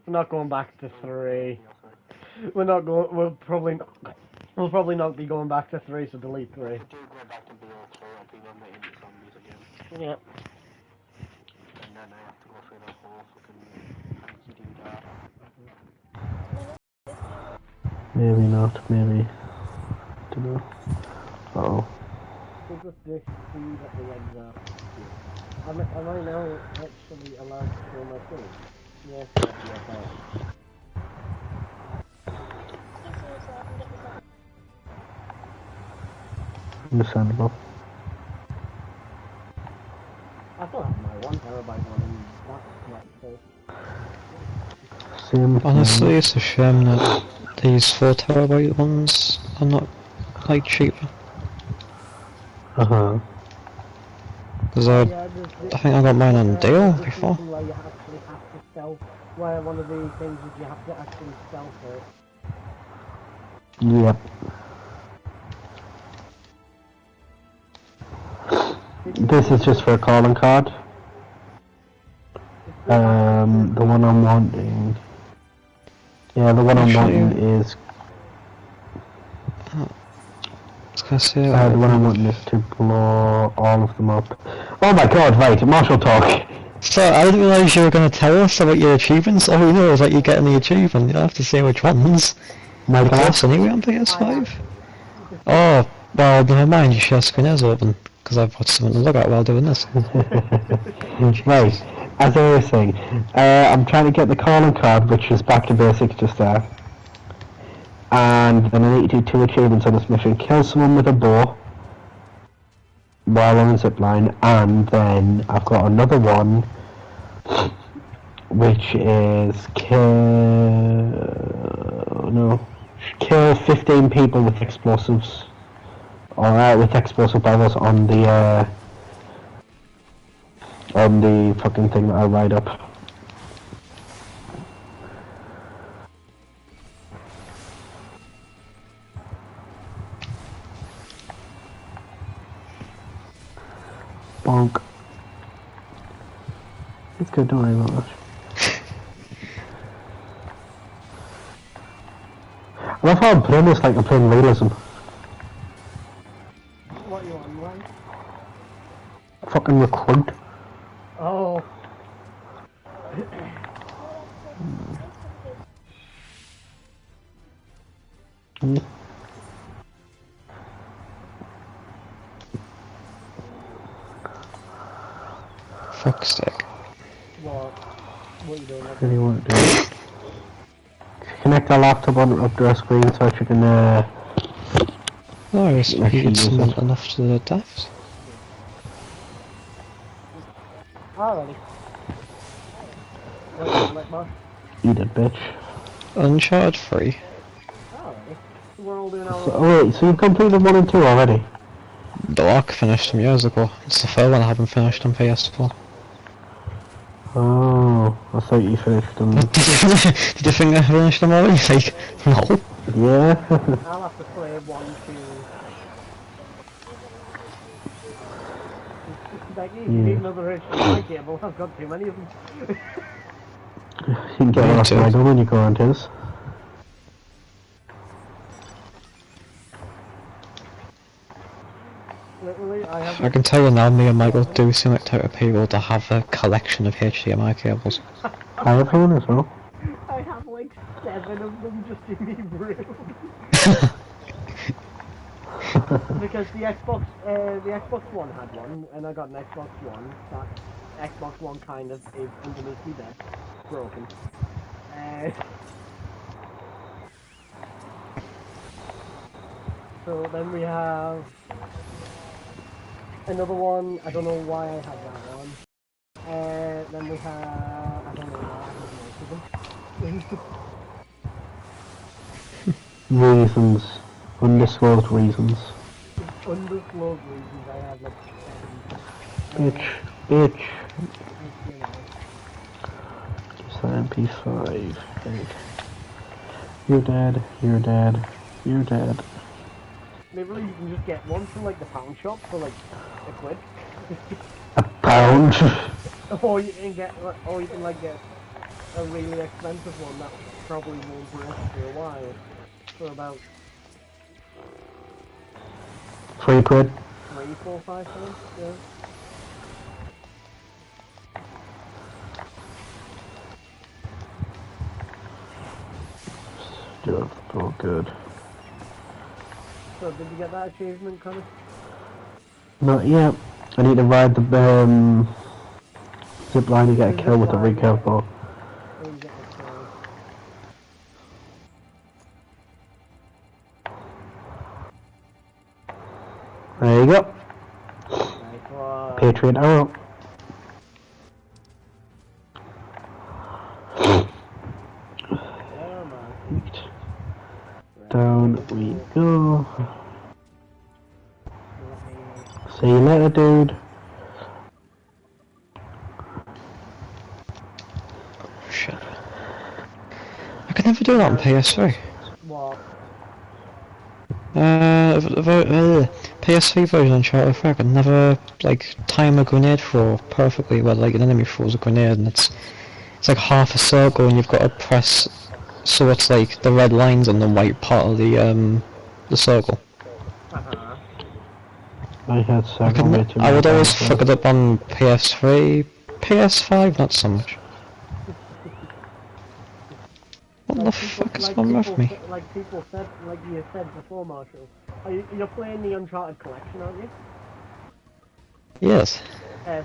We're not going back to 3. We're not going. We'll probably not be going back to 3. So delete 3. If we do go back to BO3, I'll be on the into zombies again. Yeah. And then I have to go through the whole fucking hanky-doo-dah. Maybe not. Maybe. Don't know. Uh-oh. We'll just see that the ends are. Am I now actually allowed to kill my killing? Yes, yes, I am. Understandable. I still have my 1 terabyte one and that's not so. Same. Honestly, it's a shame that these 4 terabyte ones are not like cheaper. Because I think I got mine on deal before. Where you actually have to sell, where one of the things is you have to actually sell first. Yep. This is just for a calling card. The one I'm wanting. Yeah, the one I'm wanting is. The one I'm wanting is to blow all of them up. Oh my god! Right, Marshall talk. So I didn't realise you were going to tell us about your achievements. All we know is that you're getting the achievement. You don't have to say which ones. My class anyway on PS5. Oh, well, never mind. Your share screen is open because I've got something to look at while doing this. Right, as I was saying, I'm trying to get the calling card, which is back to basics just there. And then I need to do 2 achievements on this mission: kill someone with a bow while on a zipline, and then I've got another one, which is kill 15 people with explosives, or with explosive barrels on the fucking thing that I ride up. Bonk. It's good, don't worry about that. I love how I'm playing this like I'm playing realism. What you on, right? Fucking recruit. Oh. Fuck's sake. What are you doing? What do you want to do? Connect a laptop up to a screen so that you can No, it's not enough to the deaths. Alrighty. Eat it, bitch. Uncharted 3. Alrighty. We're all doing our Oh wait, so you've completed 1 and 2 already? The lock finished them years ago. It's the third one I haven't finished on PS4. Oh, I thought you finished them. Did you think I finished them already? Like, no. Yeah. I'll have to play 1, 2. Like, you need another HDMI cable. I've got too many of them. You can get one off Lego when you go on his. I can tell you now, me and Michael do seem like type of people to have a collection of HDMI cables. I have one as well. I have like 7 of them just in me room. Because the Xbox One had one, and I got an Xbox One. That Xbox One kind of is underneath me there, broken. So then we have another one. I don't know why I have that one. Then we have, I don't know why I have most of them. Reasons. Undisclosed reasons. Undisclosed reasons I have like Bitch. you know. Just that MP5. Hey. You're dead. You're dead. You're dead. Maybe you can just get one from like the pound shop for like £1. A pound. Or you can get, or you can like get a really expensive one that probably won't break for a while. For about £3. 3, 4, 5 pounds. Yeah. Good. Oh, good. So did you get that achievement, Connor? Not yet. I need to ride the zip line to get a kill with the recoil ball. Oh, you get the kill. There you go. Nice one. Patriot arrow. Yeah, man. Down we go. See you later, dude. Shit. I can never do that on PS3. What? PS3 version of Uncharted 3, I can never like time a grenade throw perfectly where like an enemy throws a grenade and it's like half a circle and you've got to press so it's like the red lines on the white part of the circle. I had several way too I would many always times, fuck it up on PS3, PS5 not so much. What Like the people, fuck is like wrong people, with me? like people said, like you said before, Marshall. You're playing the Uncharted collection, aren't you? Yes.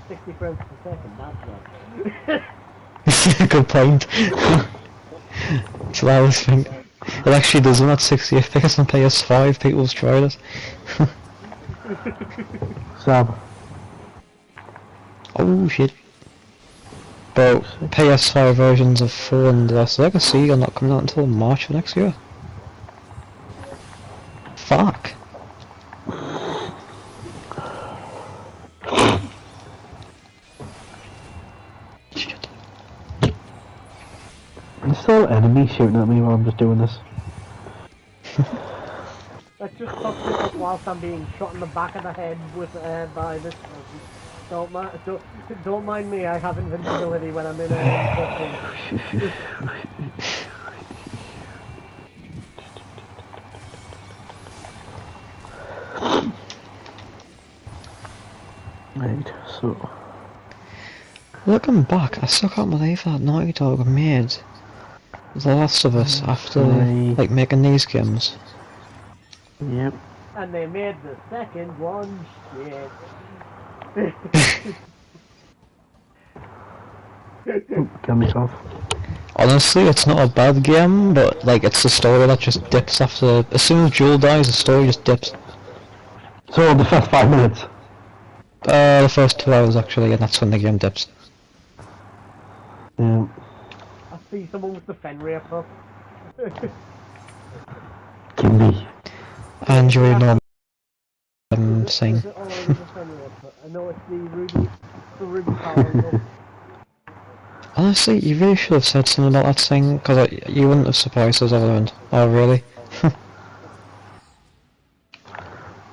60 frames per second. That's what. Good point. That's what I was thinking. It actually doesn't at 60 FPS on PS5, people's tried it. Sab. Oh shit. But PS5 versions of 4 and Lost Legacy are not coming out until March of next year. Fuck. Shit. There's still enemies shooting at me while I'm just doing this. Let's just talk this up whilst I'm being shot in the back of the head with by this person. Don't mind me. I have invincibility when I'm in a Right, so... Looking back, I still can't believe that Naughty Dog made The Last of Us after like making these games. Yep. And they made the second one shit. Kill myself. Honestly, it's not a bad game, but like it's the story that just dips after. As soon as Joel dies, the story just dips. So the first 5 minutes. The first 2 hours actually, and that's when the game dips. Yeah. I see someone with the Fenrir pup. Kill me. And you know saying. Is it always the Fenrir pup? I know it's the Ruby Power. Honestly, you really should have said something about that thing, because you wouldn't have surprised us other than. Oh really?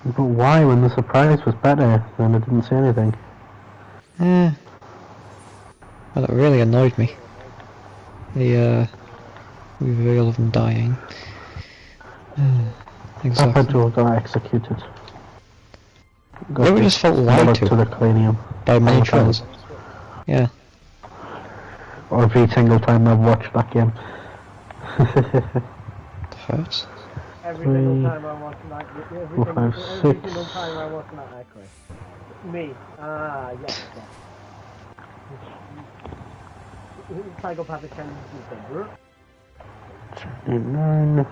But why, when the surprise was better, then I didn't say anything? Yeah. Well, it really annoyed me. The reveal of him dying. Exactly. Papa Joe got executed. Maybe we just felt lied to the cranium. by many trolls. Yeah. Every single time I've watched that game. Hurts. Every single time I watch that, every single time I watch that actually. Me. Yes. Psychopathic tendencies there. 29.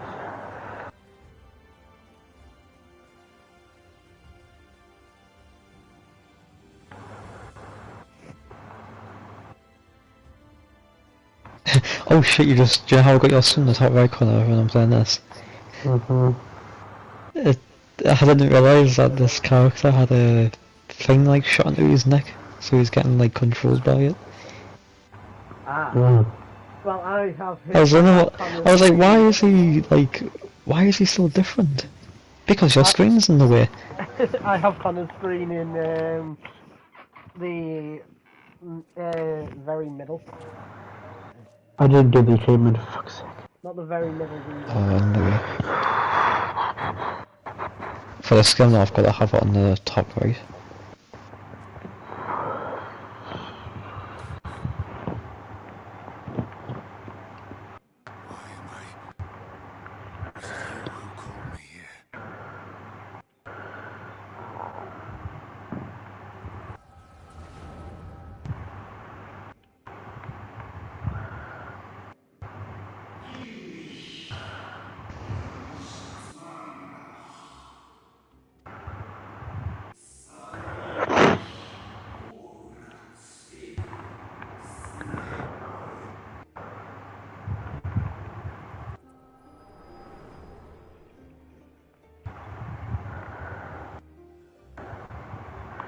Oh shit, you know how I got your son in the top right corner when I'm playing this? Mhm. I didn't realise that this character had a thing like shot into his neck, so he's getting like controlled by it. Ah. Mm. Well, I have his. I was wondering what, Connor's I was like, why is screen. he like, why is he so different? Because your screen's in the way. I have Connor's screen in the very middle. I didn't do the achievement, for fuck's sake. Not the very middle, the Oh, in the way. For the skill now, I've got to have it on the top right. Why am I? Was it you who called me here?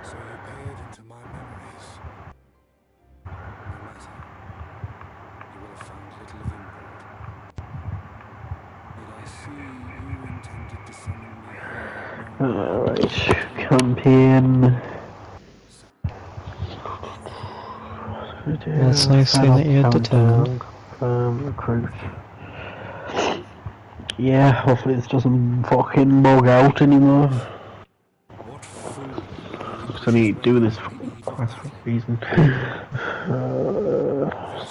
So you peered into my memories. No matter. You will have found little of import. But I see you intended to summon me here. Alright, campaign. That's nice seeing that you're determined. Recruit. Yeah, hopefully this doesn't fucking bug out anymore. What fool Because I need to do this quest for a reason.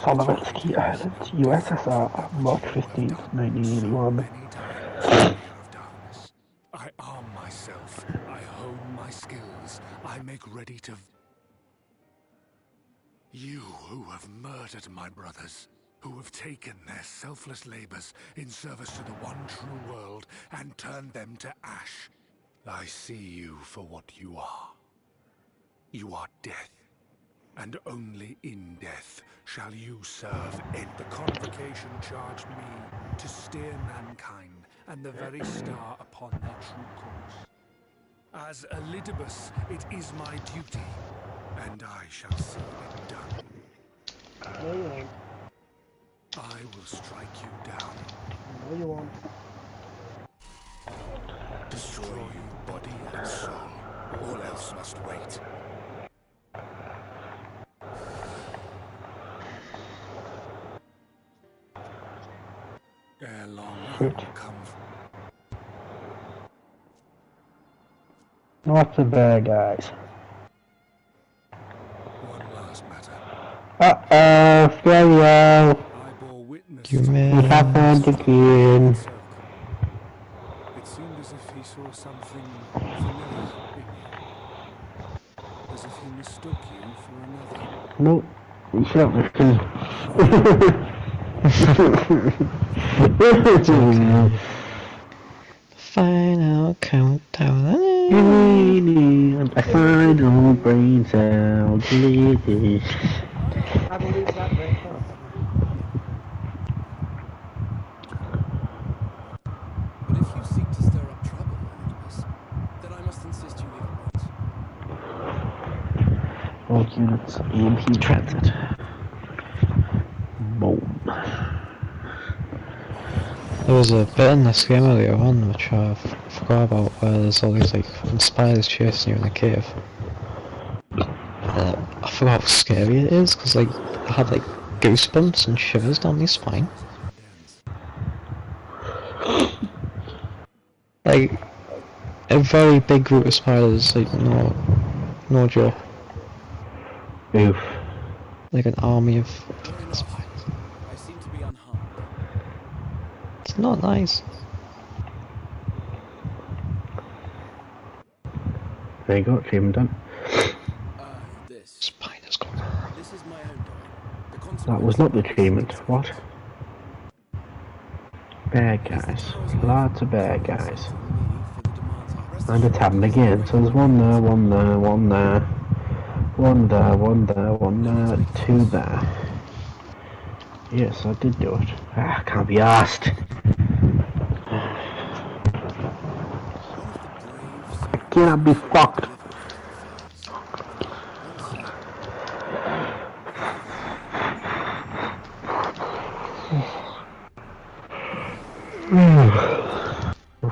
Solovetsky Islands, USSR, March 15th, 1981. many times in the lair of darkness. I arm myself. I hone my skills. I make ready to... You who have murdered my brothers, who have taken their selfless labors in service to the one true world and turned them to ash. I see you for what you are. You are death, and only in death shall you serve it. The convocation charged me to steer mankind and the very star upon their true course. As Elidibus, it is my duty, and I shall see it done. No, you won't. I will strike you down, No, you won't. destroy you body and soul. All else must wait. Ere long, I will come. What's the bad guys? One last matter. Uh-oh, failure. I bore witness You to may- It happened again. circle. It seemed as if he saw something familiar in you. As if he mistook you for another. Nope. You shut up, Mr. Final countdown. A final brain cell delicious. I believe that very much. But if you seek to stir up trouble, Elidibus, then I must insist you leave at once. All units EMP transit. Boom. There was a bit in this game earlier on which I forgot about, where there's all these like spiders chasing you in a cave. I forgot how scary it is, because like I had like goosebumps and shivers down my spine. Like a very big group of spiders, like no joke. Oof. Like an army of True enough. spiders. I seem to be unharmed. It's not nice. There you go, achievement done. This. Spiders go. This is my own doing. The That was not the achievement. What? Bad guys. Lots of bad guys. And it's happened again. So there's one there, one there, one there. One there, one there, one there, two there. Yes, I did do it. Ah, can't be asked. Cannot be fucked.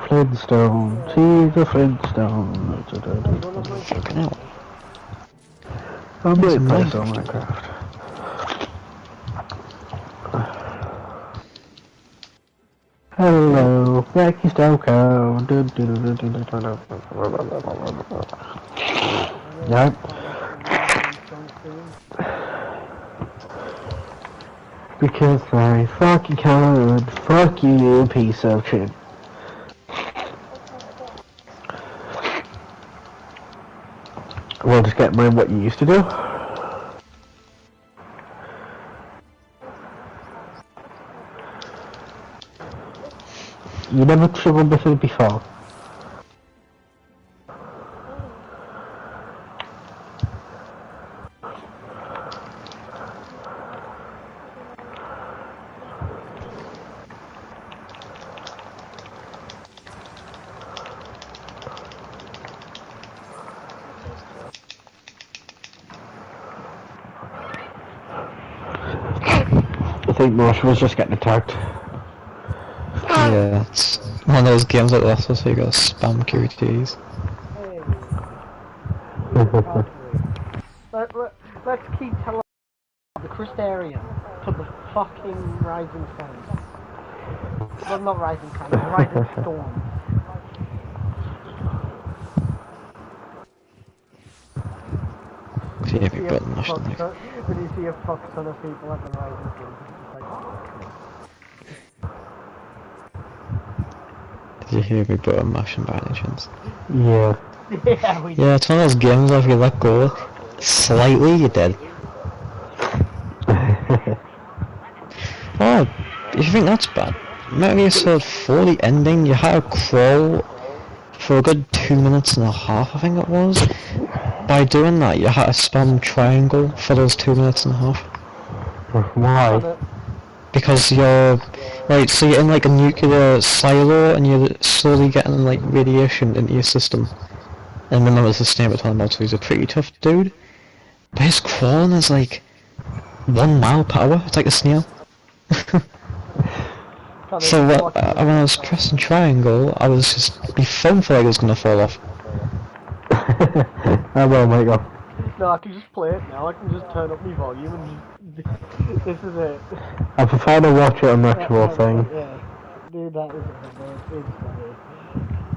Flintstone, see the Flintstone. Fucking hell. I There's might a play some Minecraft. Minecraft. Hello, Becky Stoko. Yep. Because I fucking can't. Fuck you, piece of shit. Well, just get mind what you used to do. You never struggled with it before. I think most of us just getting attacked. Yeah, it's one of those games like this where you gotta spam QTEs. Let's keep telling the Crystarian to the fucking Rising Sun. Well, not Rising Sun, Rising Storm. See every button mashing like. When you see a fuck ton of people at the Rising Sun, it's like, Did you hear every button mashing by any chance? Yeah. yeah, we Yeah, it's one of those games where if you let go slightly, you're dead. Oh, if you think that's bad, Metal Gear Solid 4, the ending, you had to crawl for a good 2.5 minutes, I think it was. By doing that, you had to spam triangle for those 2.5 minutes. Why? Because you're, right, so you're in like a nuclear silo and you're slowly getting like radiation into your system. And remember it's a snake with so he's a pretty tough dude. But his crawling is like 1 mile per hour, it's like a snail. So when I was pressing triangle, I was just, my phone felt like it was gonna fall off. I will, Michael. No, I can just play it now. I can just turn up my volume and just. This is it. I prefer to watch it on the actual thing. Yeah. Dude, that is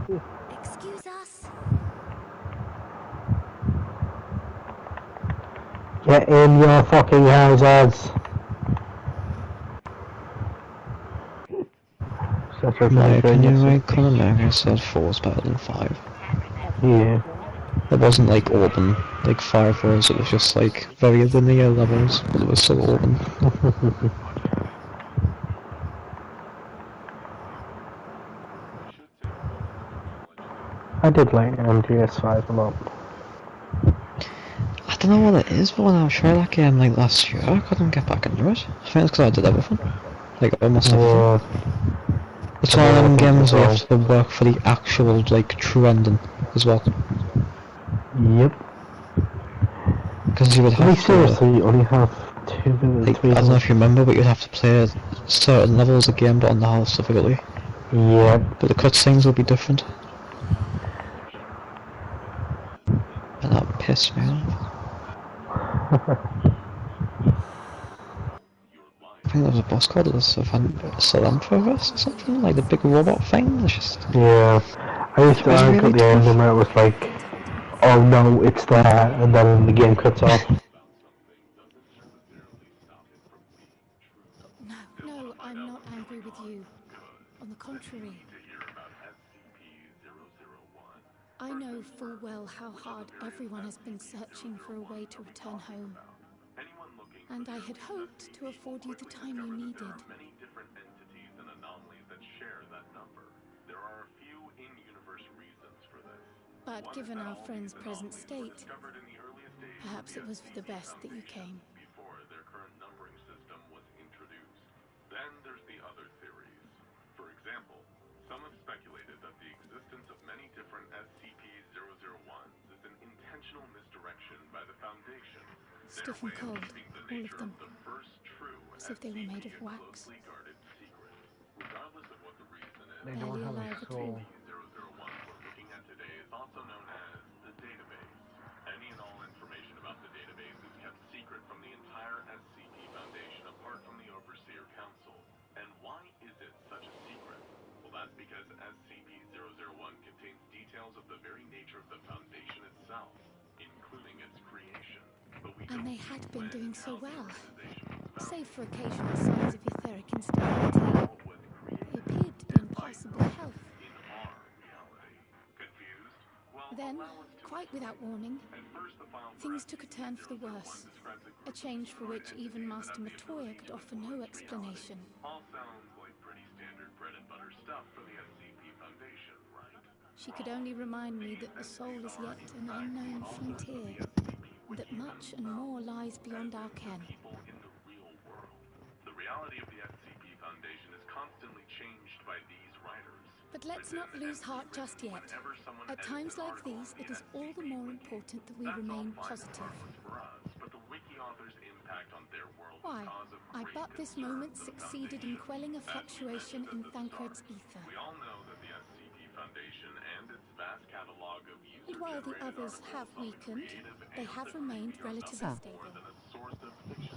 funny. Excuse us. Get in your fucking houses. In my opinion, right, Metal Gear Solid 4 is better than 5. Yeah. It wasn't like open, like 5 was, it was just like very linear levels, but it was still open. I did like MGS5 a lot. I don't know what it is, but when I tried that game like last year, I couldn't get back into it. I think it's because I did everything. Like almost everything. It's one of them games where you have to work for the actual, like, true ending as well. Yep. Because you would have to... seriously, you only have 2 minutes. Like, I don't know if you remember, but you'd have to play certain levels of the game, but on the hardest difficulty. Yep. But the cutscenes will be different. And that pissed me off. I think there was a boss called the Salanthropus or something, like the big robot thing. It's just... Yeah. I got the ending where it was like, oh no, it's there, and then the game cuts off. No, I'm not angry with you. On the contrary. I know full well how hard everyone has been searching for a way to return home. And I had hoped to afford you the time you needed. But given our friend's present state, perhaps it was for the best that you came. Then there's the other theories. For example, some have speculated that the existence of many different SCP-001 stiff and cold, all of them, as if they were made of wax. They Barely don't have alive a at all. soul. Looking at today is also known as the database. Any and all information about the database is kept secret from the entire SCP Foundation apart from the Overseer Council. And why is it such a secret? Well, that's because SCP-001 contains details of the very nature of the Foundation itself, including its creation. But we And don't they had know been when doing and so how the well, organization was founded. save for occasional signs of etheric instability. Was created They appeared to be in passable health. in our reality. Confused? Well, Then, allow us to quite without warning, At first, the file for things took a turn for the worse. describes A change for which even Master Matoya could offer no explanation. all sounds like pretty standard bread and butter stuff for the SCP Foundation, right? She could only remind me that the soul is yet an unknown frontier, and that much and more lies beyond our ken. People in the real world. The reality of the SCP Foundation is constantly changed by these writers. But let's not lose heart just yet. At times like these, it is all the more important that we remain positive. For us, but the wiki author's impact on their world Why? cause of I great but this concern moment for the succeeded in quelling a fluctuation in Thancred's ether. We all know that the SCP Foundation and its vast catalog of And while the others have weakened, they have remained relatively stable.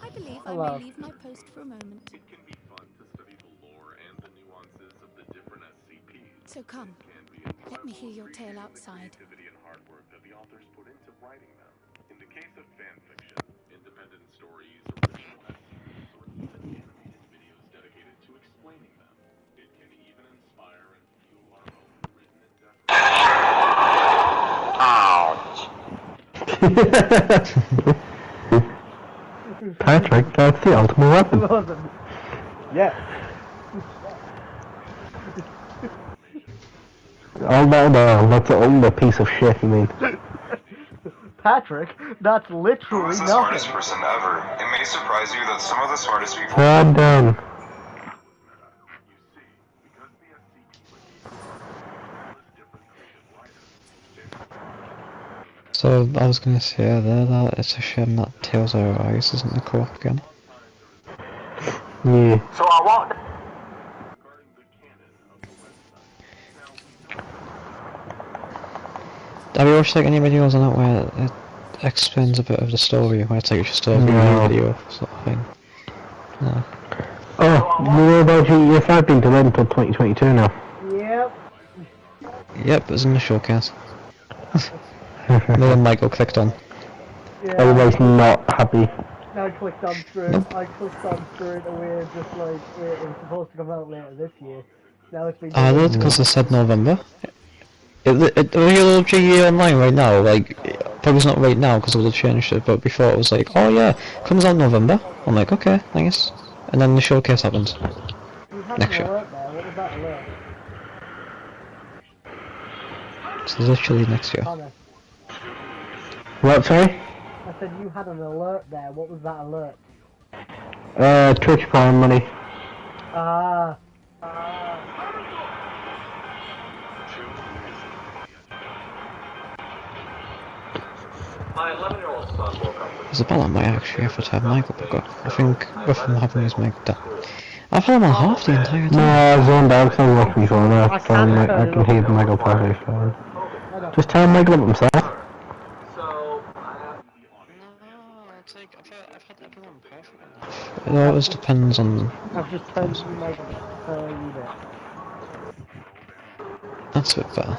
I believe I Hello. may leave my post for a moment. It can be fun to study the lore and the nuances of the different SCPs. So come, let me hear your tale outside. Creativity and hard work that the authors put into writing them. In the case of fan fiction, independent stories, original SCPs, or even animated videos dedicated to explaining them, it can even inspire and fuel our own written Patrick, that's the ultimate weapon. Wasn't. Yeah. Oh no, that's an older piece of shit, you mean. Patrick, that's Who literally is the nothing. smartest person ever? It may surprise you that some of the smartest people... I'm done. So, I was gonna say there that it's a shame that Tales of Arise isn't the co-op again. Yeah. So I want... Have you watched like any videos on it where it explains a bit of the story, where it's like just a No. video sort of thing? No. Oh, you know about GTA5 being delayed until 2022 now. Yep. Yep, it's in the showcase. And then Michael clicked on. Yeah. Everybody's not happy. I clicked on through. Nope. I clicked on through it, and we're just like, it was supposed to come out later this year. Now it's been. Ah, delayed. that's because they said November. Are you little GE online right now? Like, probably not right now because they've changed it, but before it was like, oh yeah, comes out November. I'm like, okay, thanks. And then the showcase happens. You had Next an year. alert there. What was that alert? It's literally next year. Connor. What, sorry? I said you had an alert there. What was that alert? Twitch Prime money. Ah. My 11-year-old son woke up with... Isabella might actually have to have Michael pick up. I think with him having his mic down. I've had him on half the entire No, time. I zoned out because I watched me phone off. I So I'm like, can't I can hear the Michael Patrick. Just tell Michael up himself. So, I have... It always depends on... I've just turned you mic per unit. That's a bit better.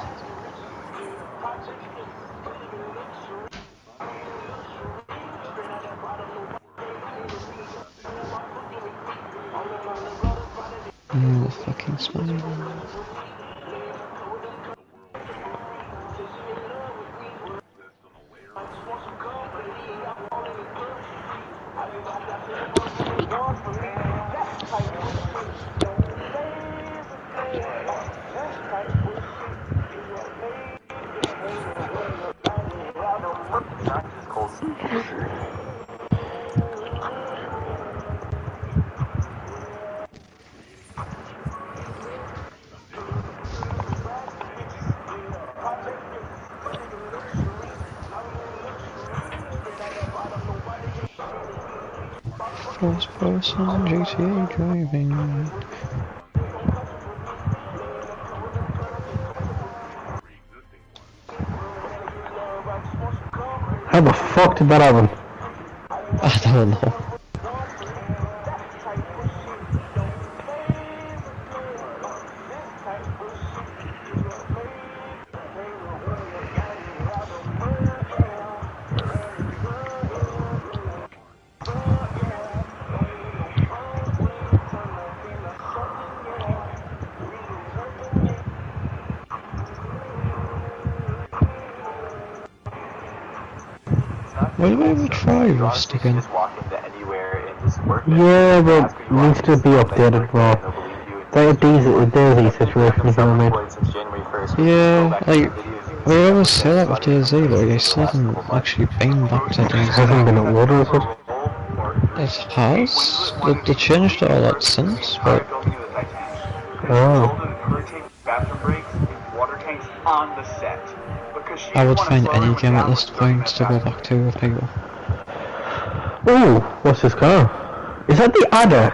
The fucking spider. First person GTA driving. How the fuck did that happen? I don't know. Why do we try Rust again? Yeah, but it needs to be updated more. Like a Daisy situation, you know what I mean? Yeah, like, we always say that with DayZ, but I still haven't actually been back to It hasn't DayZ. been uploaded, is it? It has? They changed it a lot since, but Oh. I would find any game at this point to go back to with people. Ooh, what's this car? Is that the Adder?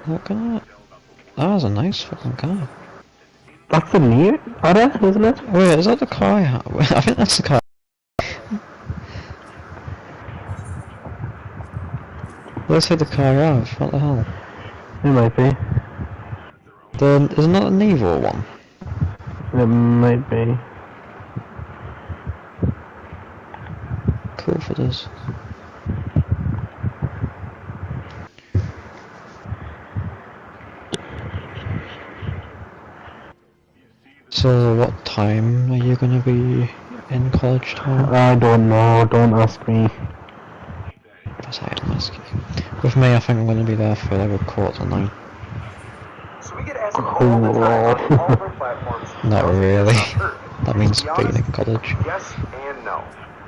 Look at that. That was a nice fucking car. That's the new Adder, isn't it? Wait, is that the car I have? I think that's the car. Let's say the car I have. What the hell? It might be. Isn't that an evil one? It might be. Cool if it is. So what time are you gonna be in college tomorrow? I don't know, don't ask me. That's how I'm asking. With me, I think I'm gonna be there for like a 8:45. Oh. Not really. That means being in college. Yes and no.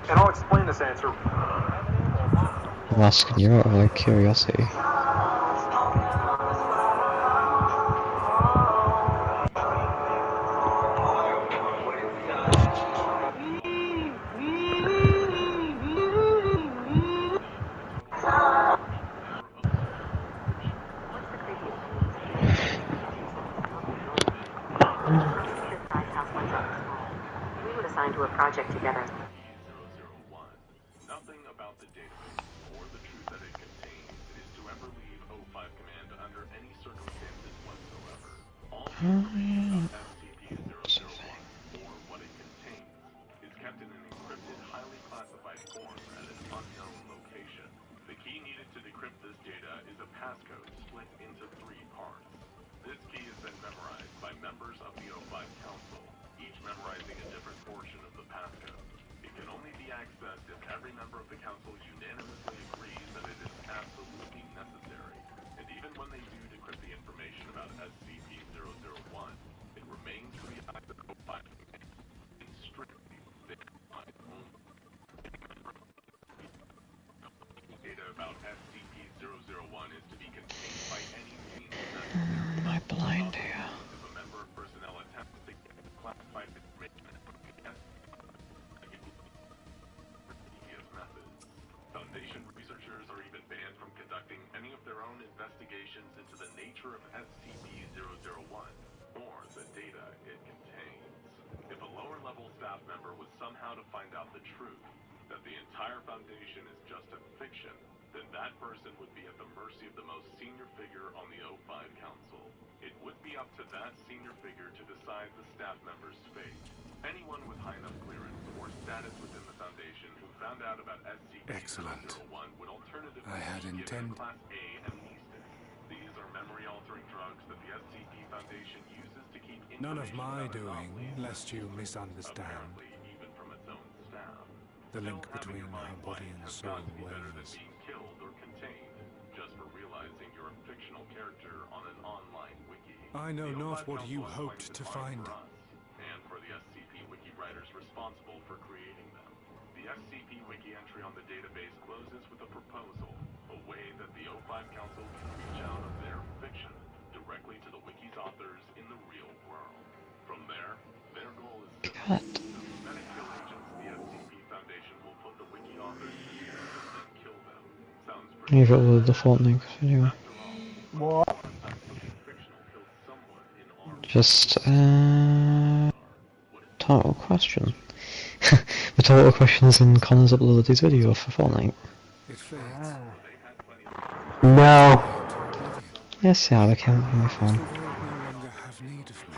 And I'll explain this answer. I'm asking you out of like curiosity. We would assign to a project together. Nothing about the database or the truth that it contains is to ever leave O5 Command under any circumstances whatsoever. All information about SCP-001 or what it contains is kept in an encrypted, highly classified form at an unknown location. The key needed to decrypt this data is a passcode split into 3 parts. This key is then memorized by members of the O5 Council, each memorizing a different portion of the passcode. It can only be accessed if every member of the Council unanimously agrees that it is absolutely necessary. And even when they do decrypt the information about SCP-001, it remains to be accessed by and strictly verified only. Data about SCP-001 is to be contained by any means necessary. My blind here. If a member of personnel attempts to get classified information methods. Foundation researchers are even banned from conducting any of their own investigations into the nature of SCP-001 or the data it contains. If a lower-level staff member was somehow to find out the truth, that the entire Foundation is just a fiction, then that person would be at the mercy of the most senior figure on the O5 Council. It would be up to that senior figure to decide the staff member's fate. Anyone with high enough clearance or status within the Foundation who found out about SCP-001 would alternatively I had be given intended. Class A amnestic. These are memory-altering drugs that the SCP Foundation uses to keep None of information my about doing, anomalies lest you misunderstand. apparently even from its own staff. The link Still, having between your her mind body blank and has soul got to be better than wavers. being killed or contained, just for realizing you're a fictional character on an online wiki. I know The not O5 what you Council hoped has to claimed find. for us, and for the SCP Wiki writers responsible for creating them. The SCP Wiki entry on the database closes with a proposal, a way that the O5 Council can reach out of their fiction directly to the Wiki's authors in the real world. From there, their goal is simple. God. To synthetic kill agents, the SCP Foundation will put the Wiki authors to sleep, then kill them. Sounds pretty Leave it with the Fortnite anyway. What? Just, total question. The total questions in Connor's uploaded his video for Fortnite. It fades. No. Yes, yeah, I can't on my phone. The world no longer have need of me.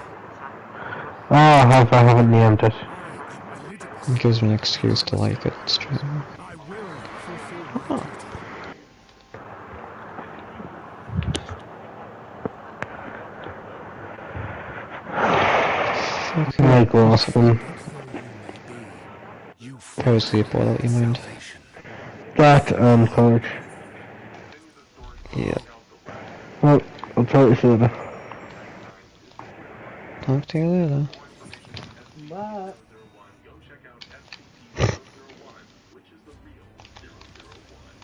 Oh, I haven't named it. I am Elidibus. It gives me an excuse to like it straight away. I will fulfill my Oh. duty. Okay. Like Lawson. Though you may be, you Go to fought sleep, for all my out your mind. salvation. That and coach. Yeah. Well, I'll talk to you later. Talk to you later. Bye. Go check out SCP-001, which is the real 001.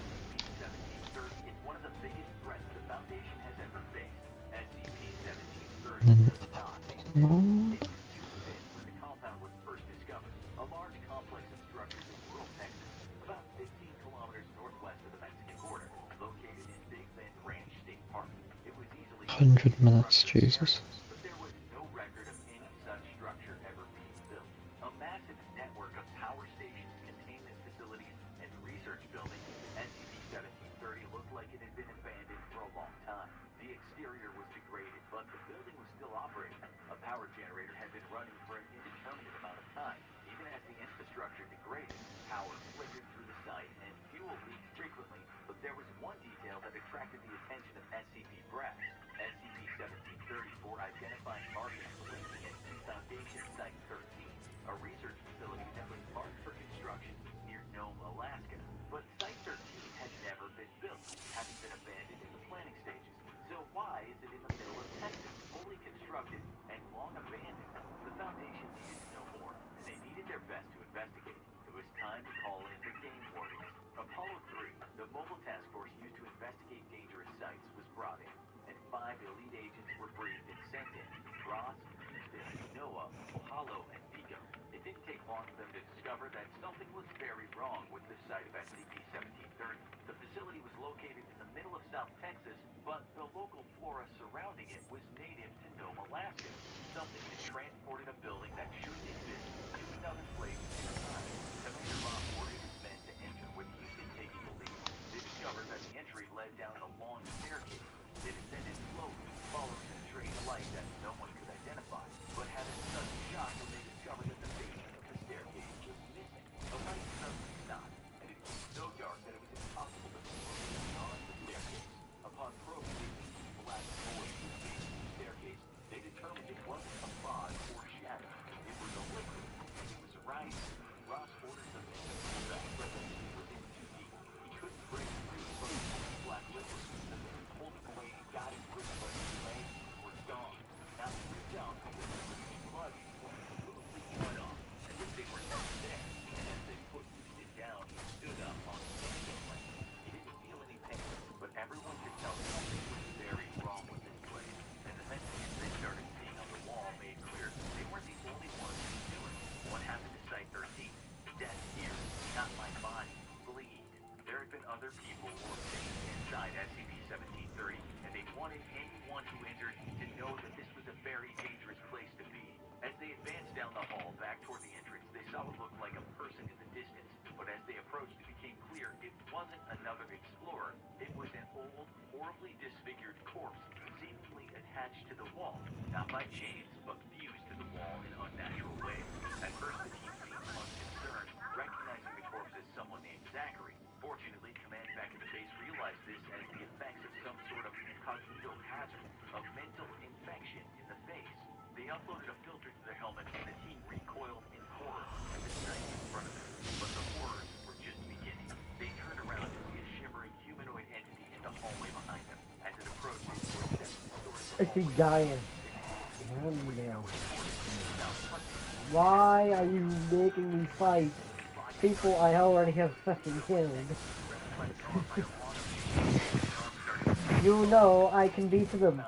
SCP-1730 is one of the biggest threats the Foundation has ever faced. SCP-1730 And does not exist. no. It used to exist when the compound was first discovered. A large complex of structures in rural Texas, about 15 kilometers northwest of the Mexican border, located in Big Bend Ranch State Park. It was easily 100 minutes, Jesus. but there was no record of any such structure ever being built. A massive network of power stations, containment facilities, and research buildings, SCP-1730 looked like it had been abandoned for a long time. The exterior was degraded, but the building was still operating. A power generator had been running for an indeterminate amount of time. Even as the infrastructure degraded, power flickered through the site and fuel leaked frequently. But there was one detail that attracted the attention of SCP brass. SCP-1730 bore identifying markings linking it to Foundation Site 13, a research facility that was marked for construction near Nome, Alaska. But Site 13 had never been built, having been abandoned in the planning stages. So why is it in the middle of Texas, fully constructed and long abandoned? The Foundation needed to know more, and they needed their best to investigate. It was time to call in the game wardens. Apollo 3, the mobile task force used to investigate dangerous sites, was brought in, and 5 elite agents were briefed and sent in: Ross, Houston, Noah, Apollo, and Pico. It didn't take long for them to discover that something was very wrong with the site of SCP-1730. The facility was located in the middle of South Texas, but the local flora surrounding it was native to Nome, Alaska. Something had transported a building that shouldn't exist to another place and time. Commander Ross ordered his men to enter, with Houston taking the lead. They discovered that the entry led down a long staircase. They descended slowly, following a strange light that no one could identify, but had a sudden shock when they discovered that the base of the staircase was missing. The light suddenly stopped, and it became so dark that it was impossible to see beyond the staircase. Upon probing the inky black void at the base of the staircase, they determined it wasn't a fog or shadow. It was a liquid, and it was rising. Ross ordered the men to pull back, but the leak was in too deep. He couldn't break through the inky black liquid. The men pulled him away and got him free, but his legs were gone. Not ripped out, but the blood completely went off, as if they were never there. And as they put Houston down, he stood up on standing length. He didn't feel any pain, but everyone could tell something was very wrong with this place. And the messages they started seeing on the wall made clear they weren't the only ones who knew it. What happened to Site 13? Death here, not my body. Bleed. There had been other people or things inside SCP-1730, and they wanted anyone who entered to know that this was a very dangerous place to be. As they advanced down the hall back toward the entrance, they saw what looked like a person in the distance, but as they approached, it became clear it wasn't another explorer. It was an old, horribly disfigured corpse, seemingly attached to the wall, not by chains, but fused to the wall in unnatural ways. At first, the team seemed unconcerned, recognizing the corpse as someone named Zachary. Fortunately, command back at the base realized this as the effects of some sort of cognito hazard, a mental infection in the face. They uploaded a filter to their helmet, and the team recoiled in horror at the sight in front of them. But the horrors were just beginning. They turned around to see a shimmering humanoid entity in the hallway behind them. As it approached, its footsteps distorted the I keep hallway. dying. Why are you making me fight people I already have fucking killed? You know I can beat them.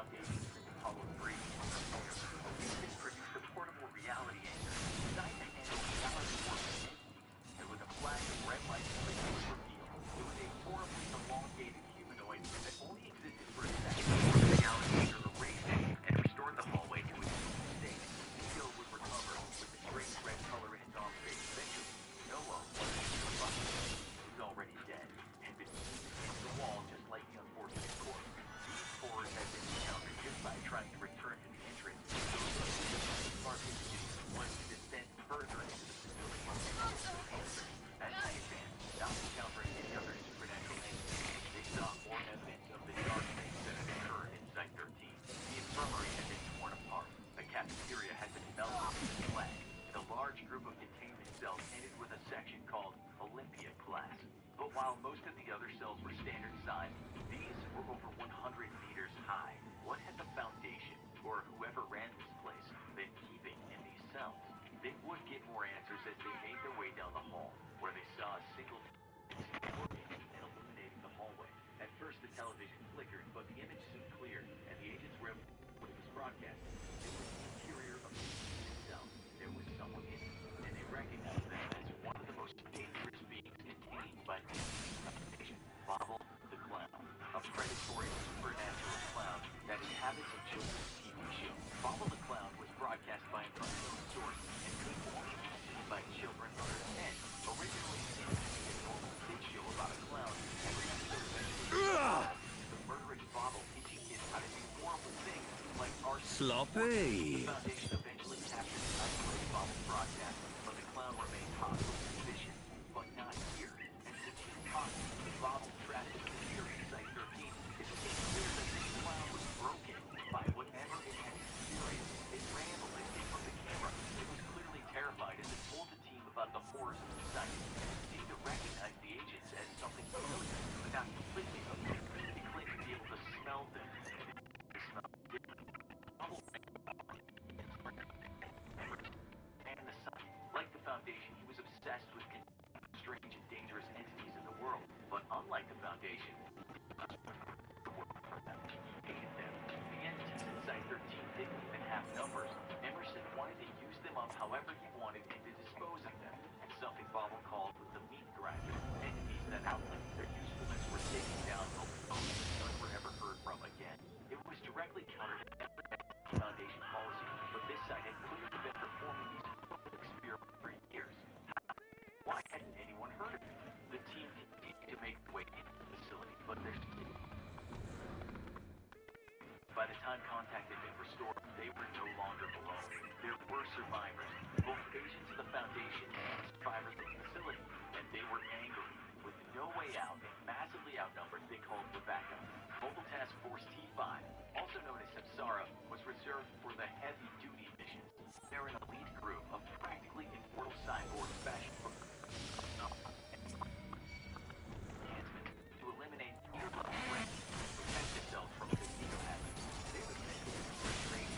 They would get more answers as they made their way down the hall, where they saw a single and illuminating the hallway. At first, the television flickered, but the image soon cleared, and the agents were able to see what it was broadcasting. It was the interior of the itself. There was someone in it, and they recognized them as one of the most dangerous beings contained by the foundation, Bobble the Clown, a predatory supernatural clown that inhabits a children's TV show. Bobble the Clown was broadcast by an unknown source and could only be seen by children under 10. Originally seen as a normal kid show about a clown, every episode eventually the murderous Bobble teaching kids how to do horrible things like arson. Sloppy! The Foundation eventually captured the isolated Bobble broadcast, but the clown remained hostile and vicious, but not here. And to keep possibly Bobble trapped in the secure Site 13, it became clear that this clown was broken by whatever it had experienced. It ran ballistic from the camera. It was clearly terrified as it told the team about the horrors of the site. It seemed to recognize the agents as something familiar, but not completely familiar. It claimed to be able to smell them. They smelled different. Bobble and the sun. Like the Foundation, he was obsessed with strange and dangerous entities in the world. But unlike the Foundation, he hated them. The entities in Site 13 didn't even have numbers. Emerson wanted to use them up however he wanted and to dispose of them. And something Bobble called the meat grinder. Entities that outlived their usefulness were taken down and none were ever heard from again. It was directly counter to Foundation policy, but this site had clearly been performing these experiments for years. Why hadn't anyone heard of it? The team continued to make their way into the facility, but by the time contact had been restored, they were no longer alone. There were survivors, both agents of the Foundation and survivors of the facility, and they were angry. With no way out and massively outnumbered, they called for backup. Mobile Task Force T5, also known as Ffxiv, was reserved for the heavy-duty missions. They're an elite group of practically immortal cyborgs fashioned from to eliminate near-level threats and protect themselves from casino hazards. They were meant to train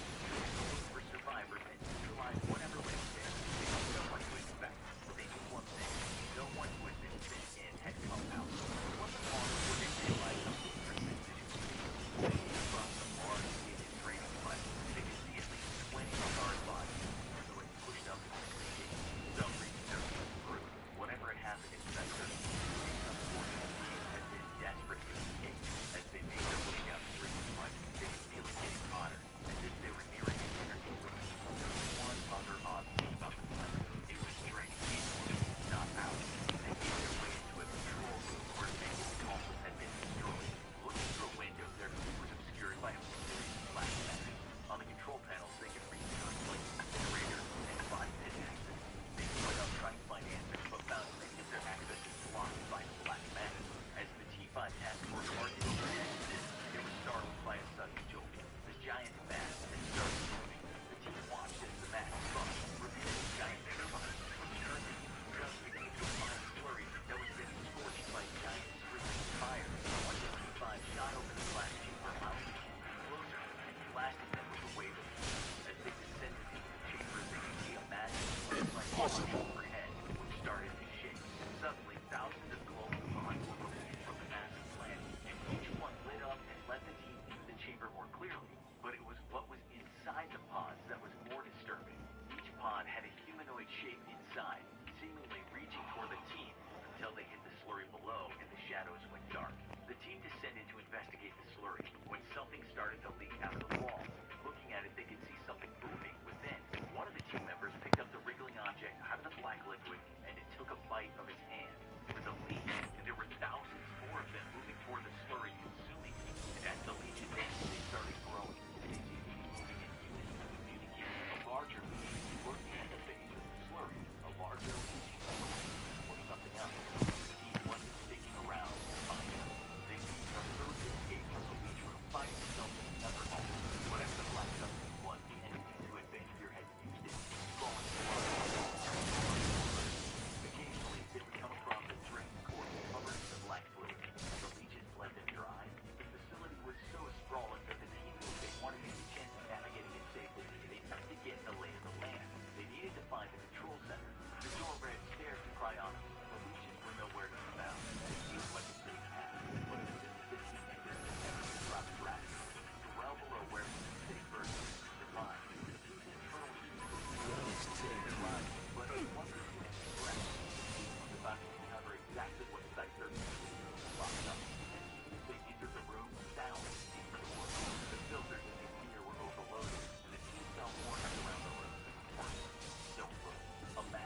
for survivors and utilize whatever was there. They didn't know what to expect, but they knew one thing. No one who had been sent in had come out. It wasn't long before they realized how dangerous this mission was. Across the large gated training class, they could see at least 20 guard bodies. So it pushed up the gate. Some reached their feet through. Whatever had happened in Sector, these unfortunate teams had been desperate to escape. As they made their way down the street front, they could feel it getting hotter, as if they were nearing an energy source. There was one other odd thing about the place. It was draining in, not out. They made their way into a control room where many components had been destroyed. Looking through a window, their view was obscured by a mysterious black matter. On the control panels, they could read terms like generator and body pit access. They split up trying to find answers, but found many of their access is blocked by the black matter. As the T5 task force marched overhead, they were startled by a sudden jolt. The giant mass had started moving. The team watched as the mass spun, revealing a giant turbine, which turned just beginning to a fine slurry that was then scorched by giant streams of fire. Once the T5 shot over the blast chamber out, closer, and blasting them with a wave of heat. As they descended into the chamber, they could see a massive like overhead, which started to shake. Suddenly, thousands of glowing pods were released from the massive plant, and each one lit up and let the team view the chamber more clearly. But it was what was inside the pods that was more disturbing. Each pod had a humanoid shape inside, seemingly reaching toward the team, until they hit the slurry below and the shadows went dark. The team descended to investigate the slurry, when something started to leak out of the walls. Looking at it, they could see something moving within. One of the team members picked up the wriggling object out of the black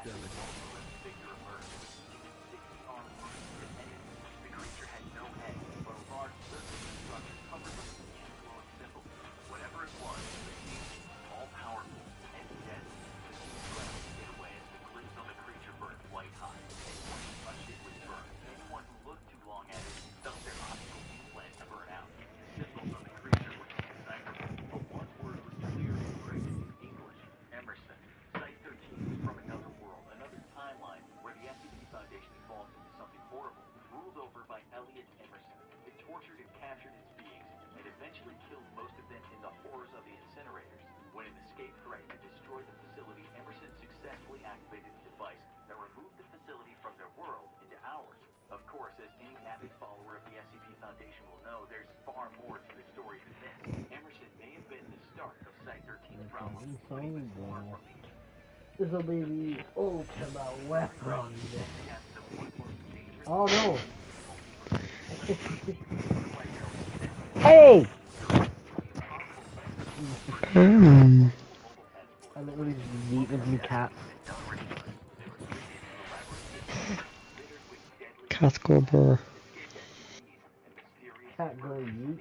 figure emerged. 60 armed monsters and enemies. The creature had no head, but a large circular structure covered with a huge glowing symbol. Whatever it was all powerful and deadly. The ground hid away as the glimpse on the creature burned white hot. Anyone who touched it was burned. Anyone who looked too long at it felt their optical implant burn out. The symbols on the creature were indecipherable, but one word was clearly printed in English. Emerson. Site 13 was from another world, another timeline, where the SCP Foundation evolved into something horrible, ruled over by Elliot Emerson. It tortured and captured its beings, and eventually killed most of them in the horrors of the incinerators. When an escape threatened to destroy the facility, Emerson successfully activated the device that removed the facility from their world into ours. Of course, as any avid follower of the SCP Foundation will know, there's far more to the story than this. Emerson may have been the start of Site 13's problem, but he was far from the end. This'll be the ultimate weapon. Cast the one most dangerous Oh no! Hey! I literally just yeeted my cat. Cat go brr. Cat go yeet.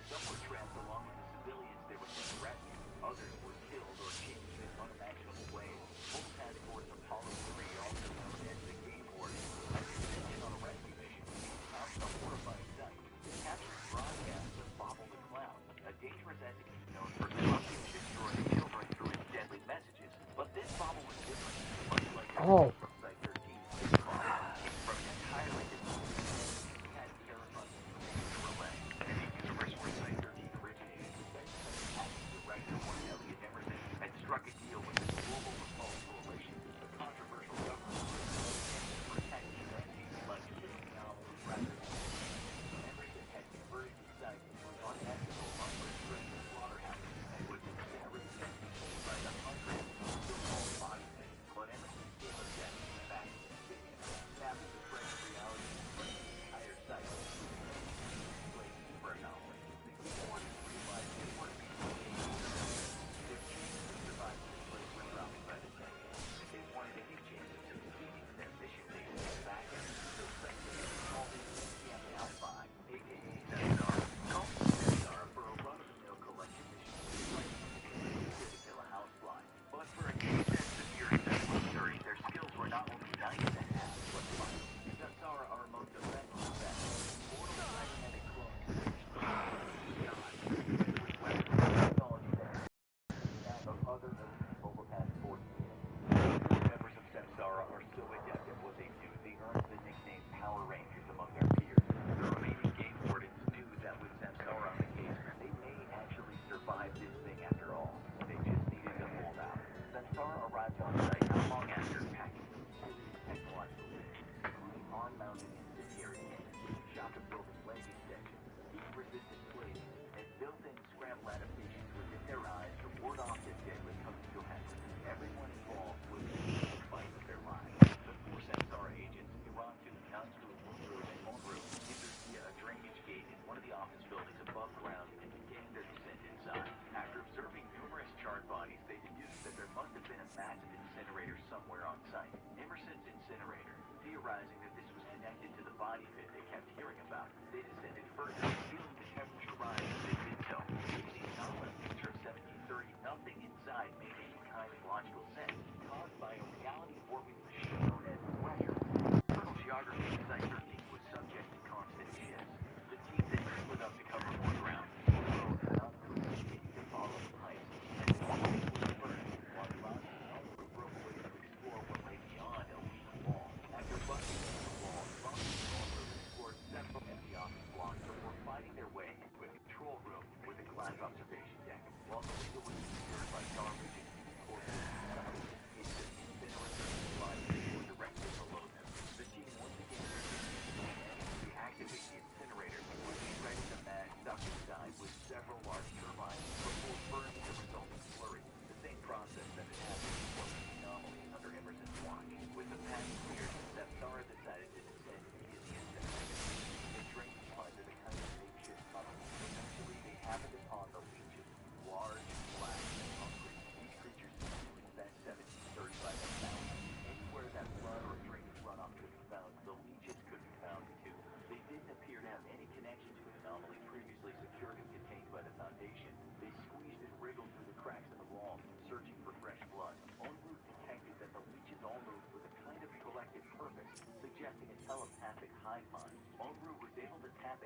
Some were trapped along with the civilians they were sent to rescue. Others were killed or changed in unimaginable ways. Full task force Apollo 3, also known as the Game Warden, has been sent on a rescue mission. It's a horrifying sight. Capturing broadcasts of Bobble the Clown, a dangerous entity known for corrupting and destroying children through its deadly messages. But this Bobble was different. Much like Oh. from Site 13, this Bobble came from an entirely different universe. He had terrifying relay. The universe where Site 13 originated. Director One Elliot Emerson had struck a deal with the Global Assault Coalition, a controversial government to protect humanity like killing animals rather than Emerson had converted the site into an unethical, unrestricted slaughterhouse and was incinerated and consumed by the hundreds of so-called body things. But Emerson's game of death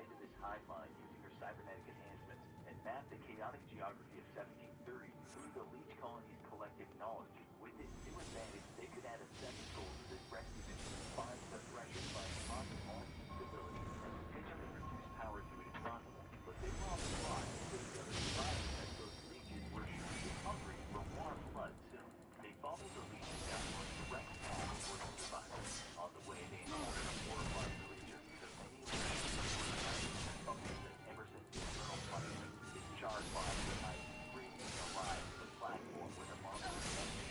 invaded this hive mind using her cybernetic enhancements and mapped the chaotic geography of 1730 through the Leech colony's collective knowledge. With this new advantage, they could add a second goal to this rescue mission: find the Thresher by optimal stability and potentially reduce power to it if possible. But they were on the clock with the other survivors, as those leeches were sure to get hungry for warm blood soon. They followed the leeches down a direct path toward the survivors. On the way, they encountered a horrifying creature, the many functions that Emerson's internal punishment. Discharged by the night, screaming alive to the platform with a monster enemy.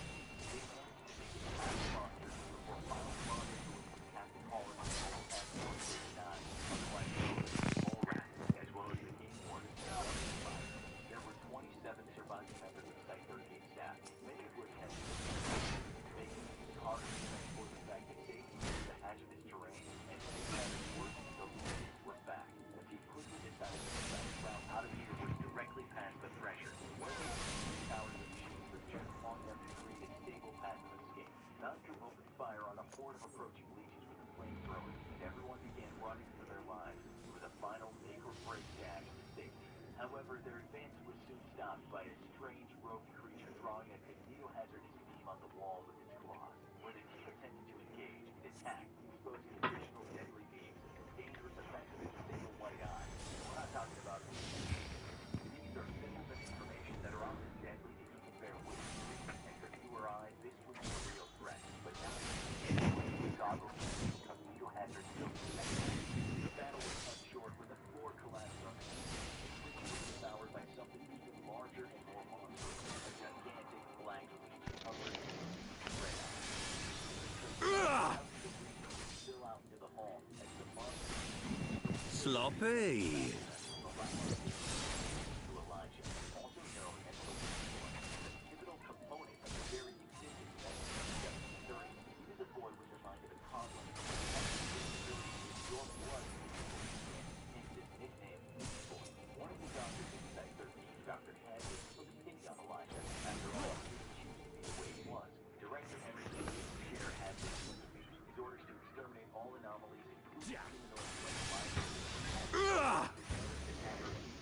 They managed to make it past the monsters before final rendezvous with Captain Holland and all past 139, unlike all rats, as well as the Game Warden. There were 27 surviving members of Site-38 staff, many of which had making it harder to transport the fact that safety is the hazardous terrain, and they had worse the leads were back. The team quickly decided that the best route out of here was directly past the Thresher, where the towers of machines were just long enough to create a stable path of escape. Valkyrie opened fire on a horde of approaching leeches with a flamethrower, and everyone began running for their lives. It was a final make-or-break dash to safety. However, their advance was soon stopped by a strange rogue creature drawing a neo-hazardous beam on the wall with its claws. When the team attempted to engage, it attacked, exposing additional deadly beams and dangerous effects of its single white eye. We're not talking about these are symbols of information that are often deadly to even bear witness. And for you or I, this was a real threat. But now the goggles become neo-hazard built. The battle was cut short when the floor collapsed on devoured by something even larger and more monstrous, a gigantic black leech hovering still out into the hall as the monster sloppy. To Elijah, also known as the pivotal component of the very existence of 1730. Even the boy was reminded of Conlon. Your blood hence his nickname, Boy. One of the doctors in Site-13, Dr. Hadley, took a pity on Elijah. After all, he was choosing to be the way he was. Director Emerson didn't share Hadley's sympathy. His orders to exterminate all anomalies, including humanoids like life,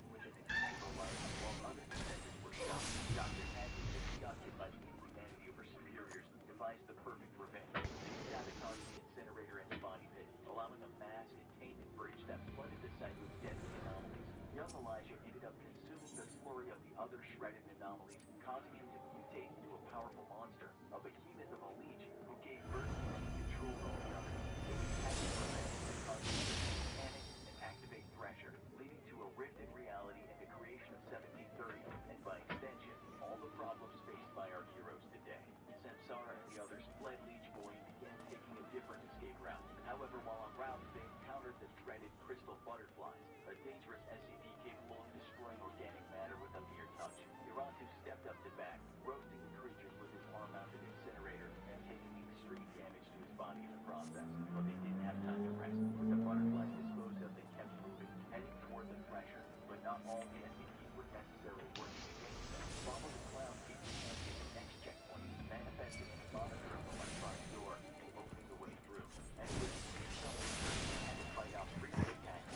with an exceptional life, while other defenders were shot. Dr. Hadley, disgusted by the inhumanity of her superiors, devised the perfect revenge. She sabotaged the incinerator and body pit, allowing a mass containment breach that flooded the site with deadly anomalies. Young Elijah ended up consuming the slurry of the other shredded anomalies, causing him to mutate into a powerful monster, a behemoth of a leech who gave birth to and controlled all the others. It was Hadley's revenge that caused him to panic and activate Thresher, leading to a rift in reality and the creation of 1730, and by extension, all the problems faced by our heroes today. Samsara and the others fled Leech Boy and began taking a different escape route. However, while en route, they encountered the dreaded crystal butterflies, a dangerous SCP capable of destroying organic matter with a mere touch. Iratu stepped up to bat, roasting the creatures with his arm-mounted incinerator and taking extreme damage to his body in the process. But they didn't have time to rest. With the butterflies disposed of, they kept moving, heading toward the Thresher. But not all the SCPs were necessarily working against them. Follow the clown keep the next checkpoint, manifesting in the monitor of the electronic door and opening the way through. And with someone had to fight off frequent attacks.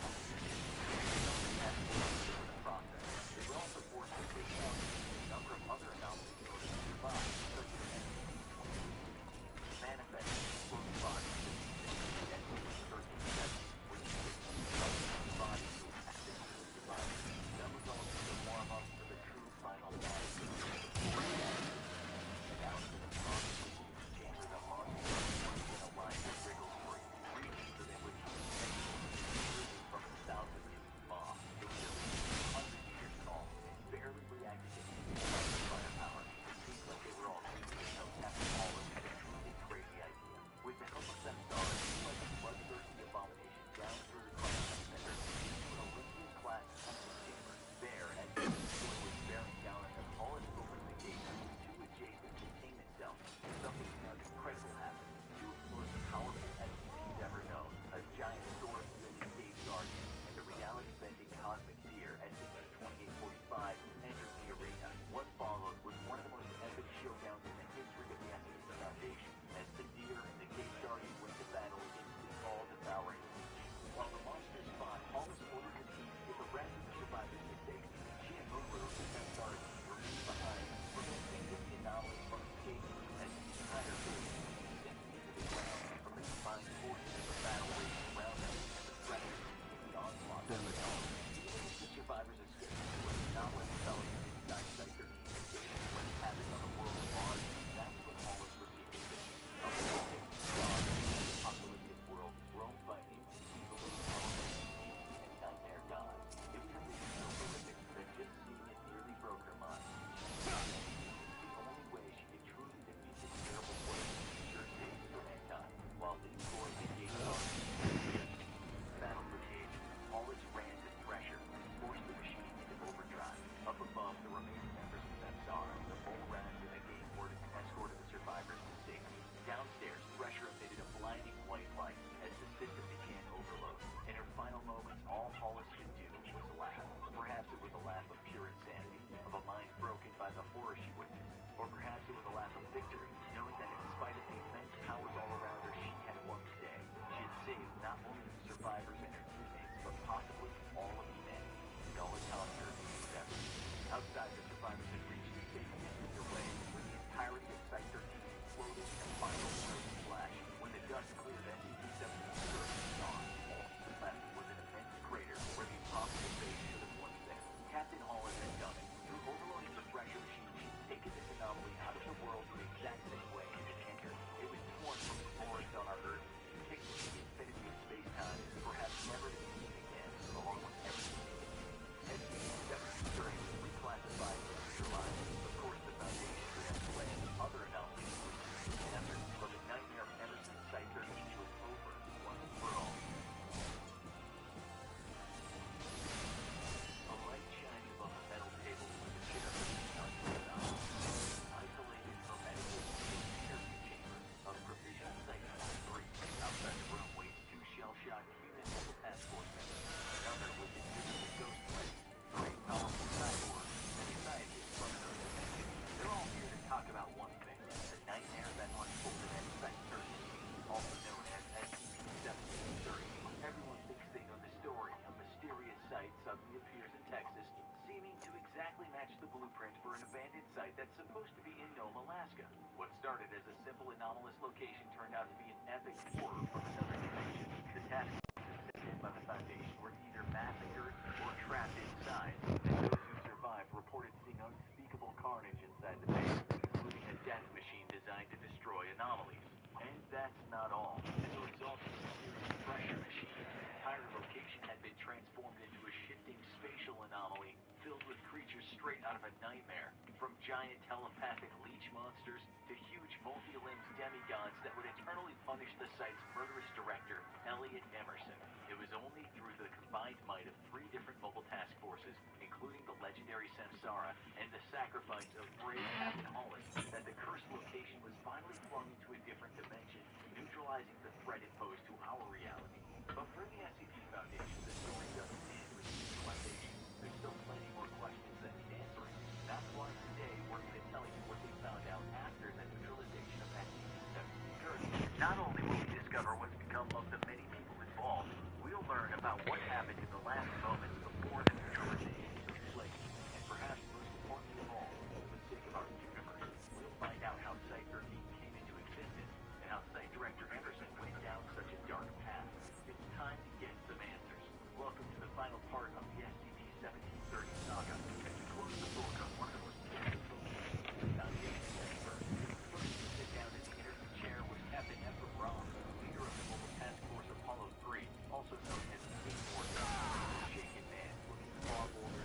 anomalous location turned out to be an epic horror from another dimension. The task forces sent in by the Foundation were either massacred or trapped inside. Those who survived reported seeing unspeakable carnage inside the base, including a death machine designed to destroy anomalies. And that's not all. As a result of the serious pressure machine, the entire location had been transformed into a shifting spatial anomaly filled with creatures straight out of a nightmare. From giant telepathic leech monsters to huge multi-limbed demigods that would eternally punish the site's murderous director, Elliot Emerson. It was only through the combined might of 3 different mobile task forces, including the legendary Samsara and the sacrifice of brave Captain Hollis, that the cursed location was finally flung into a different dimension, neutralizing the threat it posed to our reality. But for the SCP Foundation, the story doesn't end with the neutralization. There's still plenty more questions that need answering. That's why today we're going to tell you what they found out after the neutralization of SCP-1730. Not only will we discover what's become of the many people involved, we'll learn about what happened in the last moments before the neutralization took place. And perhaps most importantly of all, for the sake of our universe, we'll find out how Site-13 came into existence and how Site Director Emerson went down such a dark path. It's time to get some answers. Welcome to the final part of the SCP-1730 saga, as we close the book on one of the most difficult locations the Foundation has first. First to sit down in the interview chair was Captain Ephraim Ross, leader of the Mobile Task Force Apollo 3, also known as the King War. A shaken man, looking far older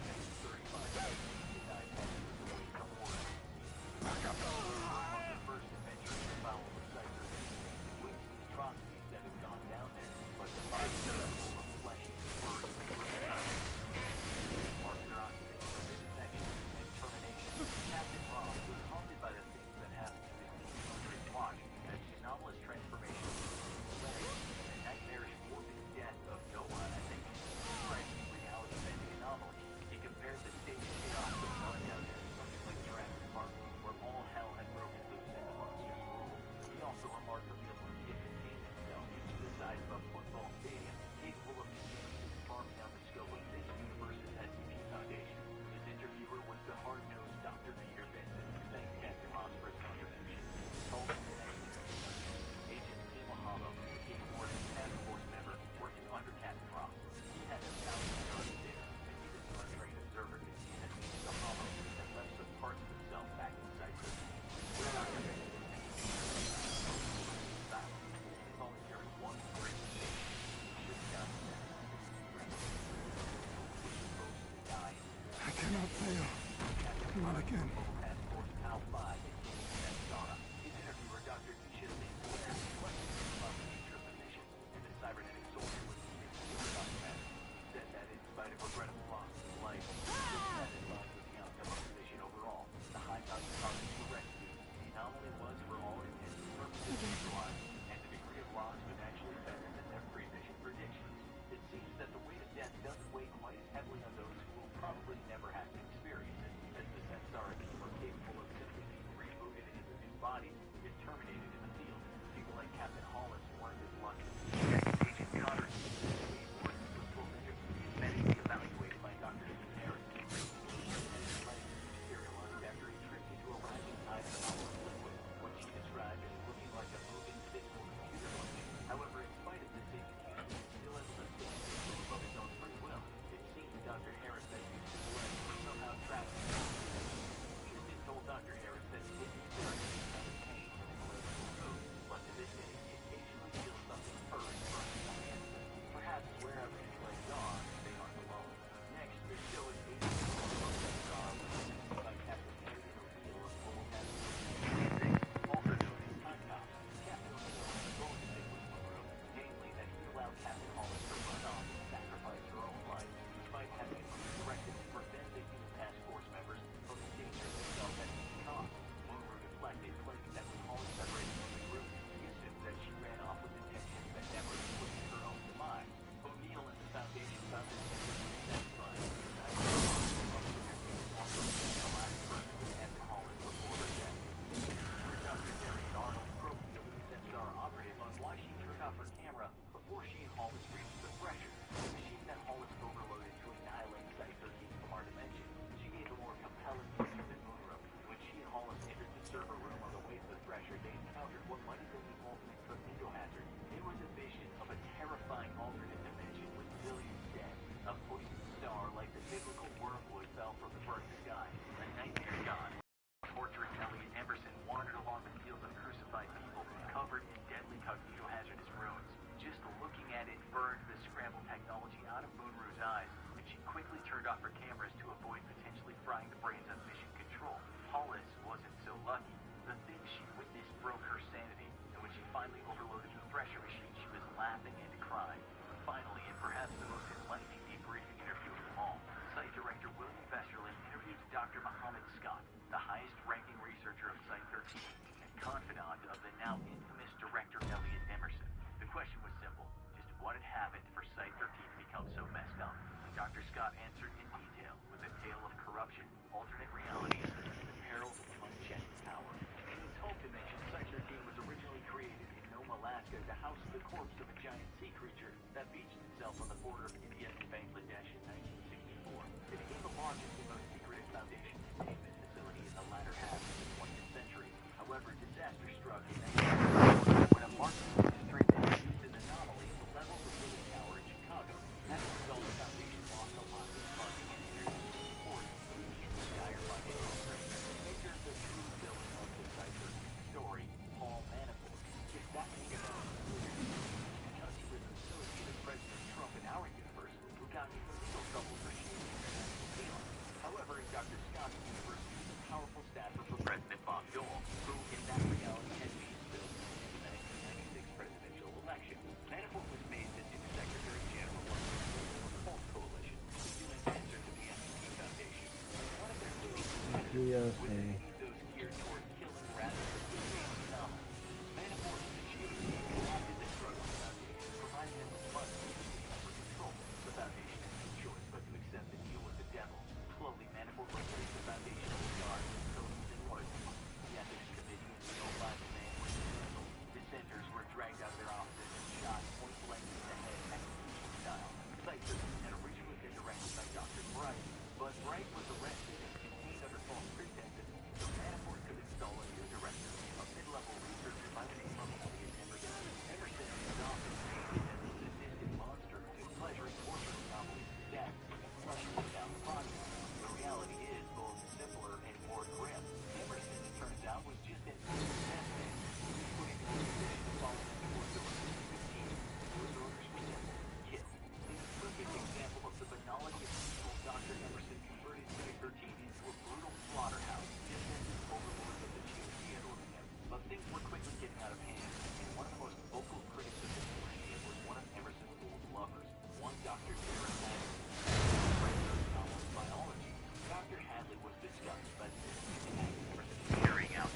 A poisoned star like the biblical wormwood fell from the burning sky. A nightmare god. Torturing Elliot Emerson wandered along the fields of crucified people, covered in deadly cognito-hazardous ruins. Just looking at it burned the scrambled technology out of Moonru's eyes, and she quickly turned off her cameras to avoid potentially frying the brains of Mission Control. Hollis wasn't so lucky. The things she witnessed broke her sanity, and when she finally overloaded the thresher machine, she was laughing and crying. Finally, and perhaps the most enlightening debriefing interview of them all, Site Director William Vesterlin interviewed Dr. Muhammad Scott, the highest-ranking researcher of Site-13, and confidant of the now infamous director Elliot Emerson. The question was simple: just what had happened for Site-13 to become so messed up? And Dr. Scott answered in detail with a tale of corruption, alternate realities, and the perils of unchecked power. And he told to mention Site-13 was originally created in Nome, Alaska to house the corpse of a giant sea creature that beached itself on the border of India and Bangladesh in 1964. It became the largest and most secretive Foundation containment facility in the latter half of the 20th century. However, disaster struck in 1964 when a market industry introduced an anomaly at the levels of Willis Tower in Chicago. As a result, the Foundation lost a lot of its funding and energy support, leaving it in dire financial straits. Enter the true villain of the Site-13 story, Paul Manafort. If that ain't about because he was associated with President Trump in our universe, who got into legal trouble for shooting international feelings. However, in Dr. Scott's universe, he was a powerful staffer for President Bob Dole, who in that reality had been spilled in the 1996 presidential election. Manafort was made the new Secretary General of the Pulse Coalition, the UN answer to the SCP Foundation. One of their key was to lead those geared toward killing rather than eliminating anomalies. Manafort and the GOP co-opted the drug foundation, providing them with funds for control. The foundation had no choice but to accept the deal with the devil. Slowly, Manafort replaced the foundation with guards, codies, and lawyers. The ethics committee and the no-fly demand were dismantled. Dissenters were dragged out of their offices and shot point blank in the head, execution style. Site-13 had originally been directed by Dr. Bright, but Bright was arrested and contained under false pretenses, so Manafort could install a new director, a mid-level researcher by the name of Elliot Emerson. Emerson in his office painted as a sadistic monster who took pleasure in torturing anomalies to death and flushing them down the process. The reality is both simpler and more grim. Emerson, it turns out, was just an test man who was put into a position to follow them towards the recruitment team. Those orders were simple: kill. In a perfect example of the banality of evil, Dr. Emerson converted Site-13 into a brutal slaughterhouse, just as his overlords of the GOP had ordered him. But things were quickly getting out of hand, and one of the most vocal critics of the millennium was one of Emerson's old lovers, one Dr. Darren Hadley, professor of novel biology. Dr. Hadley was disgusted by the Emerson carrying out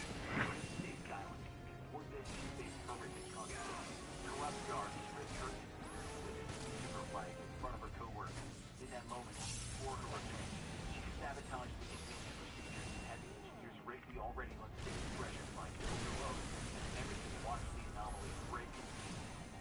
state guidelines. For this, she faced horrific consequences. Corrupt guards ripped her to her life in front of her co-workers. In that moment, she swore her revenge. She sabotaged the containment procedures and had the engineers rake the already unstable pressure lines to overload. Emerson watched the anomaly break and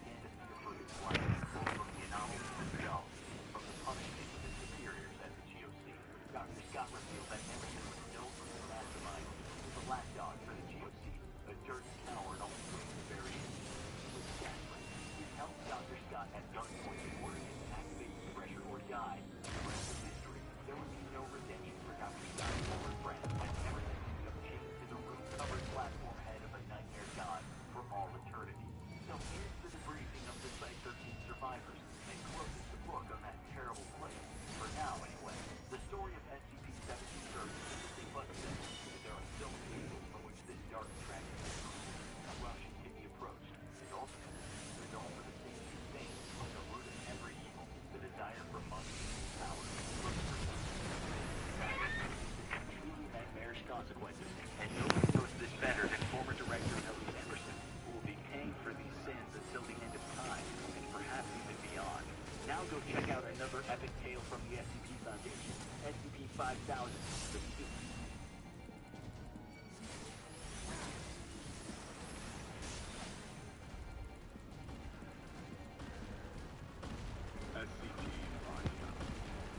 began to fear for his life, both from the anomaly themselves and from the punishment of his superiors at the GOC. Dr. Scott revealed that Emerson was no brutal mastermind. He was a lapdog for the GOC, a dirty coward all the way to the very end. He was desperate. He held Dr. Scott at gunpoint and ordered him to activate the pressure or die. The rest is history. There would be no redemption for Dr. Scott's former friend, as Emerson ended up chained to the room-covered platform head of a nightmare god for all eternity. So here's the debriefing of the Site-13 survivors, and closes the book on that terrible place. For now, anyway. The story of SCP-17 serves as interesting but simple, but there are so many angles from which this dark tragedy of corruption can be approached, and ultimately, there's all for the same two things, like the root of every evil, the desire for money and power. Truly nightmarish consequences, and nobody knows this better than former director Elliot Emerson, who will be paying for these sins until the end of time, and perhaps even beyond. Now go check out another epic tale from the SCP Foundation, SCP-5000, The Suit. SCP-5000.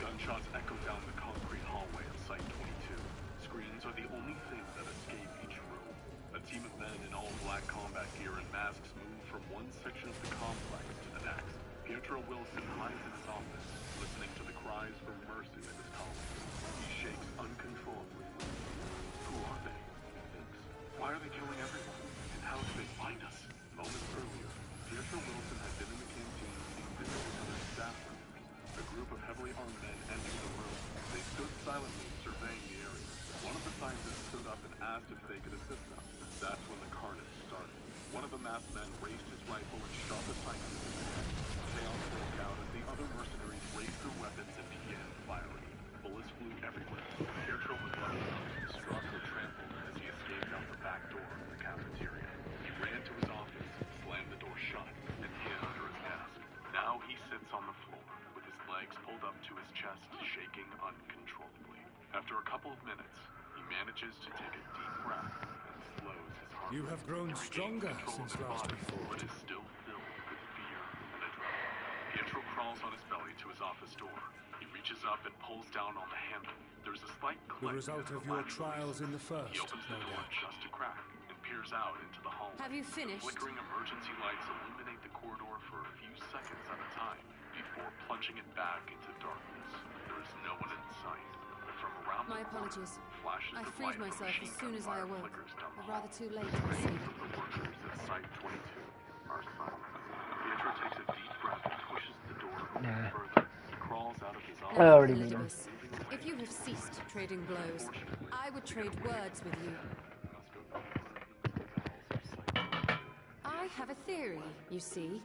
Gunshots echo down the concrete hallway of Site-22. Screens are the only thing that escape each room. A team of men in all black combat gear and masks move from one section of the complex to the next. Pietro Wilson hides in his office, listening to the cries for mercy of his colleagues. He shakes uncontrollably. Who are they? He thinks. Why are they killing everyone? And how did they find us? Moments earlier, Pietro Wilson had been in the canteen being busy with other staff members. A group of heavily armed men entered the room. They stood silently surveying the area. One of the scientists stood up and asked if they could assist them. That's when the carnage started. One of the masked men raised his rifle and shot the scientist in the head. Chaos broke out as the other mercenaries raised their weapons and began firing. Bullets flew everywhere. Pietro was left struck or trampled as he escaped out the back door of the cafeteria. He ran to his office, slammed the door shut, and hid under his desk. Now he sits on the floor, with his legs pulled up to his chest, shaking uncontrollably. After a couple of minutes, he manages to take a deep breath and slows his heart. You have grown stronger since last we fought. But is still filled with fear and adrenaline. Pietro crawls on his belly to his office door. He reaches up and pulls down on the handle. There's a slight click. The result of your trials in the first, He opens the door just a crack and peers out into the hallway. Have you finished? Flickering emergency lights illuminate the corridor for a few seconds at a time before plunging it back into darkness. There is no one in sight. From around My apologies. Flashes I of freed light from myself machine as soon as gun I fire awoke. flickers down the But rather hall. too late, I see. Most of the workers at Site 22 are silent. Pietro takes a deep breath and pushes the door open further. He crawls out of his office. I already knew. Elizabeth, if you have ceased trading blows, I would trade words with you. I have a theory, you see.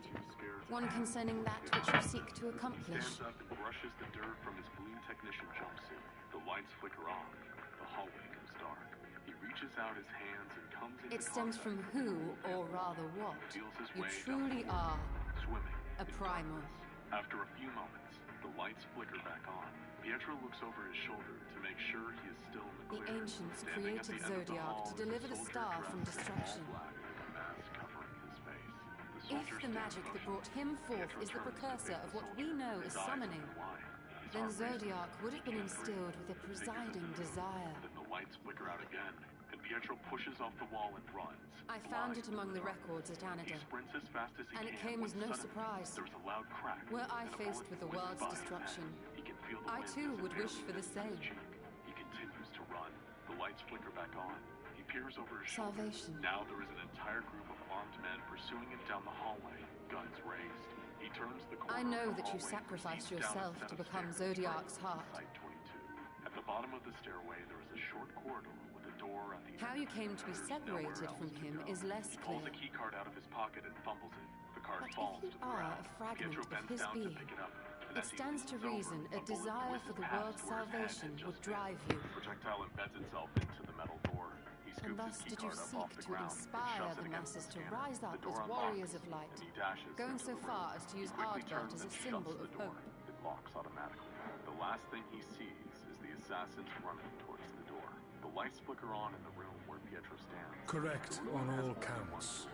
One concerning that which you seek to accomplish. Stands up and brushes the dirt from his blue technician jumpsuit. The lights flicker off. The hallway goes dark. He reaches out his hands and comes into It stems from contact who, with the or floor. rather what, Feels his you way truly down the are. floor, swimming A in primal. darkness. After a few moments, the lights flicker back on. Pietro looks over his shoulder to make sure he is still in the The clear. ancients Standing at created the end of the Zodiac hall to is a deliver the soldier star dressed from in destruction. all black with a mask covering his face. The If soldier the stands magic that motionless. brought him forth Pietro is the turns to precursor face of the what we soldier. know His as eyes summoning, intertwine. His then heart races. Zodiac would have been He can't instilled breathe. with a presiding desire. Then the lights flicker out again, and Pietro pushes off the wall and runs. I found blind it among in the dark. records at He Anada, sprints as fast as he and can. it came as when no suddenly surprise. There's a loud crack. Were I and a faced bullet with the whizzes world's by his destruction, head. He can feel the I wind too would wish disappearing for the against same. his cheek. He continues to run. The lights flicker back on. He peers over his shoulder. Salvation. Now there is an entire group of armed men pursuing him down the hallway, guns raised. He turns the corner I of know the that you hallway and sacrificed proceeds down a yourself set to of become stairs Zodiac's leading to heart. Site 22. At the bottom of the stairway, there is a short corridor with a door at the How end. you came to be There's separated nowhere from else to him go. is less He pulls clear. a key card out of his pocket and fumbles it. The card But if falls you to the are ground. a fragment Pietro of bends his down to being, pick it up. And it as he stands to leans over, reason a bullet desire whizzes for the past world's where his head salvation had would just been. drive you. The projectile embeds itself into the metal door. He And scoops thus his key did you card up seek off the to ground and inspire shoves it the against masses the to scanner. rise up The door as unlocks, warriors of light, and he dashes going into so the far room. as to use He quickly Ardbert turns as a and symbol shuts of the door. hope. It locks automatically. The last thing he sees is the assassins running towards the door. The lights flicker on in the room where Pietro stands. Correct The room on has all only one counts. door,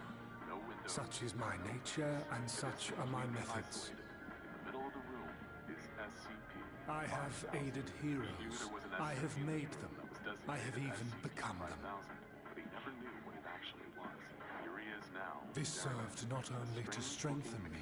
no windows. Such is my nature, and such are my methods. Isolated. In the middle of the room is SCP. I have aided heroes. I have made them. I have even become them. But he never knew what it actually was. Here he is now. This served not only to strengthen me,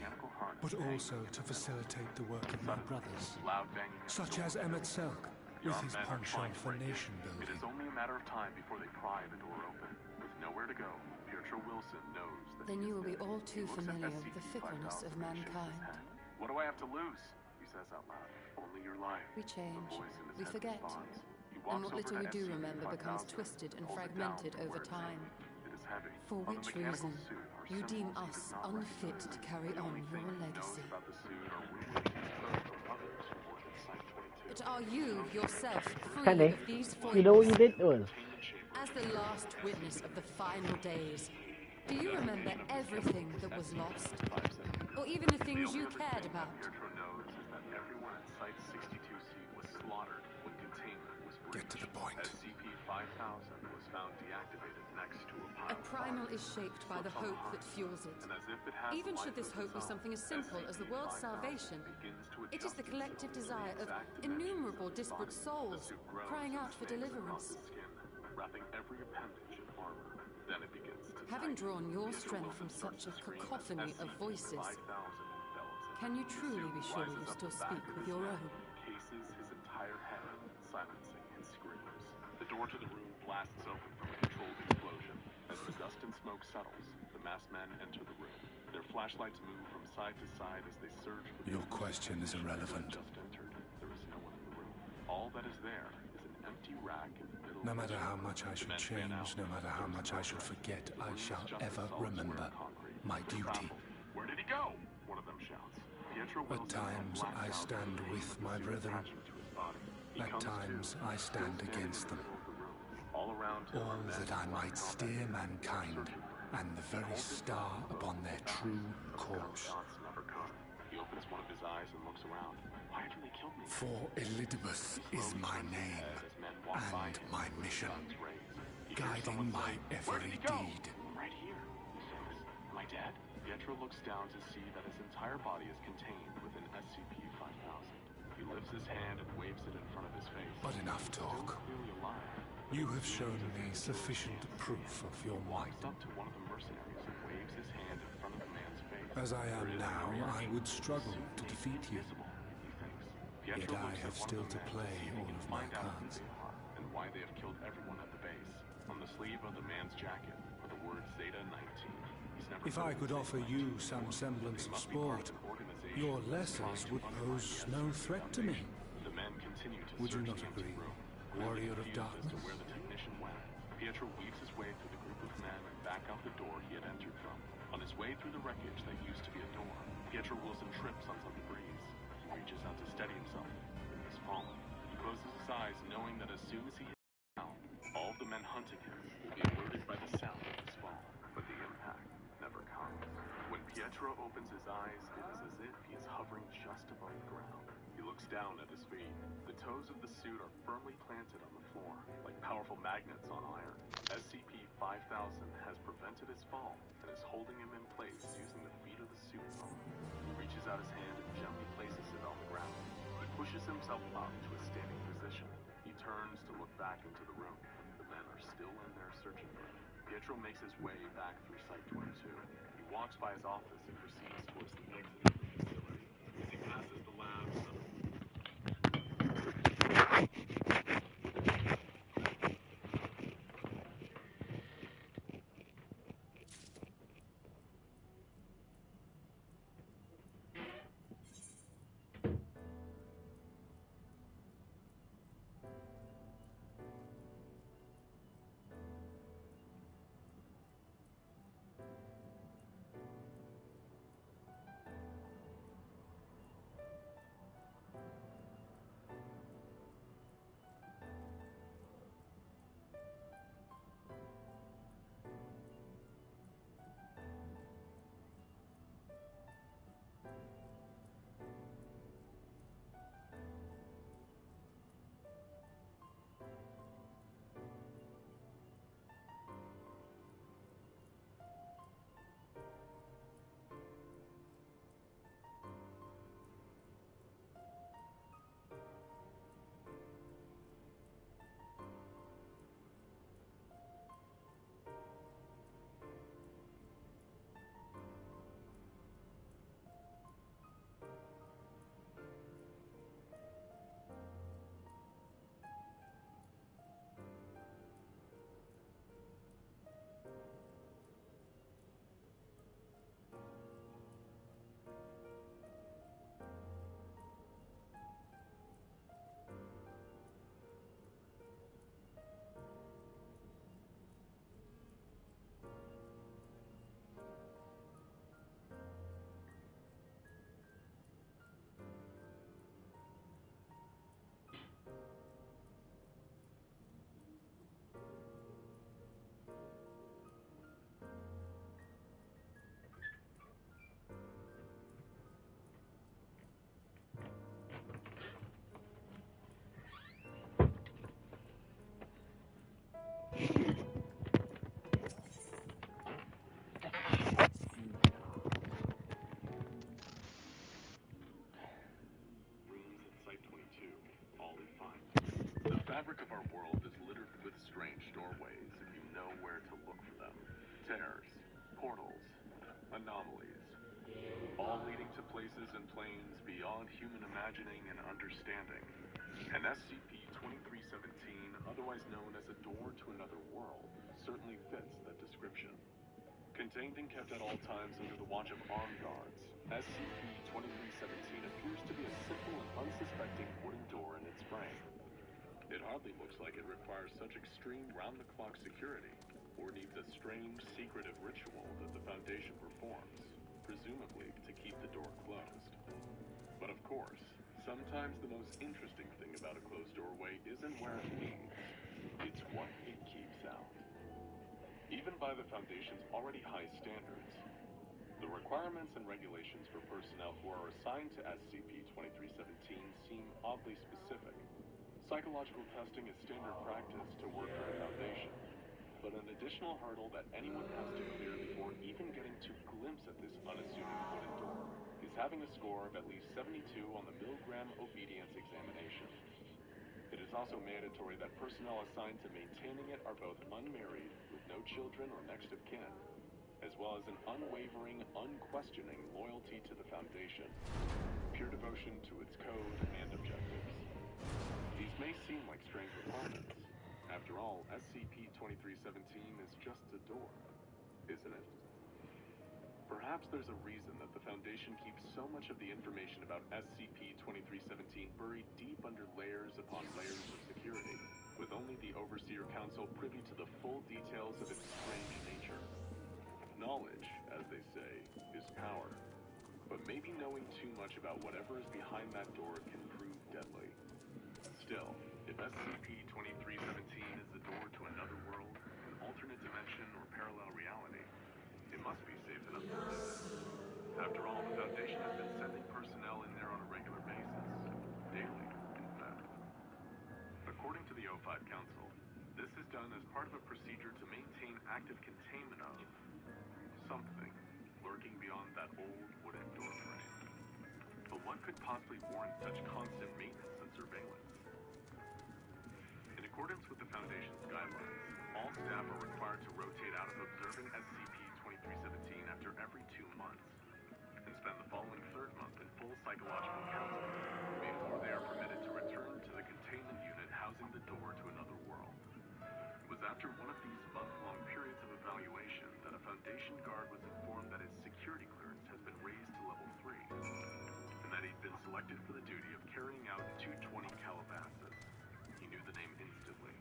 but also to facilitate the work of my brothers, Loud banging at the such door. as Emmett Selk, The with armed his men are trying penchant to for break in. nation It building. is only a matter of time before they pry the door open. With nowhere to go, Pietro Wilson knows that Then he you is will be dead. all He too looks at familiar with the SCP-5000 fickleness of and shakes his mankind. head. What do I have to lose? He says out loud. Only your life. We change, The voice in his we head forget, responds. He and walks what over little to we do SCP-5000 remember becomes and twisted and holds it down fragmented from over where it's time. aimed. It is heavy. For On the which mechanical reason suit are you deem symbols he us does not unfit recognize. to carry The on only thing your he knows legacy. about the suit are rumors he has heard from others who work at Site 22. But are you yourself free Penny, of these you know what you foibles? did to us? As the last witness of the final days, do you remember everything that was lost? Or even the things you cared about? Pietro knows is that everyone at Site 62C was slaughtered when containment was breached. Get to the point. SCP-5000 was found deactivated next to a pile A of primal bodies. is shaped by the Slips on hope that heart. fuels it. And as if it has Even life should this of hope its be own, something as simple as the world's SCP-5000 salvation, begins to it is adjust the collective itself to desire the of exact dimensions innumerable of its disparate body. souls The suit grows crying and out for snakes across deliverance. its skin, wrapping every appendage in armor. Then it begins to Having tighten. drawn your Pietro strength Wilson from such starts a to scream as cacophony of voices, SCP-5000 envelops him. Can you truly be sure you still speak with your own? Cases his entire head, silencing his screams. The door to the room blasts open from a controlled explosion. As the dust and smoke settles, the masked men enter the room. Their flashlights move from side to side as they surge for the... Your question is irrelevant. Just entered. There is no one in the room. All that is there is an empty rack in the middle. No matter how much I should change, no matter how much I should forget, I shall ever remember my duty. Where did he go? One of them shouts. At times I stand with my brethren. At times I stand against them. All that I might steer mankind and the very star upon their true course. He opens one of his eyes and looks around. Why haven't they killed me? For Elidibus is my name and my mission, guiding my every deed. Right here, he says. Am I dead? Pietro looks down to see that his entire body is contained within SCP-5000. He lifts his hand and waves it in front of his face. But enough talk. Clearly alive. You have shown me sufficient proof of your might. Up to one of the mercenaries and waves his hand in front of the man's face. As I am now, I would struggle to defeat you. Yet I have still to play all of my cards. And why they have killed everyone at the base. On the sleeve of the man's jacket are the words Zeta 19. If I could offer you some semblance of sport, your lessers would pose no threat to me. The men continue to Would you not agree, warrior of darkness? Where the technician went. Pietro weaves his way through the group of men and back out the door he had entered from. On his way through the wreckage that used to be a door, Pietro Wilson trips on some debris. He reaches out to steady himself. He's fallen. He closes his eyes, knowing that as soon as he hits the ground, all of the men hunting him will be alerted by the sound of his fall. But the impact never comes. When Pietro opens his eyes, it is as if he is hovering just above the ground. He looks down at his feet. The toes of the suit are firmly planted on the floor, like powerful magnets on iron. SCP-5000 has prevented his fall and is holding him in place using the feet of the suit bone. He reaches out his hand and gently places it on the ground. He pushes himself up to a standing position. He turns to look back into the room. The men are still in there searching for him. Pietro makes his way back through Site-22. He walks by his office and proceeds towards the exit of the facility. As he passes the labs, fabric of our world is littered with strange doorways if you know where to look for them. Tears, portals, anomalies, all leading to places and planes beyond human imagining and understanding. And SCP-2317, otherwise known as a door to another world, certainly fits that description. Contained and kept at all times under the watch of armed guards, SCP-2317 appears to be a simple and unsuspecting wooden door in its frame. It hardly looks like it requires such extreme round-the-clock security, or needs a strange, secretive ritual that the Foundation performs, presumably to keep the door closed. But of course, sometimes the most interesting thing about a closed doorway isn't where it leads, it's what it keeps out. Even by the Foundation's already high standards, the requirements and regulations for personnel who are assigned to SCP-2317 seem oddly specific. Psychological testing is standard practice to work for the Foundation, but an additional hurdle that anyone has to clear before even getting to glimpse at this unassuming wooden door is having a score of at least 72 on the Milgram Obedience Examination. It is also mandatory that personnel assigned to maintaining it are both unmarried, with no children or next of kin, as well as an unwavering, unquestioning loyalty to the Foundation, pure devotion to its code and objectives. These may seem like strange requirements. After all, SCP-2317 is just a door, isn't it? Perhaps there's a reason that the Foundation keeps so much of the information about SCP-2317 buried deep under layers upon layers of security, with only the Overseer Council privy to the full details of its strange nature. Knowledge, as they say, is power. But maybe knowing too much about whatever is behind that door can prove deadly. Still, if SCP-2317 is the door to another world, an alternate dimension, or parallel reality, it must be safe enough to live in. After all, the Foundation has been sending personnel in there on a regular basis. Daily, in fact. According to the O5 Council, this is done as part of a procedure to maintain active containment of something lurking beyond that old wooden doorframe. But what could possibly warrant such constant maintenance and surveillance? In accordance with the Foundation's guidelines, all staff are required to rotate out of observing SCP-2317 after every 2 months, and spend the following 3rd month in full psychological counseling before they are permitted to return to the containment unit housing the door to another world. It was after one of these month-long periods of evaluation that a Foundation guard was informed that his security clearance has been raised to level 3, and that he'd been selected for the duty of carrying out 220 Calabasas. He knew the name instantly.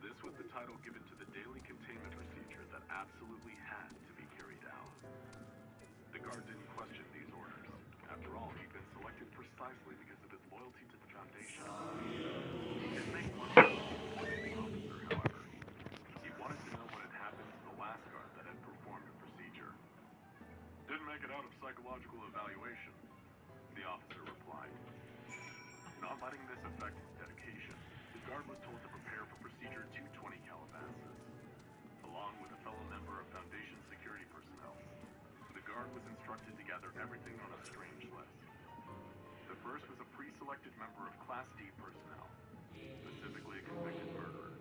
This was the title given to the daily containment procedure that absolutely had to be carried out. The guard didn't question these orders. After all, he'd been selected precisely because of his loyalty to the Foundation. He didn't make one of the officer, however. He wanted to know what had happened to the last guard that had performed the procedure. Didn't make it out of psychological evaluation, the officer replied. Not letting this affect his dedication, the guard was told to prepare for procedure 220 Calabasas, along with a fellow member of Foundation security personnel. The guard was instructed to gather everything on a strange list. The first was a pre-selected member of Class D personnel, specifically a convicted murderer.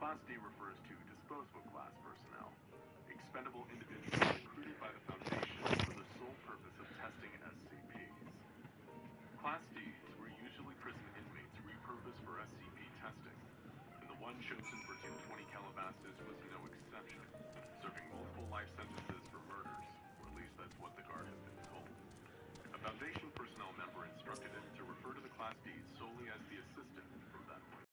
Class D refers to disposable class personnel, expendable individuals recruited by the Foundation for the sole purpose of testing SCPs. Class Ds were usually prison inmates repurposed for SCP testing, and the one chosen for 220 Calabasas was no exception, serving multiple life sentences for murders, or at least that's what the guard had been told. A Foundation personnel member instructed him to refer to the Class Ds solely as the assistant from that point.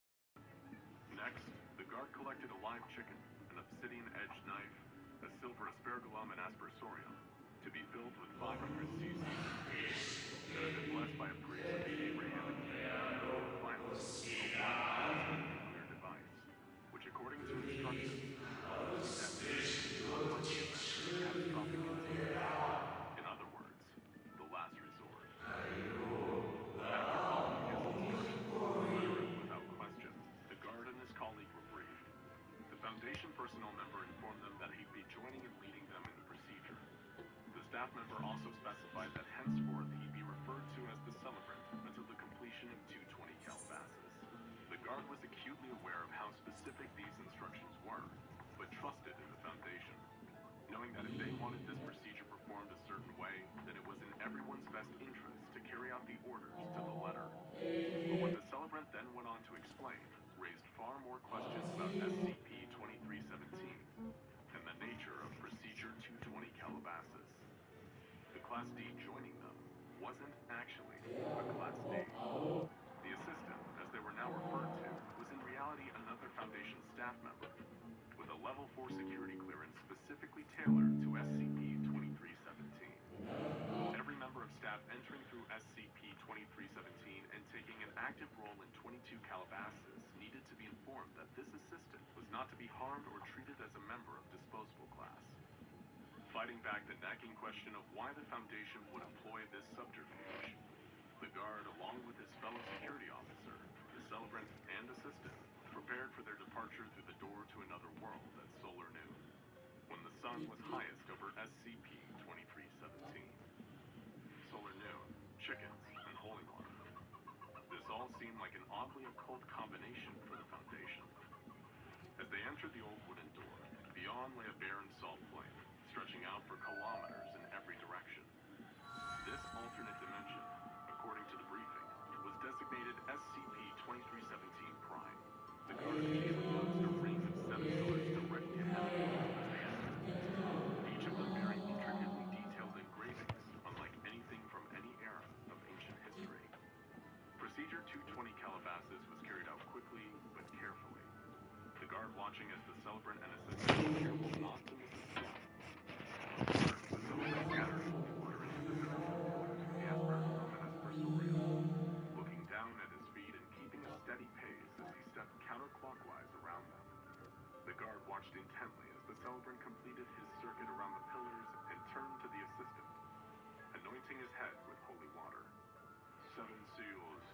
Next, the guard collected a live chicken, an obsidian-edged knife, a silver aspergillum and aspersorium, to be filled with 500 cc's that had been blessed by a priest of the Abrahamic faith. And finally, a black plasma nuclear device, which according to instructions, was to be detonated in the unlikely event of a catastrophic contamination. In other words, the last resort. After following his instructions, literally without question, the guard and his colleague were briefed. The Foundation personnel member informed them that he'd be joining and leading them in the procedure. The staff member also specified that henceforth he'd be referred to as the celebrant until the completion of 220 Calabasas. The guard was acutely aware of how specific these instructions were, but trusted in the Foundation, knowing that if they wanted this procedure performed a certain way, then it was in everyone's then went on to explain, raised far more questions about SCP-2317 and the nature of Procedure 220 Calabasas. The Class D joining them wasn't actually a Class D. The assistant, as they were now referred to, was in reality another Foundation staff member, with a Level 4 security clearance specifically tailored to SCP-2317. Every member of staff entering through SCP-2317 and taking an active role in 22 Calabasas needed to be informed that this assistant was not to be harmed or treated as a member of disposable class. Fighting back the nagging question of why the Foundation would employ this subterfuge, the guard, along with his fellow security officer, the celebrant, and assistant, prepared for their departure through the door to another world at solar noon, when the sun was highest over SCP-2317. Solar noon, chickens, and holy water. This all seemed like an oddly occult combination for the Foundation. As they entered the old wooden door, beyond lay a barren salt plain, stretching out for kilometers in every direction. This alternate dimension, according to the briefing, was designated SCP-2317 Prime. The guard immediately noticed a ring of 7 pillars directly ahead of them as they entered, each of them bearing intricately detailed engravings, unlike anything from any era of ancient history. Procedure 220 Calabasas was carried out quickly but carefully, the guard watching as the celebrant and assistant were careful not to miss a step. The celebrant scattered holy water into the center of the pillars with the Esper from an Espersorium, looking down at his feet and keeping a steady pace as he stepped counterclockwise around them. The guard watched intently as the celebrant completed his circuit around the pillars and turned to the assistant, anointing his head with holy water. 7 seals,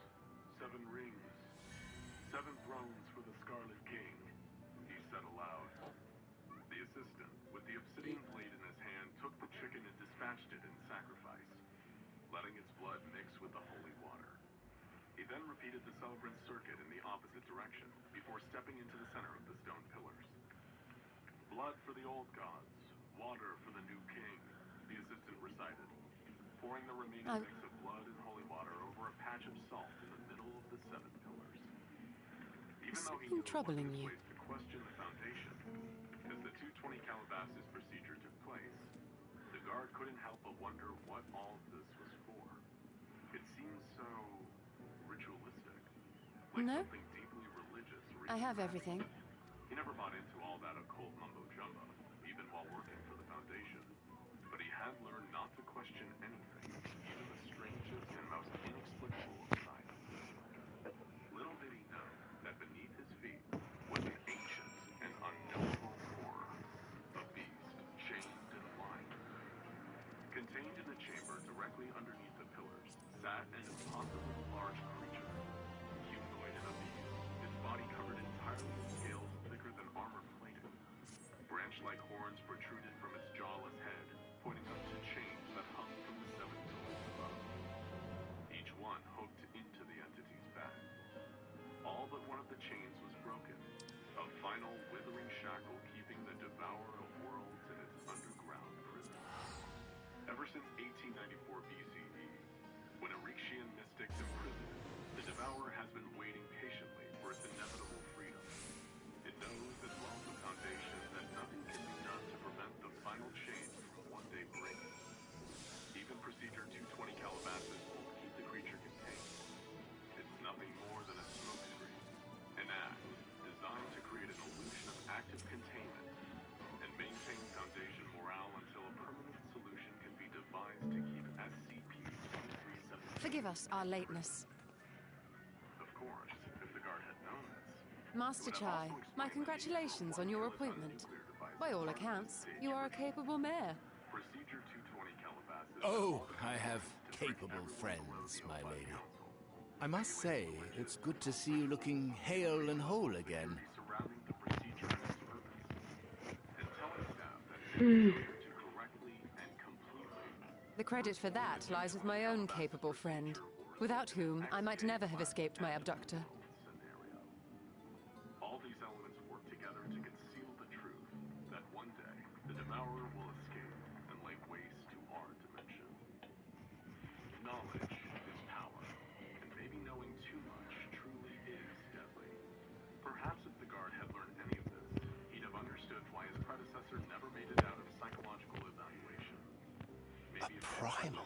7 rings, 7 thrones for the Scarlet King, he said aloud. The assistant, with the obsidian blade in his hand, took the chicken and dispatched it in sacrifice, letting its blood mix with the holy water. He then repeated the celebrant's circuit in the opposite direction, before stepping into the center of the stone pillars. Blood for the old gods, water for the new king, the assistant recited, pouring the remaining mix of blood and holy water over a patch of salt in the middle of the 7 pillars. Even though he knew it wasn't his place to question the Foundation, as the 220 Calabasas procedure took place, the guard couldn't help but wonder what all this was for. It seemed so ritualistic, like something deeply religious or even I have everything. He never bought into all that occult mumbo-jumbo, even while working for the Foundation. But he had learned not to question anything, even the strangest and most inexplicable of sights. Little did he know that beneath his feet was an ancient and unknowable horror, a beast chained and blind. Contained in a chamber directly underneath the pillars sat an impossibly large creature, humanoid and obese, its body covered entirely in scales thicker than armor plating. Branch-like horns protruded from its jawless head, pointing up to chains that hung from the 7 pillars above, each one hooked into the entity's back. All but one of the chains was broken, a final withering shackle keeping the devourer of worlds in its underground prison. Ever since 1894 BCE, when Ffxiv mystics imprisoned it, the devourer has been waiting patiently for its inevitable freedom. It knows, as well as the Foundation, that nothing can be done to prevent the final change from one day breaking. Even Procedure 220 Calabasas won't keep the creature contained. It's nothing more than a smokescreen, an act designed to create an illusion of active containment and maintain Foundation morale until a permanent solution can be devised to keep SCP-2317. Forgive us our lateness. Of course, if the guard had known this. Master Chai, my congratulations on your appointment. By all accounts, you are a capable mayor. Procedure 220 Calabasas. Oh, I have capable friends, my lady. I must say, it's good to see you looking hale and whole again. Surrounding the procedure and its purpose, and telling staff that they to correctly and completely. The credit for that lies with my own capable friend, without whom I might never have escaped my abductor. All these elements work together to conceal the truth that one day the devourer will escape and lay waste to our dimension. Knowledge is power, and maybe knowing too much truly is primal.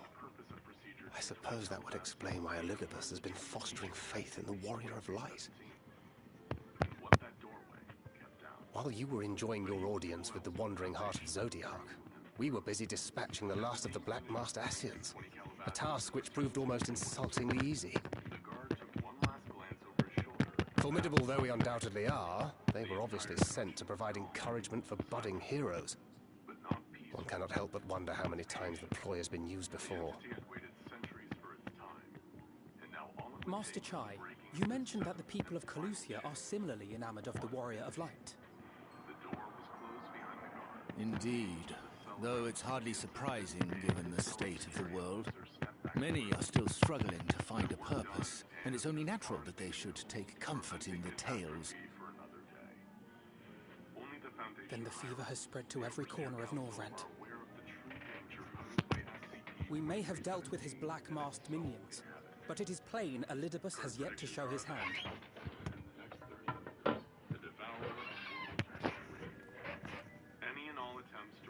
I suppose that would explain why Elizabeth has been fostering faith in the Warrior of Light. While you were enjoying your audience with the Wandering Heart of Zodiac, we were busy dispatching the last of the Black Masked Asians, a task which proved almost insultingly easy. Formidable though we undoubtedly are, they were obviously sent to provide encouragement for budding heroes. One cannot help but wonder how many times the ploy has been used before. Master Chai, you mentioned that the people of Calusia are similarly enamored of the Warrior of Light. Indeed, though it's hardly surprising given the state of the world. Many are still struggling to find a purpose, and it's only natural that they should take comfort in the tales. Then the fever has spread to every corner of Norvrent. We may have dealt with his black-masked minions, but it is plain Elidibus has yet to show his hand.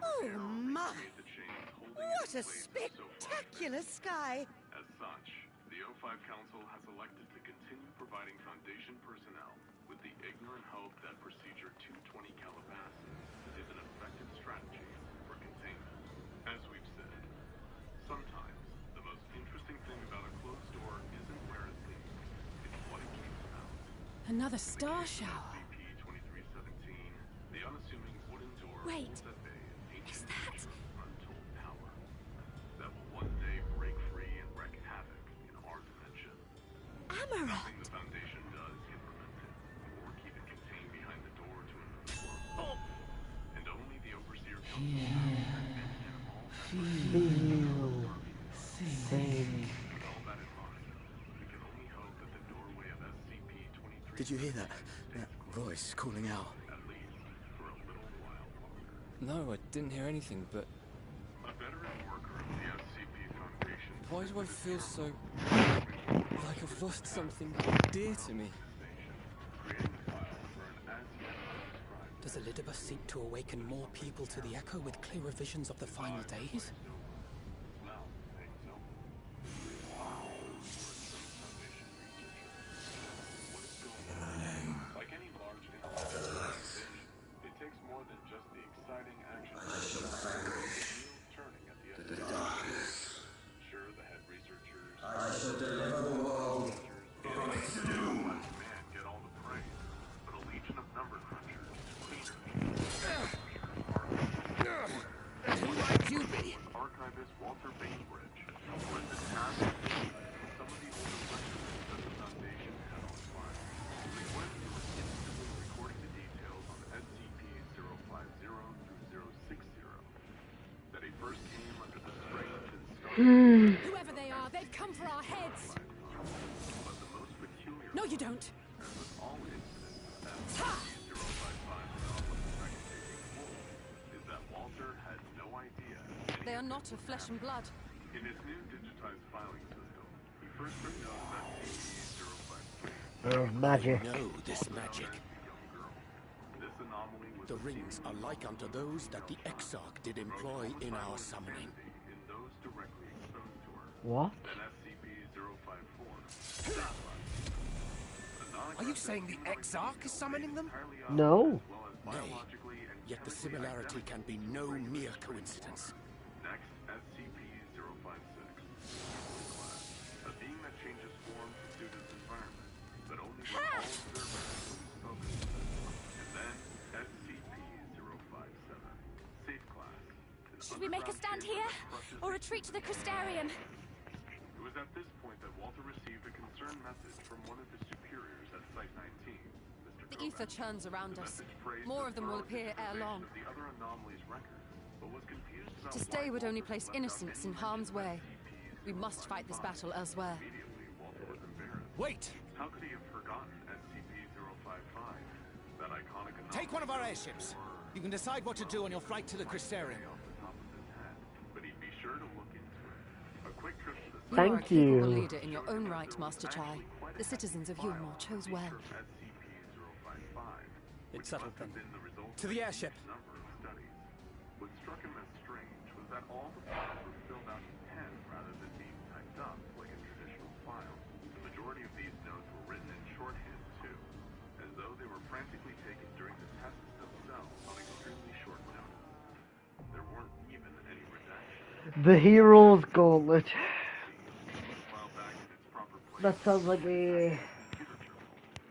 Oh my! What a spectacular sky! As such, the O5 Council has elected to continue providing Foundation personnel with the ignorant hope that Procedure 220 Calabasas is an effective strategy for containment. As we've said, sometimes the most interesting thing about a closed door isn't where it leads, it's what it keeps out. Another star shower. The unassuming wooden door Wait, holds at bay an ancient is that? untold power that will one day break free and wreak havoc in our dimension. Amaranth! Nothing the Foundation does can prevent it, or keep it contained behind the door to another world. And only the Overseer Council Feel safe. With all that in mind, we can only hope that the doorway of SCP-23... Did you hear that? That voice calling out? No, I didn't hear anything, but... A veteran worker of the SCP Foundation... Why do I feel so... like I've lost something dear to me? Does Elidibus seek to awaken more people to the Echo with clearer visions of the final days? Like any large organization, it takes more than just the exciting action turning at the end of the day. Sure, the head researchers... I shall deliver the world. Man, get all the praise, but a legion of number crunchers, Who might you be? Archivist Walter Bainbridge was the task of some of the older records that the Foundation had on file. Request was instantly recording the details on SCP-050 through 060 that he first came under the strange and startling... Whoever they are, they've come for our heads! But the most peculiar... No, you don't! As with all incidents of SCP-055 is that Walter had no idea... They are not of flesh and blood. In his new digitized filing system, he first took note of SCP-053. Oh, magic. I know this magic. This anomaly was The rings are like unto those that the Exarch did employ in our summoning. in those directly exposed to her. What? Then SCP-054. Are you saying the Exarch is summoning them? No. Nay, yet the similarity can be no mere coincidence. Next, SCP-056. A being that changes form to suit its environment, but only when all observers are focused. And then SCP-057. Safe class. Should we make a stand here? Or retreat to the Crystarium? It was at this point that Walter received a concerned message from one of his superiors at Site-19. The ether churns around us. More of them will appear ere long. The other anomalies record, but was confused about To stay would only place innocents in harm's way. We must fight this battle elsewhere. Wait! How could he have forgotten SCP-055? That iconic anomaly... Take one of our airships. You can decide what to do on your flight to the Crystarium. But he'd be sure to look into it. A quick trip to the... You are a capable leader in your own right, Master Chai. The citizens of Yulmore chose well. It's settled then. To the airship! What struck him as strange was that all the files were filled out in pen The Hero's Gauntlet. That sounds like a...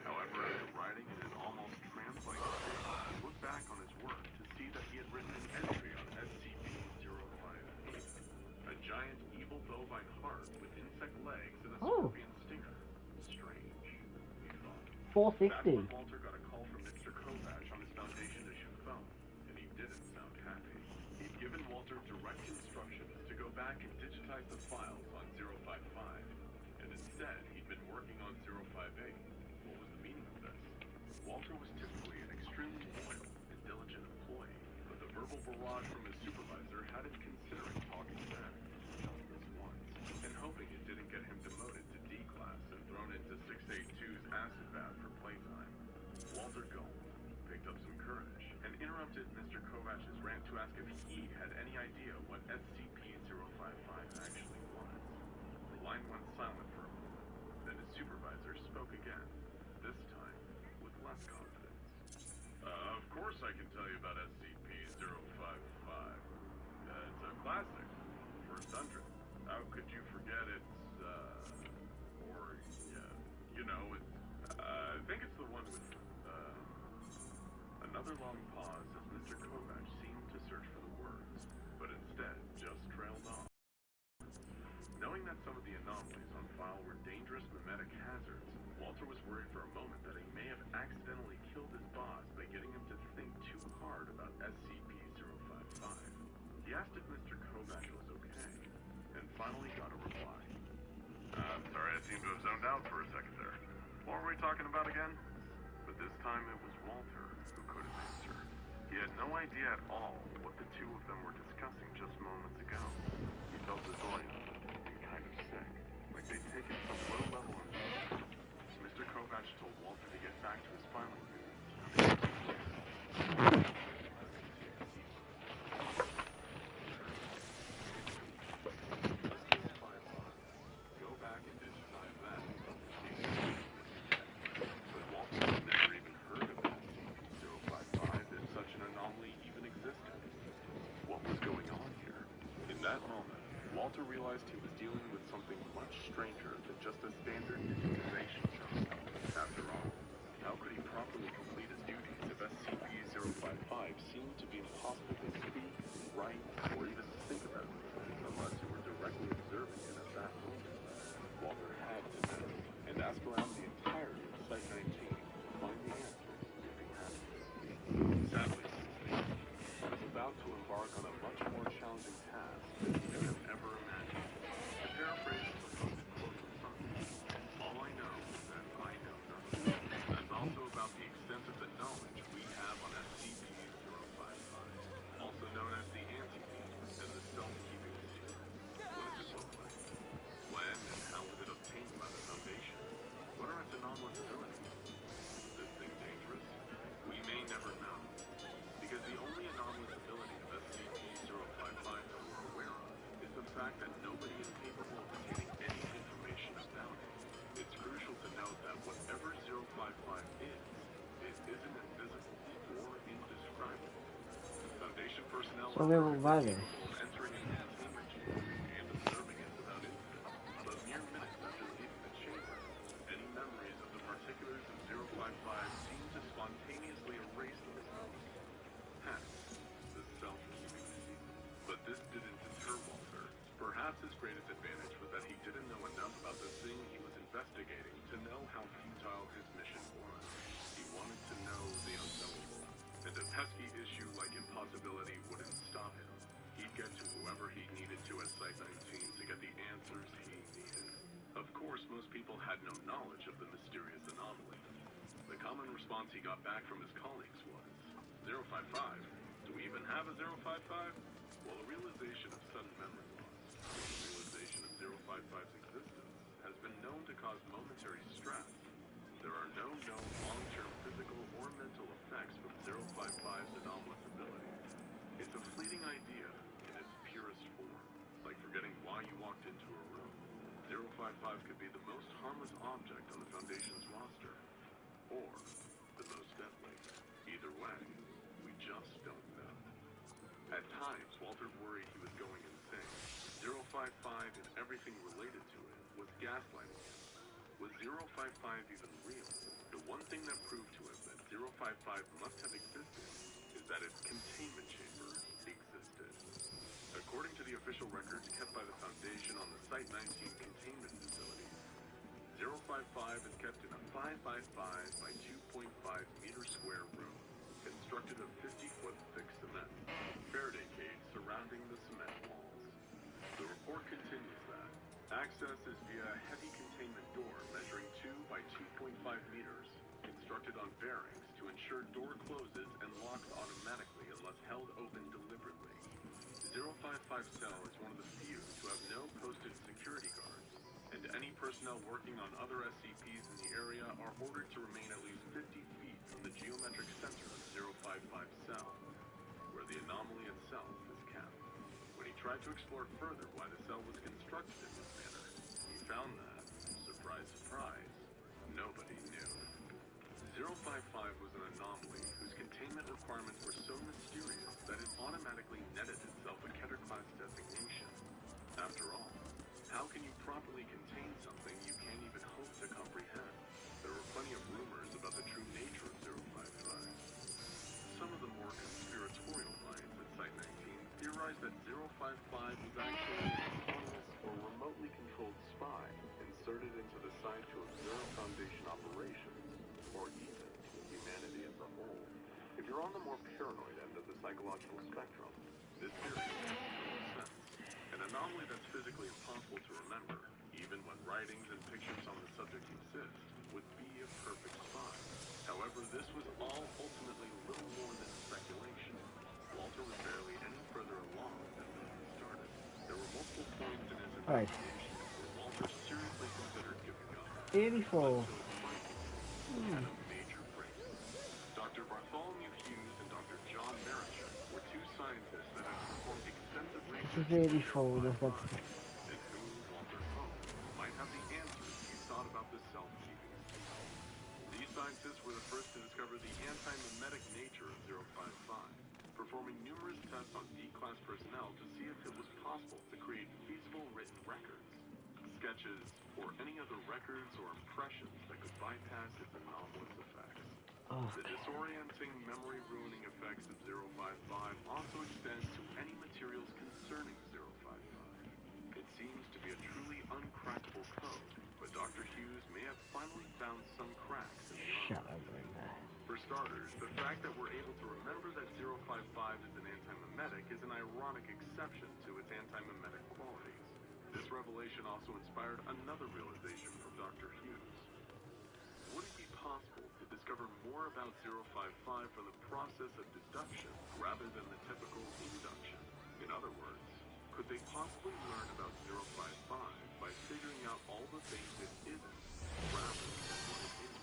However, after writing in an almost trance-like state, he looked back on his work to see that he had written an entry on SCP-058, a giant evil bovine heart with insect legs and a scorpion stinger. Strange, he thought. 460. That's when Walter got a call from Mr. Kovac on his Foundation-issued phone, and he didn't sound happy. He'd given Walter direct instructions to go back and digitize the files on 055, and instead he'd been working on 058. What was the meaning of this? Walter was typically an extremely loyal and diligent employee, but the verbal barrage from his supervisor had him considering talking back, just this once, and hoping it didn't get him demoted to D class and thrown into 682's acid bath for playtime. Walter gulped, picked up some courage, and interrupted Mr. Kovac's rant to ask if he had any idea what SCP-055 actually was. The line went silent for a moment, then his supervisor spoke again, this time with less confidence. Of course I can tell you about SCP-055. It's a classic, First 100. How could you forget it's, or, yeah, you know, it's, I think it's the one with, another long pause as Mr. Kovac seemed to search for the words, but instead just trailed off. Knowing that some of the anomalies on file were dangerous mimetic hazards, Walter was worried for a moment that he may have accidentally killed his boss by getting him to think too hard about SCP-055. He asked if Mr. Kovac was okay, and finally got a reply. Sorry, I seem to have zoned out for a second there. What were we talking about again? But this time it was Walter who could have answered. He had no idea at all what the two of them were discussing just moments ago. He felt disoriented and kind of sick, like they'd taken some low-level instruction. Mr. Kovac told Walter to get back to his filing unit. Go back and digitize that. But Walter had never even heard of SCP-055 if such an anomaly even existed. What was going on here? In that moment, Walter realized he was dealing with something much stranger than just a standard digitization job. After all, how could he properly complete his duties if SCP-055 seemed to be impossible to speak, write, or even think about, unless you were directly observing it at that moment? Walter had to know, and ask around the entirety of Site-19 to find the answers if he had to. Sadly, he was about to embark on a much more challenging task than he could have ever imagined. To paraphrase a supposed quote from something, all I know is that I know nothing. That's also about the extent of the knowledge we have on SCP-055, also known as the Anti-Beam and the Self-Keeping Secret. What does it look like? When and how was it obtained by the Foundation? What are its anomalous abilities? Is this thing dangerous? We may never know. Because the only anomalous ability of SCP-055 that we're aware of is the fact that nobody is capable of obtaining any information about it. It's crucial to note that whatever 055 is, it isn't invisible or indescribable. Foundation personnel are entering a containment chamber and observing it without incident. But mere minutes after leaving the chamber, any memories of the particulars of 055 seem to spontaneously erase themselves. Hence, the self-keeping secret. But this didn't deter Walter. Perhaps his greatest advantage was that he didn't know enough about the thing he was investigating to know how futile his mission was. He wanted to know the unknowable, and a pesky issue like impossibility wouldn't stop him. He'd get to whoever he needed to at Site-19 to get the answers he needed. Of course, most people had no knowledge of the mysterious anomaly. The common response he got back from his colleagues was, 055? Do we even have a 055? Well, a realization of sudden memory loss, the realization of 055's existence, has been known to cause momentary stress. There are no known long-term physical or mental effects from 055's anomalous abilities. It's a fleeting idea in its purest form, like forgetting why you walked into a room. 055 could be the most harmless object on the Foundation's roster, or the most deadly. Either way, we just don't know. At times, Walter worried he was going insane. and everything related to it was gaslighting him. Was 055 even real? The one thing that proved to him that 055 must have existed is that its containment chamber existed. According to the official records kept by the Foundation on the Site-19 containment facilities, 055 is kept in a 5x5 by 2.5 meter square room, constructed of 50-foot thick cement, Faraday cage surrounding the cement walls. The report continues that access is via a heavy containment door measuring 2 by 2.5 meters, constructed on bearings to ensure door closes and locks automatically unless held open deliberately. 055 cell is one of the few to have no posted security guards, and any personnel working on other SCPs in the area are ordered to remain at least 50 feet from the geometric center of 055 cell, where the anomaly itself is kept. When he tried to explore further why the cell was constructed in this manner, he found that, surprise, surprise, nobody knew. 055 was an anomaly whose containment requirements were so mysterious that it automatically netted itself a Keter class designation. After all, how can you properly contain something you can't even hope to comprehend? There were plenty of rumors about the true nature of 055. Some of the more conspiratorial minds at Site-19 theorized that 055 was actually an autonomous or remotely controlled spy inserted into the site to observe Foundation operations, or even humanity as a whole. If you're on the more paranoid end of the psychological spectrum, this theory makes total sense. An anomaly that's physically impossible to remember, even when writings and pictures on the subject exist, would be a perfect spy. However, this was all ultimately little more than speculation. Walter was barely any further along than when he started. There were multiple points in his investigation where Walter seriously considered giving up. 84. Had a major breakthrough. Dr. Bartholomew Hughes and Dr. John Marichuk were two scientists that had performed extensive research This is 84, this one. and who, Walter hoped, might have the answers he sought about the self-keeping secret. These scientists were the first to discover the anti-mimetic nature of 055, performing numerous tests on D-class personnel to see if it was possible to create feasible written records, sketches, or any other records or impressions that could bypass its anomalous effects. The disorienting, memory-ruining effects of 055 also extend to any materials concerning 055. It seems to be a truly uncrackable code, but Dr. Hughes may have finally found some cracks in the armor. For starters, the fact that we're able to remember that 055 is an anti-mimetic is an ironic exception to its anti-mimetic qualities. This revelation also inspired another realization from Dr. Hughes. Would it be possible to discover more about 055 from the process of deduction rather than the typical induction? In other words, could they possibly learn about 055 by figuring out all the things it isn't rather than what it is?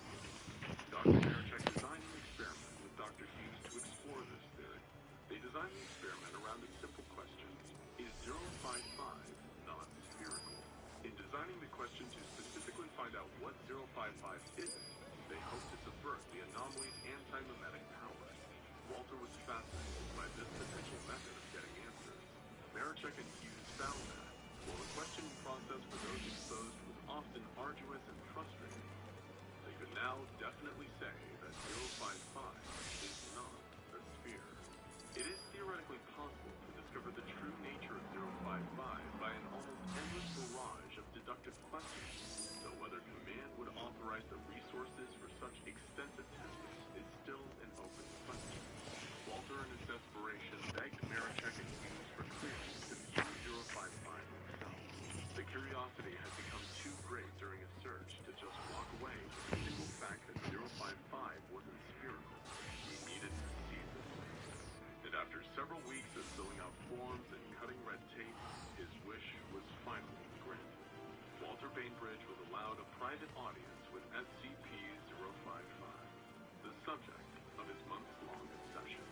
Dr. Marichuk designed an experiment with Dr. Hughes to explore this theory. They designed the experiment around a simple question. Is 055 not spherical? In designing the question to specifically find out what 055 isn't, they hoped to subvert the anomaly's anti-mimetic powers. Walter was fascinated by this potential method of getting answers. Marichuk and Hughes found that, while the questioning process for those exposed was often arduous and frustrating, they could now definitely say that 055 is not a sphere. It is theoretically possible to discover the true nature of 055 by an almost endless barrage of deductive questions, though whether command would authorize the resources for such extensive testing is still an open question. Walter, in his desperation, begged Marichuk and Hughes for clearance to view 055 himself. The curiosity had become too great during his search to just walk away from the single fact that 055 wasn't spherical. He needed to see the place. And after several weeks of filling out forms and cutting red tape, his wish was finally granted. Walter Bainbridge was allowed a private audience with SCP-055, the subject of his months-long obsession.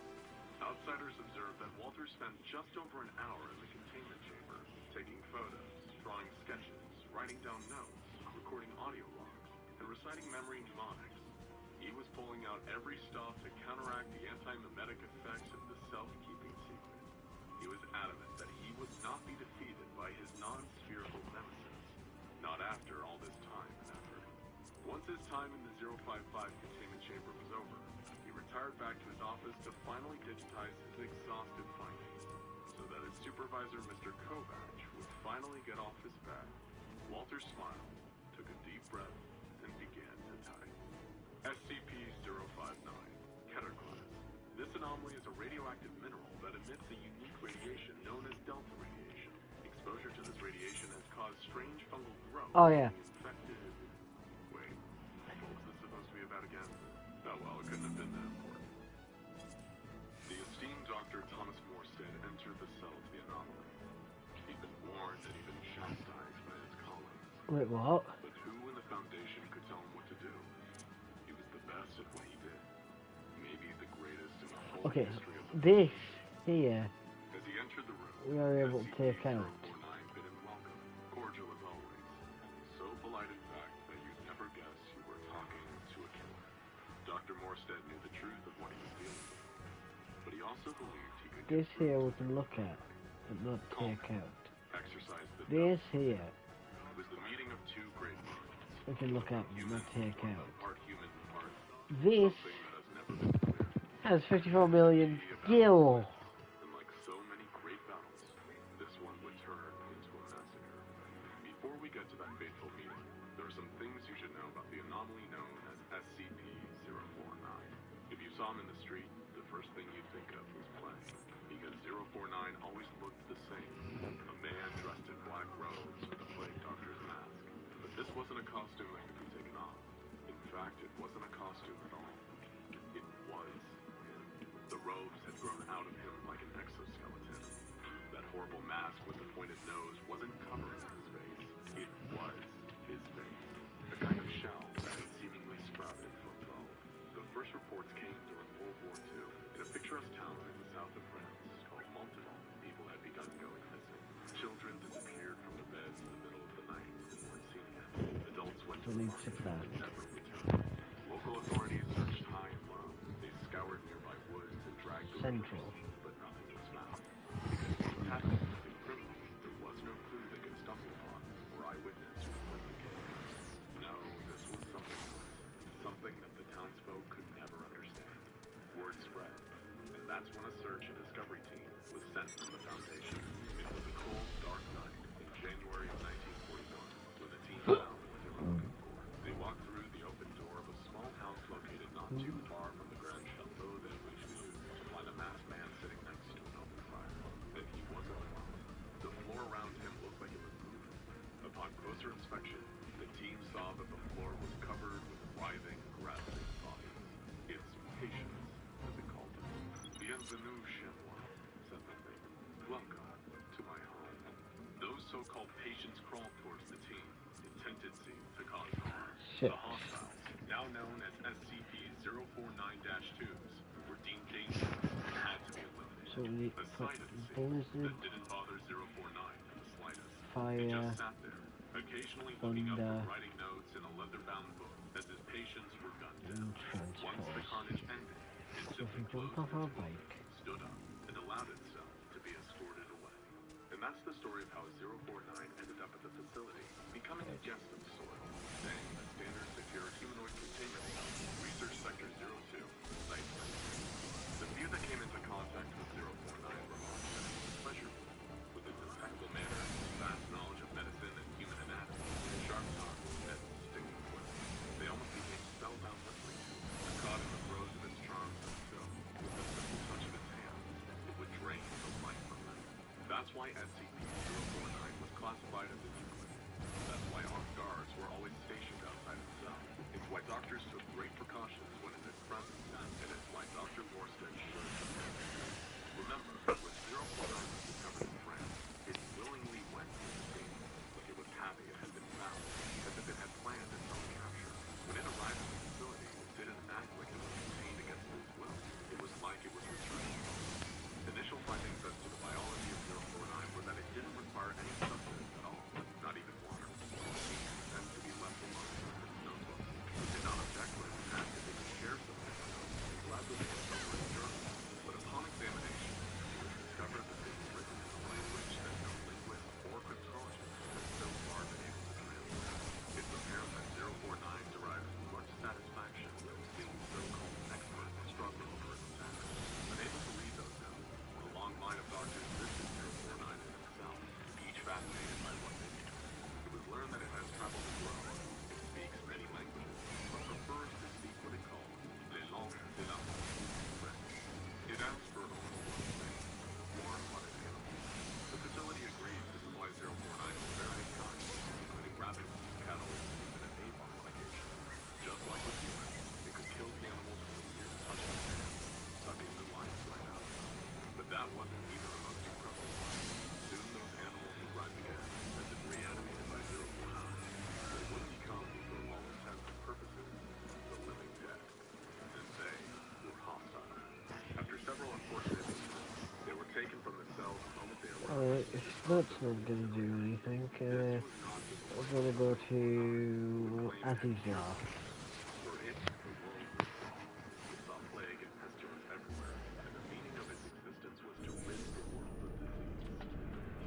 Outsiders observed that Walter spent just over an hour in the containment chamber, taking photos, drawing sketches, writing down notes, recording audio logs, and reciting memory mnemonics. He was pulling out every stuff to counteract the anti-mimetic effects of the self-keeping secret. He was adamant that he would not be defeated by his non his time in the 055 containment chamber was over, he retired back to his office to finally digitize his exhaustive findings, so that his supervisor, Mr. Kovac, would finally get off his bed. Walter smiled, took a deep breath, and began to type. SCP-059, Keter class. This anomaly is a radioactive mineral that emits a unique radiation known as delta radiation. Exposure to this radiation has caused strange fungal growth. Oh yeah. Infected. Wait, what was this supposed to be about again? Oh well, it couldn't have been that important. The esteemed Dr. Thomas Morstead entered the cell of the anomaly. He'd been warned that he'd been chastised by his colleagues. Wait, what? But who in the Foundation could tell him what to do? He was the best at what he did. Maybe the greatest in the whole Okay, history of the this here As he entered the room, we are able to take out. SCP-049 bid him welcome, cordial as always. So polite, in fact, that you'd never guess you were talking to a killer. Dr. Morstead knew the truth of what he was dealing with, but he also believed he could This here we can look at, but not take out. exercise the This here It was the meeting of two great minds. we can look at, but not take out. Part human, part This something that has never been cleared. has 54 million gil. And like so many great battles, this one would turn into a massacre. Before we get to that fateful meeting, there are some things you should know about the anomaly known as SCP-049. If you saw him in the street, the first thing you'd think of was plague, because 049 always looked the same. A man dressed in black robes with a plague doctor's mask. But this wasn't a costume that could be taken off. In fact, it wasn't a costume at all. It was him. The robes had grown out of him like an exoskeleton. That horrible mask with the pointed nose wasn't covering his face. It was his face. A kind of shell that had seemingly sprouted from both. The first reports came during World War II. In a picturesque town in the south of France called Monteval, people had begun going missing. Children disappeared from the beds in the middle of the night and weren't seen again. Adults went to Delete parties that. and never returned. Local authorities searched high and low. They scoured nearby woods and dragged the Central. witnesses, but nothing was found. Because what was happening to the criminal, there was no clue they could stumble upon or eyewitness who was the case. No, this was something else. Something that the townsfolk could never understand. Word spread, and that's when a search and discovery team was sent from the Foundation. It was a cold, dark night in January of 1941 when the team found what they were looking for. They walked through the open door of a small house located not too far from the Grand Chateau de Ffxiv to find a masked man sitting next to an open fire. And he wasn't alone. The floor around him looked like it was moving. Upon closer inspection, the team saw that the floor was covered with writhing, grasping bodies. It's patience, as they called it. Bienvenue chez moi, said the thing. Welcome to my home. Those so-called patients crawled towards the team, tendency to cause harm. Shit. The hostiles, now known as SCP-049-2s, were deemed dangerous and had to be eliminated. So we need A to put sight of the scene blizzard, that didn't bother 049 in the slightest. He fire, just sat there, occasionally looking up thunder, and writing notes in a leather-bound book as his patients were gunned down. and Once the transport. carnage ended, it So if simply we jump closed off our its book, bike, stood up, and allowed itself to be escorted away. And that's the story of how 049 ended up at the facility, becoming a guest of soil, staying in a standard secure humanoid containment cell, Research Sector 02, Site 9. The few that came into contact with 049 remarked that it was a pleasure with its impeccable manners, vast knowledge of medicine and human anatomy, sharp tongue, and stinging quips. They almost became spellbound listening to it, caught in the throes of its charms and skill. With the simple touch of its hands, it would drain the life from them. That's why SCP-049 was classified as a nuclear. That's why armed guards were always stationed outside the cell. It's why doctors took great precautions when in its presence, and it's why Dr. Morstead should have been. Remember, when 049 was discovered in France, it willingly went to the scene, like it was happy it had been found, as if it had planned its own capture. When it arrived at the facility, it didn't act like it was contained against its will. It was like it was returned. Initial findings as to the biology of 049 were that That's not gonna do anything. I'm gonna go to Azizar. Plague and pestilence everywhere, and the meaning of its existence was to rid the world of disease.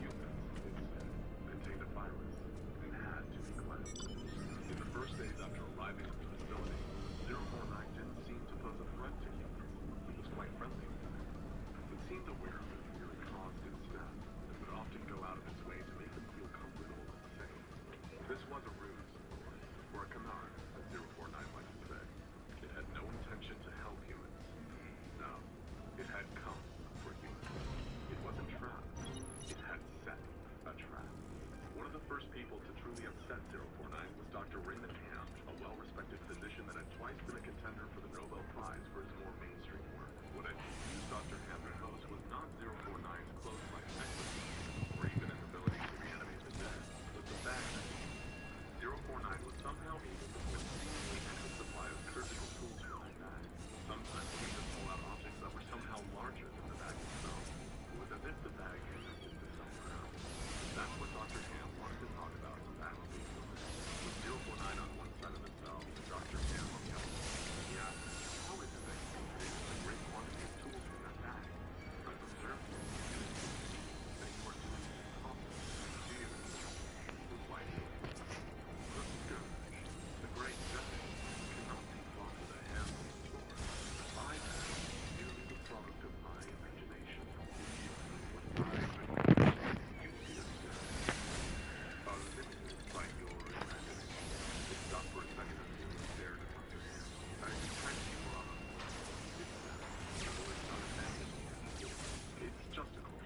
Humans, it said, contained a virus and had to be cleansed. In the first days after arriving at the facility, 049 didn't seem to pose a threat to humans. It was quite friendly with them. It seemed aware of the fear it caused in staff, and would often go out of its way to make them feel comfortable and safe. This was a ruse, or a canard, as 049 liked to say. It had no intention to help humans. No, it had come for humans. It wasn't trapped. It had set a trap. One of the first people to truly upset 049 was Dr. Raymond Ham, a well-respected physician that had twice been a contender for the Nobel Prize for his more mainstream work. What had confused Dr. Ham the most was not 049's close-like expertise or even his ability to reanimate the dead, but the fact that 049 was somehow able to pull a seemingly endless supply of surgical tools from that bag. Sometimes he would pull out objects that were somehow larger than the bag itself. It was as if the bag connected to somewhere else. That's what Dr. Ham wanted to talk about backstage with 049 on one side of the cell and Dr. Ham on the other. He asked, how is it that you can produce a great quantity of tools from that bag? I've observed you that you are doing the impossible. Do you? Replied the scourge, the great death, cannot be fought with a hammer or sword. I am merely the product of my imagination. What I recommend you to understand are limited by your imagination. It stopped for a second as he stared at Dr. Ham. I expect you are unworthy. It's not a damage. It's just a call.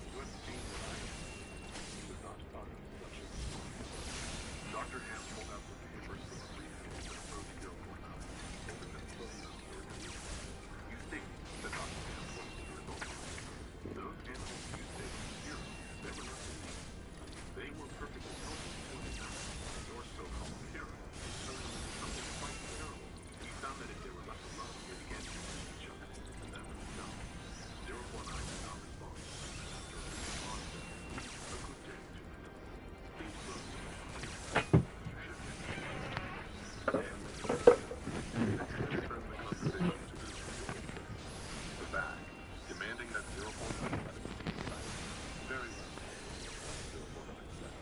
You have seen what I have seen. You would not utter such a thing. Dr. Ham pulled out some papers from a briefcase and approached 049, holding them close enough for him to read. You think that Dr. Ham pointed to the results. Those animals you say heroes, they were not diseased. They were perfectly healthy until they died. Your so-called heroes turned them into something quite terrible. We found that if they were left alone, they began to eat each other, and then themselves. 049 did not respond. After a brief pause, said, a good day to you. Please close. You should get me. And turned the conversation to the the bag, demanding that 049 let it be inside. Very well. 049 said.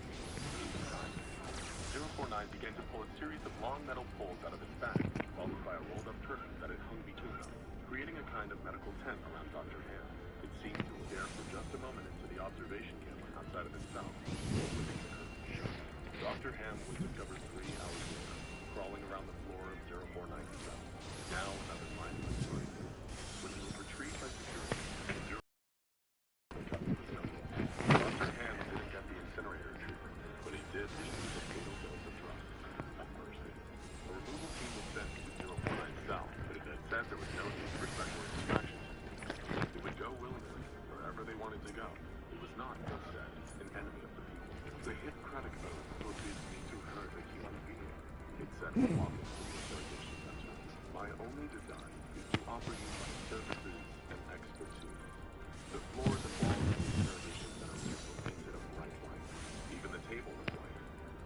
Inside. 049 began to pull a series of long metal poles out of its bag, followed by a rolled-up curtain that had hung between them, creating a kind of medical tent around Dr. Ham. It seemed to stare for just a moment into the observation camera outside of itself, flipping the curtain shut. Dr. Ham was discovered 3 hours later, crawling around the floor of 049's cell. Now another mindless story. When he was retrieved by security, Dr. Ham didn't get the incinerator treatment, but he did receive a fatal dose of drugs. At first, a removal team was sent to 049's cell, but it had said there was no need for special extraction. They would go willingly, wherever they wanted to go. It was not, they said, an enemy of the people. The Hippocratic oath forbids me to hurt a human being, it said in walking to the interrogation center. My only desire is to offer you my services and expertise. The floors and walls of the interrogation center were painted a bright white. Even the table was white,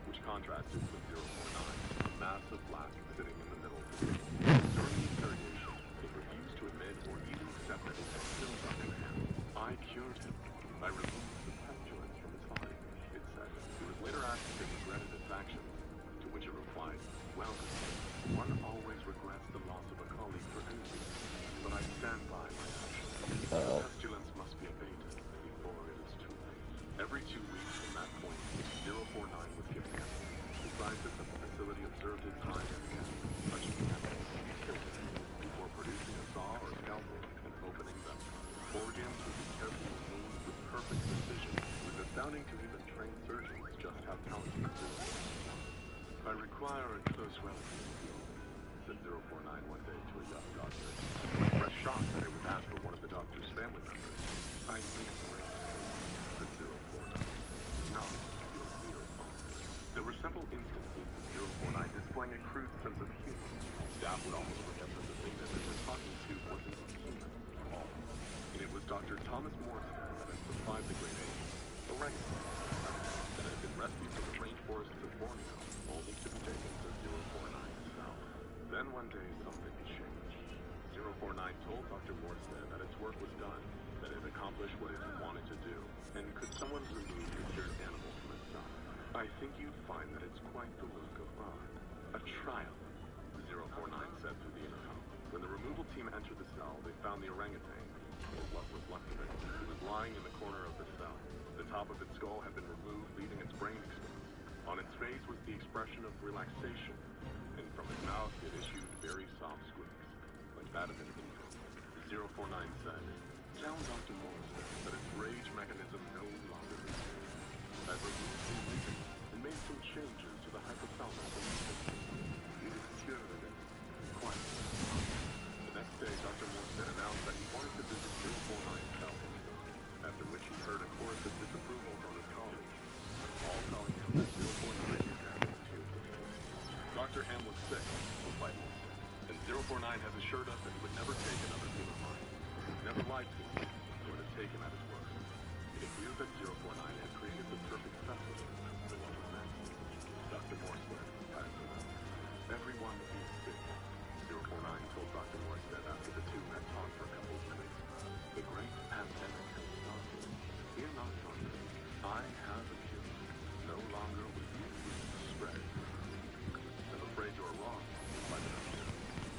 which contrasted with 049, a mass of black sitting in the middle of the table. During the interrogation, it refused to admit or even accept that it had killed Dr. Ham. I cured him. I removed the pestilence from his body, it said. It was later asked if it regretted its actions, to which it replied, well, one always regrets the loss of a colleague for any reason, but I stand by my actions. The pestilence must be abated before it is too late. Every 2 weeks from that point, 049 was given animals. The scientists at the facility observed it time and again, touching the animals, killed them, before producing a saw or scalpel and opening them. Organs would be carefully removed with perfect precision. It was astounding to even trained surgeons just how talented 049 was. I require a close relative, said 049 one day to a young doctor. To express shock that it was asked for one of the doctor's family members. I need said 049. Not your real father. There were several instances of 049 displaying a crude sense of humor. Staff would almost forget that the thing that they were talking to wasn't human at all. And it was Dr. find the great ape, orangutan, that had been rescued from the rainforests of Borneo, only to be taken to 049's cell. Then one day something changed. 049 told Dr. Morstead that its work was done, that it accomplished what it wanted to do, and could someone remove the cured animal from its cell? I think you'd find that it's quite the work of art. A triumph, 049 said through the intercom. When the removal team entered the cell, they found the orangutan, or what was left of it. It was lying in the corner of the cell. The top of its skull had been removed, leaving its brain exposed. On its face was the expression of relaxation, and from its mouth it issued very soft squeaks, like that of an infant. 049 said, "Tell Dr. Morstead that its rage mechanism no longer exists. I've removed some reason and made some changes to the hypothalamus and the system. It is cured and quiet." The next day, Dr. Morstead announced that he wanted to visit 049's cell himself, after which he heard a chorus of disapproval from his colleagues, all telling him that 049 was having too little. Dr. Ham was sick, replied Morstead, and 049 has assured us that he would never take another human life. He never lied to him, nor to take him at his word. It appears that 049 had created the perfect specimen for what was next. Dr. Morstead had to know. Everyone is sick, 049 told Dr. Morstead after the two had talked for a couple of minutes. The great pandemic has started. Fear not, Doctor. I have a cure. No longer will you spread. I'm afraid you are wrong, replied the doctor.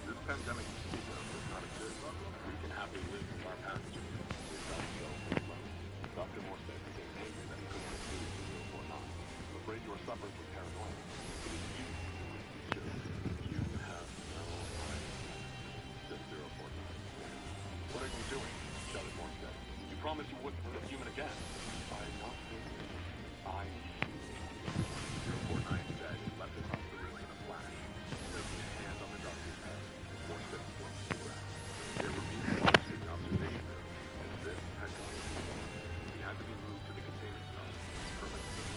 This pandemic you speak of does not exist. We can happily live with our pathogen. It does so alone. Dr. Morstead became angry that he couldn't refuse to 049. I'm afraid you are suffering from paranoia. It is you who must be cured. You have no right, said 049. What are you doing? Shouted Morstead. You promised you wouldn't hurt a human again. I'm not hurting. I need you. 049 said and leapt across the room in a flash, placing a hand on the doctor's head. Morstead slowed to breath. They were being watched in the observation room, and this had gone too far. He had to be moved to the containment cell permanently.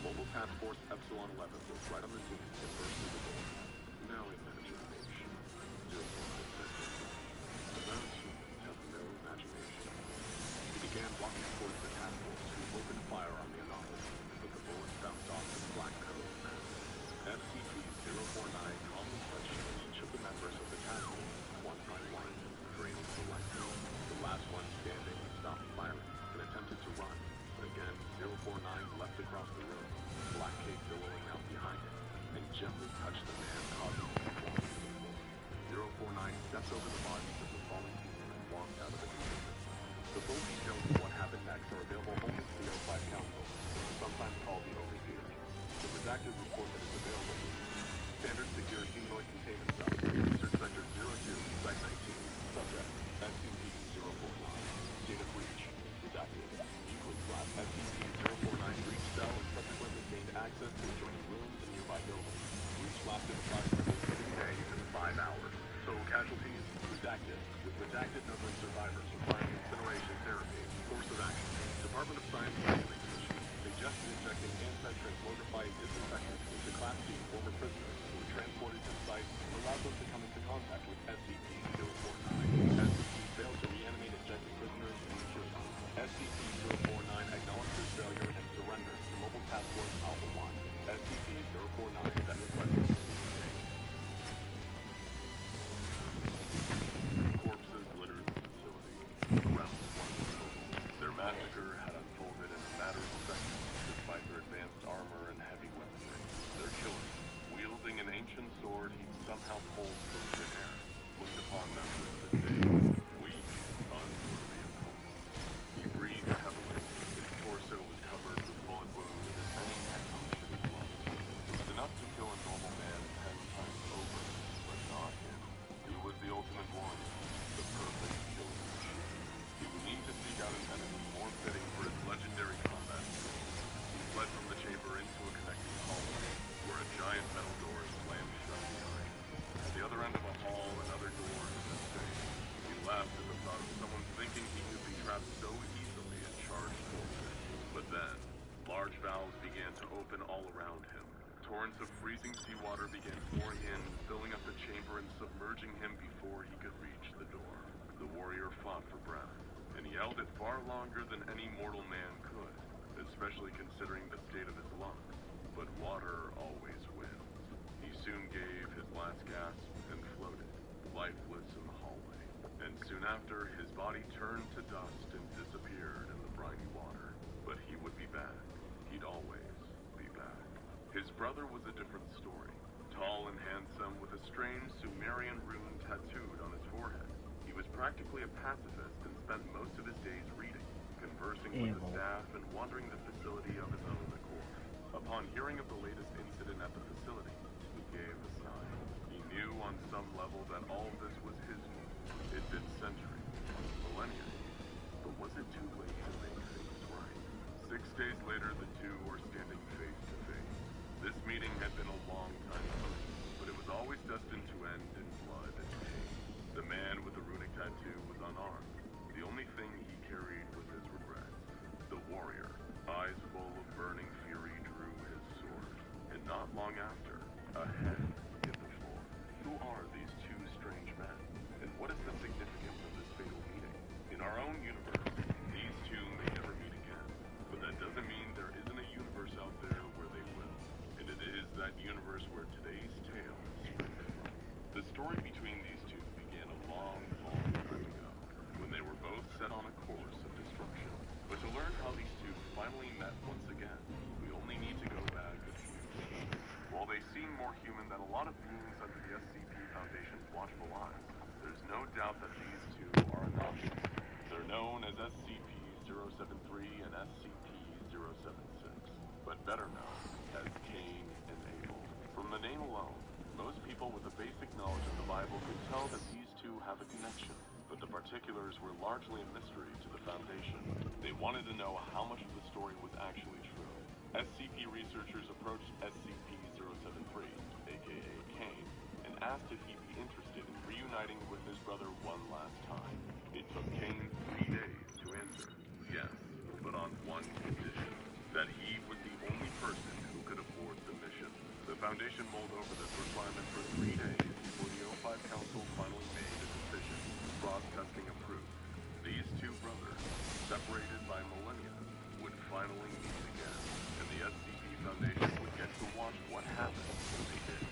Mobile Task Force Epsilon 11 was right on the scene and burst through the door. Now imagine this. 049 said to himself. Those humans have no imagination. He began walking towards the task force, who opened fire on the anomaly, but the bullets bounced off the black coat mask. SCP-049 calmly touched each of the members of the task force, one by one, draining the life. The last one standing stopped firing and attempted to run, but again 049 leapt across the room, black cape billowing out behind it, and gently touched the man, causing him to fall to the floor. 049 stepped over the bodies of the fallen team and walked out of the containment. The full details of what happened next are available only to the O5 Council, sometimes called the Overseer. The redacted report that is available is Standard Secure Humanoid Containment Cell, Research Sector 02, Site 19, Subject, SCP-049. Date of breach, redacted. Euclid Lab, SCP-049 breached cell and subsequently gained access to adjoining rooms and nearby buildings. Breach lasted approximately 6 days and 5 hours. Total casualties, redacted, with redacted number of survivors requiring incineration therapy. Course of action. Department of Science Regulations issued suggested injecting anti-transmogrifying disinfectant into Class D former prisoners who were transported to the site and allowed them to come into contact with SCP-049. SCP failed to reanimate ejected prisoners and cure them. SCP-049 acknowledges failure and surrenders to Mobile Task Force Alpha 1. SCP-049 then requested corpses littered the facility. Around one total. Their massacre had unfolded in a matter of seconds, despite their advanced armor and heavy weaponry. Their killer, wielding an ancient sword he'd somehow pulled from thin air, looked upon them with disdain, weak, unworthy of hope. He breathed heavily. His torso was covered with bullet wounds, and his veins had punctured his lungs. It was enough to kill a normal man 10 times over, but not him. He was the ultimate warrior, the perfect killing machine. He would need to seek out an enemy more fitting for his legendary combat skills. He fled from the chamber into a connecting hallway, where a giant metal door slammed shut behind. At the other end of a hall, another door hid his face. He laughed at the thought of someone thinking he could be trapped so easily and charged forward. But then, large valves began to open all around him. Torrents of freezing seawater began pouring in, filling up the chamber and submerging him before he could reach the door. The warrior fought for breath, and yelled it far longer than any mortal man especially considering the state of his lungs. But water always wins. He soon gave his last gasp and floated, lifeless in the hallway. And soon after, his body turned to dust and disappeared in the briny water. But he would be back. He'd always be back. His brother was a different story. Tall and handsome, with a strange Sumerian rune tattooed on his forehead. He was practically a pacifist and spent most of his days reading, conversing with the staff, and wandering the facility of his own accord. Upon hearing of the latest incident at the facility, he gave a sigh. He knew on some level that all of this was his fault. It'd been centuries, millennia, but was it too late to make things right? 6 days later, the two were standing face to face. This meeting had been a long time coming, but it was always destined to end in blood and pain. The man with the runic tattoo was unarmed. The only thing he carried was his regret. The warrior, eyes full of burning fury, drew his sword. And not long after, a head hit the floor. Who are these two strange men? And what is the significance of this fatal meeting? In our own universe, these two may never meet again. But that doesn't mean there isn't a universe out there where they will. And it is that universe where today's tale springs from. The story between these two began a long, long time ago, when they were both set on a course of destruction. But to learn how these two finally met once again, we only need to go back a few years. While they seem more human than a lot of beings under the SCP Foundation's watchful eyes, there's no doubt that these two are anomalies. They're known as SCP-073 and SCP-076, but better known as Cain and Abel. From the name alone, most people with a basic knowledge of the Bible could tell that these two have a connection, but the particulars were largely a mystery to the Foundation. They wanted to know how much of the story was actually true. SCP researchers approached SCP-073, aka Cain, and asked if he'd be interested in reuniting with his brother one last time. It took Cain 3 days to answer yes, but on one condition, that he was the only person who could afford the mission. The Foundation mulled over this requirement for 3 days before the O5 Council finally made a decision. Cross-testing approved. These two brothers, separated by millennia, would finally meet again, and the SCP Foundation would get to watch what happened when they did.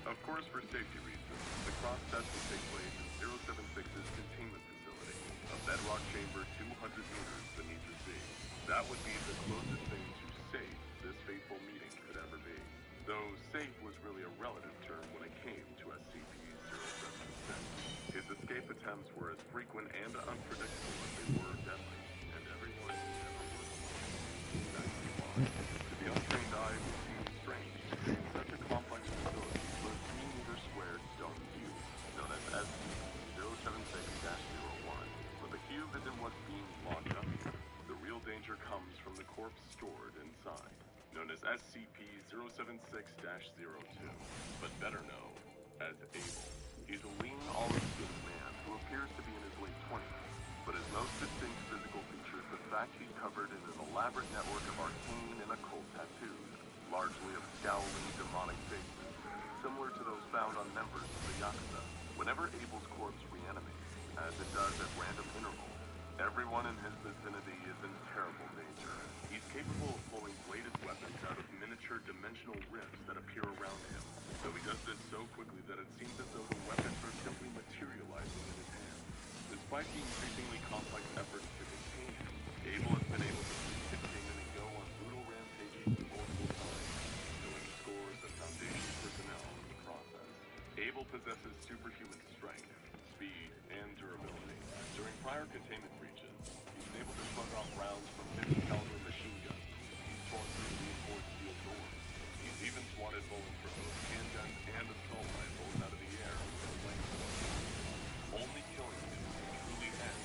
Of course, for safety reasons, the cross-test would take place in 076's containment facility, a bedrock chamber 200 meters beneath the sea. That would be the closest thing to safe this fateful meeting could ever be. Though safe was really a relative term when it came to SCP-076. His escape attempts were as frequent and unpredictable as they were deadly, and everyone who ever worked with that he was. To the untrained eye, it would seem strange to create such a complex facility for a 3-meter squared stone cube, known as SCP-076-01. But the cube isn't what's being locked up here. The real danger comes from the corpse stored inside, known as SCP-076-02, but better known as Abel. He's a lean, olive-skinned man who appears to be in his late 20s, but his most distinct physical feature is the fact he's covered in an elaborate network of arcane and occult tattoos, largely of scowling, demonic faces, similar to those found on members of the Yakuza. Whenever Abel's corpse reanimates, as it does at random intervals, everyone in his vicinity is in terrible danger. He's capable of pulling bladed weapons out of miniature dimensional rifts that appear around him, though he does this so quickly that it seems as though the weapons are simply materializing in his hands. Despite the increasingly complex efforts to contain him, Abel has been able to keep containment and go on brutal rampages multiple times, killing scores of Foundation personnel in the process. Abel possesses superhuman strength, speed, and durability. During prior containment breaches, he's been able to shrug off rounds from 50-caliber machine guns. He's torn through reinforced steel doors. He's even swatted bullets from both handguns and assault rifles out of the air with a flamethrower. Only killing him can truly end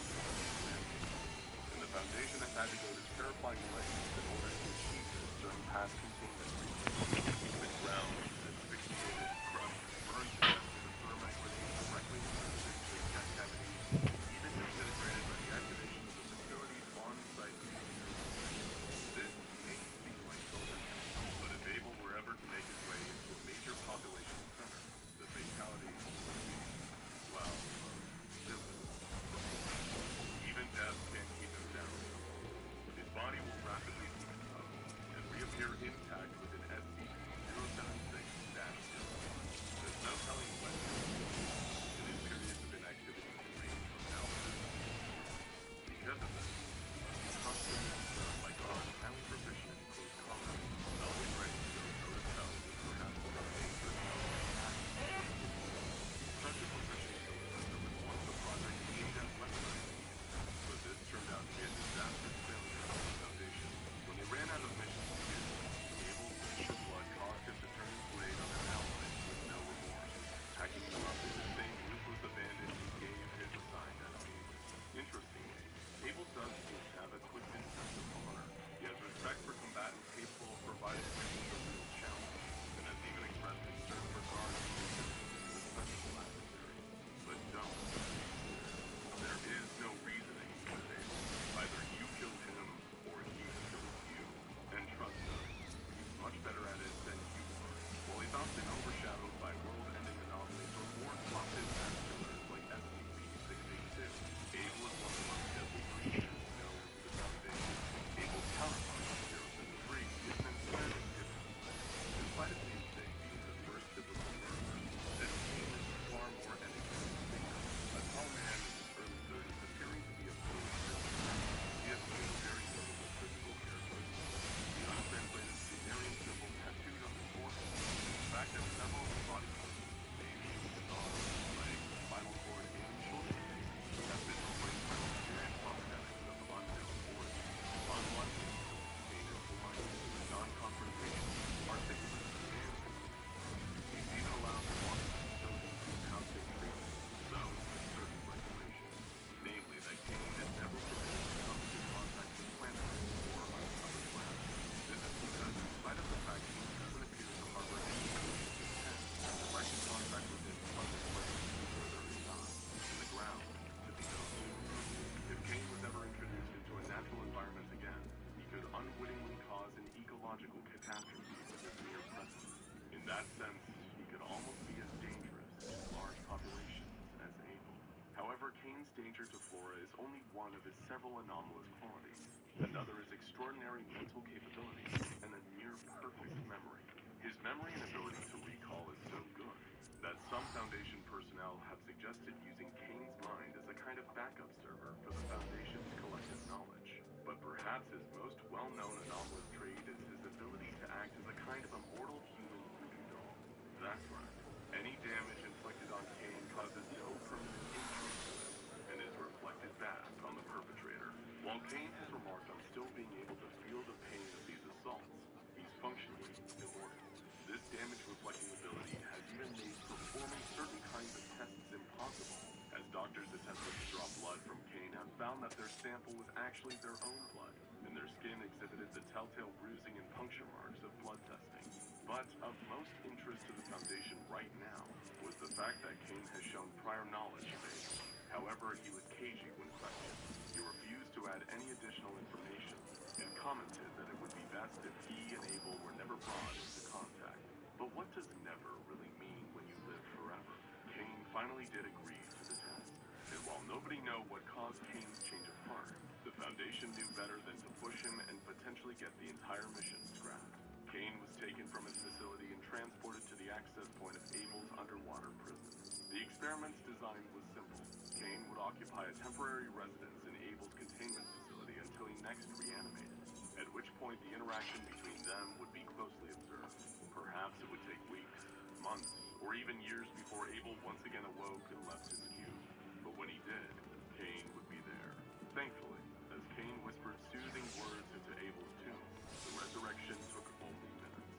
ecological catastrophe with his mere presence. In that sense, he could almost be as dangerous to large populations as Abel. However, Cain's danger to flora is only one of his several anomalous qualities. Another is extraordinary mental capabilities and a near-perfect memory. His memory and ability to recall is so good that some Foundation personnel have suggested using Cain's mind as a kind of backup server for the Foundation's collective knowledge. But perhaps his most well-known anomalous trait is his ability to act as a kind of immortal human voodoo doll. That's right. Any damage inflicted on Cain causes no permanent injury to him and is reflected back on the perpetrator. While Cain has remarked on still being able to feel the pain of these assaults, he's functionally immortal. This damage-reflecting ability has even made performing certain kinds of tests impossible, as doctors attempting to draw blood from Cain have found that their sample was actually their own blood, and their skin exhibited the telltale bruising and puncture marks of blood testing. But of most interest to the Foundation right now was the fact that Cain has shown prior knowledge of Abel. However, he was cagey when questioned. He refused to add any additional information and commented that it would be best if he and Abel were never brought into contact. But what does never really mean when you live forever? Cain finally did agree to the test. And while nobody knew what caused Cain's change of heart, the Foundation knew better than to push him and potentially get the entire mission scrapped. Cain was taken from his facility and transported to the access point of Abel's underwater prison. The experiment's design was simple. Cain would occupy a temporary residence in Abel's containment facility until he next reanimated, at which point the interaction between them would be closely observed. Perhaps it would take weeks, months, or even years before Abel once again awoke and left his cube. But when he did, Cain would be there. Thankfully, as Cain whispered soothing words into Abel's tomb, the resurrection took only minutes.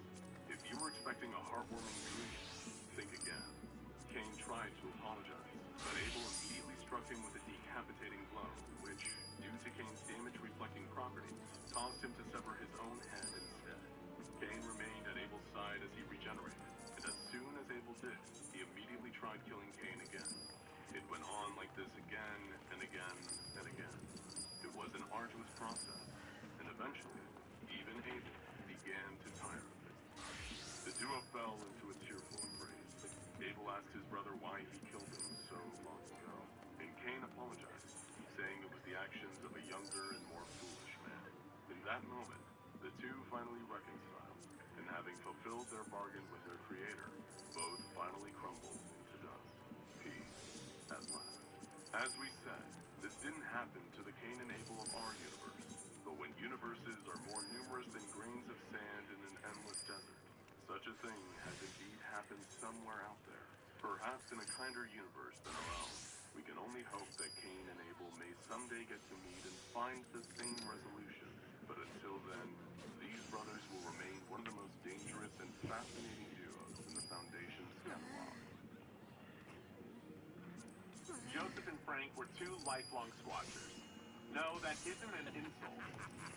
If you were expecting a heartwarming reunion, think again. Cain tried to apologize, but Abel immediately struck him with a decapitating blow, which, due to Cain's damage-reflecting properties, caused him to sever his own head instead. Cain remained at Abel's side as he regenerated, and as soon as Abel did, he immediately tried killing Cain again. It went on like this again and again and again. It was an arduous process, and eventually, even Abel began to tire of it. The duo fell into a tearful embrace. Abel asked his brother why he killed him so long ago, and Cain apologized, saying it was the actions of a younger and more foolish man. In that moment, the two finally reconciled, and having fulfilled their bargain with their creator, both finally crumbled into dust. Peace at last. As we said, this didn't happen to the Cain and Abel of our universe, but when universes are more numerous than grains of sand in an endless desert, such a thing has indeed happened somewhere out there, perhaps in a kinder universe than our own. We can only hope that Cain and Abel may someday get to meet and find the same resolution. But until then, these brothers will remain one of the most dangerous and fascinating duos in the Foundation's catalog. Joseph and Frank were two lifelong squatchers. No, that isn't an insult.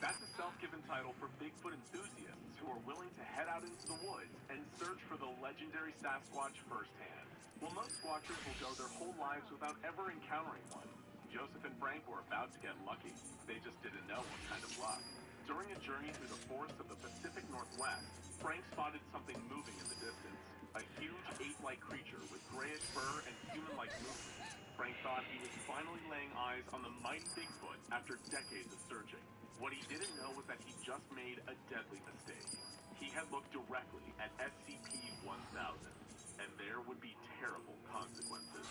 That's a self-given title for Bigfoot enthusiasts who are willing to head out into the woods and search for the legendary Sasquatch firsthand. Well, most squatchers will go their whole lives without ever encountering one. Joseph and Frank were about to get lucky. They just didn't know what kind of luck. During a journey through the forests of the Pacific Northwest, Frank spotted something moving in the distance. A huge ape-like creature with grayish fur and human-like movement. Frank thought he was finally laying eyes on the mighty Bigfoot after decades of searching. What he didn't know was that he just made a deadly mistake. He had looked directly at SCP-1000, and there would be terrible consequences.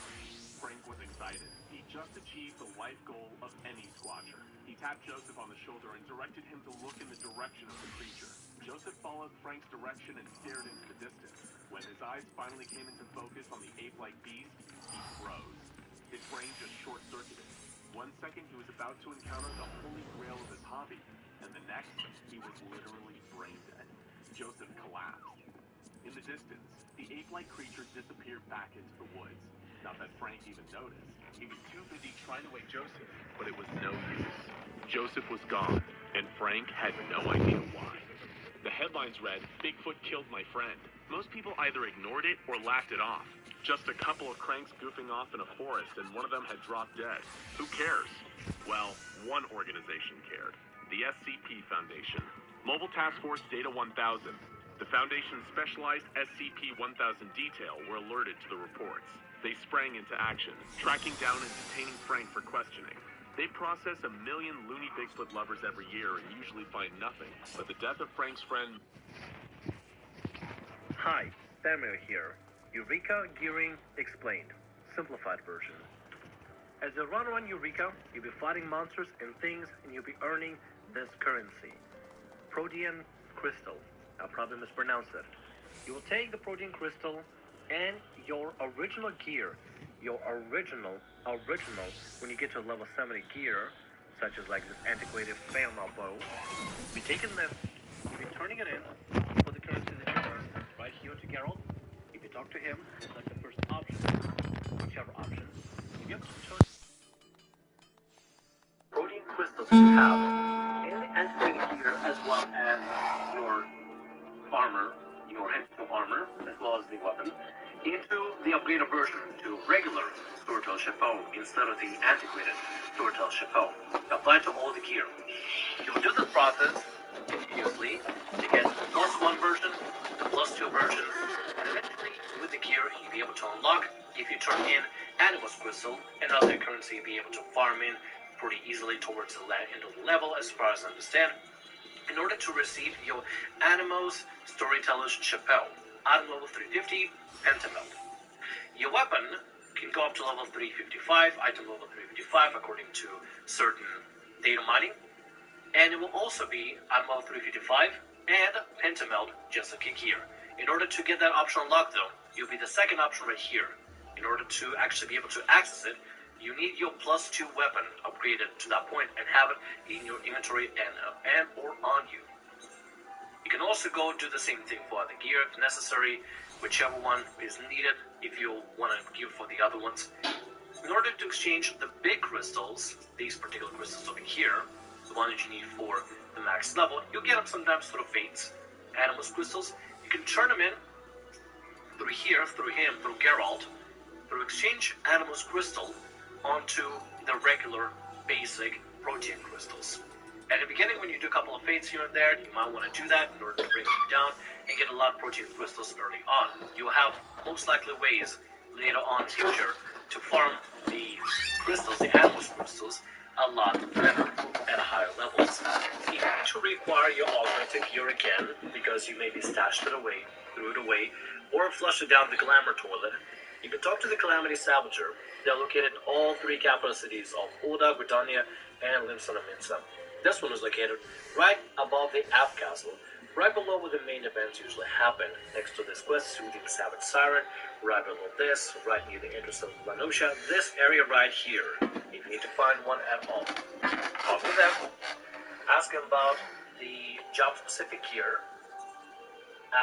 Frank was excited. He just achieved the life goal of any squatcher. He tapped Joseph on the shoulder and directed him to look in the direction of the creature. Joseph followed Frank's direction and stared into the distance. When his eyes finally came into focus on the ape-like beast, he froze. His brain just short-circuited. 1 second he was about to encounter the holy grail of his hobby, and the next he was literally brain dead. Joseph collapsed. In the distance, the ape-like creature disappeared back into the woods. Not that Frank even noticed. He was too busy trying to wake Joseph, but it was no use. Joseph was gone, and Frank had no idea why. The headlines read, "Bigfoot killed my friend." Most people either ignored it or laughed it off. Just a couple of cranks goofing off in a forest and one of them had dropped dead. Who cares? Well, one organization cared. The SCP Foundation. Mobile Task Force Data 1000. The Foundation's specialized SCP-1000 detail were alerted to the reports. They sprang into action, tracking down and detaining Frank for questioning. They process 1 million loony Bigfoot lovers every year and usually find nothing, but the death of Frank's friend... Hi, Samuel here. Eureka Gearing Explained. Simplified version. As you run around Eureka, you'll be fighting monsters and things, and you'll be earning this currency. Protean Crystal. I'll probably mispronounce it. You will take the Protean Crystal and your original gear, your original, when you get to level 70 gear, such as like this antiquated Failmail bow, be taking this, you'll be turning it in for the currency that you earn right here to Geralt. If you talk to him, select the first option, whichever option, you have to turn Protean crystals you have in the antiquated gear as well as your armor, your heavy armor, as well as the weapon, into the upgraded version to regular Storytell Chapeau instead of the antiquated Storytell Chapeau. Apply to all the gear. You will do this process continuously to get the +1 version, the +2 version, and eventually with the gear you'll be able to unlock, if you turn in Animus Crystal and other currency, you'll be able to farm in pretty easily towards the end of the level, as far as I understand. In order to receive your Animos Storyteller's Chapeau, item level 350, Pentamelt. Your weapon can go up to level 355, item level 355, according to certain data mining. And it will also be item level 355 and Pentamelt just a kick here. In order to get that option unlocked, though, you'll be the second option right here. In order to actually be able to access it, you need your +2 weapon upgraded to that point and have it in your inventory and or on you. You can also go do the same thing for other gear if necessary, whichever one is needed if you want to gear for the other ones. In order to exchange the big crystals, these particular crystals over here, the one that you need for the max level, you'll get them sometimes through fates, Animus crystals. You can turn them in through here, through him, through Geralt, through exchange Animus crystal onto the regular basic Protean crystals. At the beginning, when you do a couple of fates here and there, you might want to do that in order to bring you down and get a lot of Protean crystals early on. You'll have most likely ways later on in the future to farm the crystals, the Animus crystals, a lot better at higher levels. If you need to require your augmented gear again, because you maybe stashed it away, threw it away, or flushed it down the glamour toilet, you can talk to the Calamity Savager. They're located in all 3 capital cities of Ulda, Britannia, and Limson and Minsa. This one is located right above the App Castle, right below where the main events usually happen, next to this quest, Soothing Savage Siren, right below this, right near the entrance of Lanusha, this area right here, if you need to find one at all. Talk to them, ask them about the job-specific gear,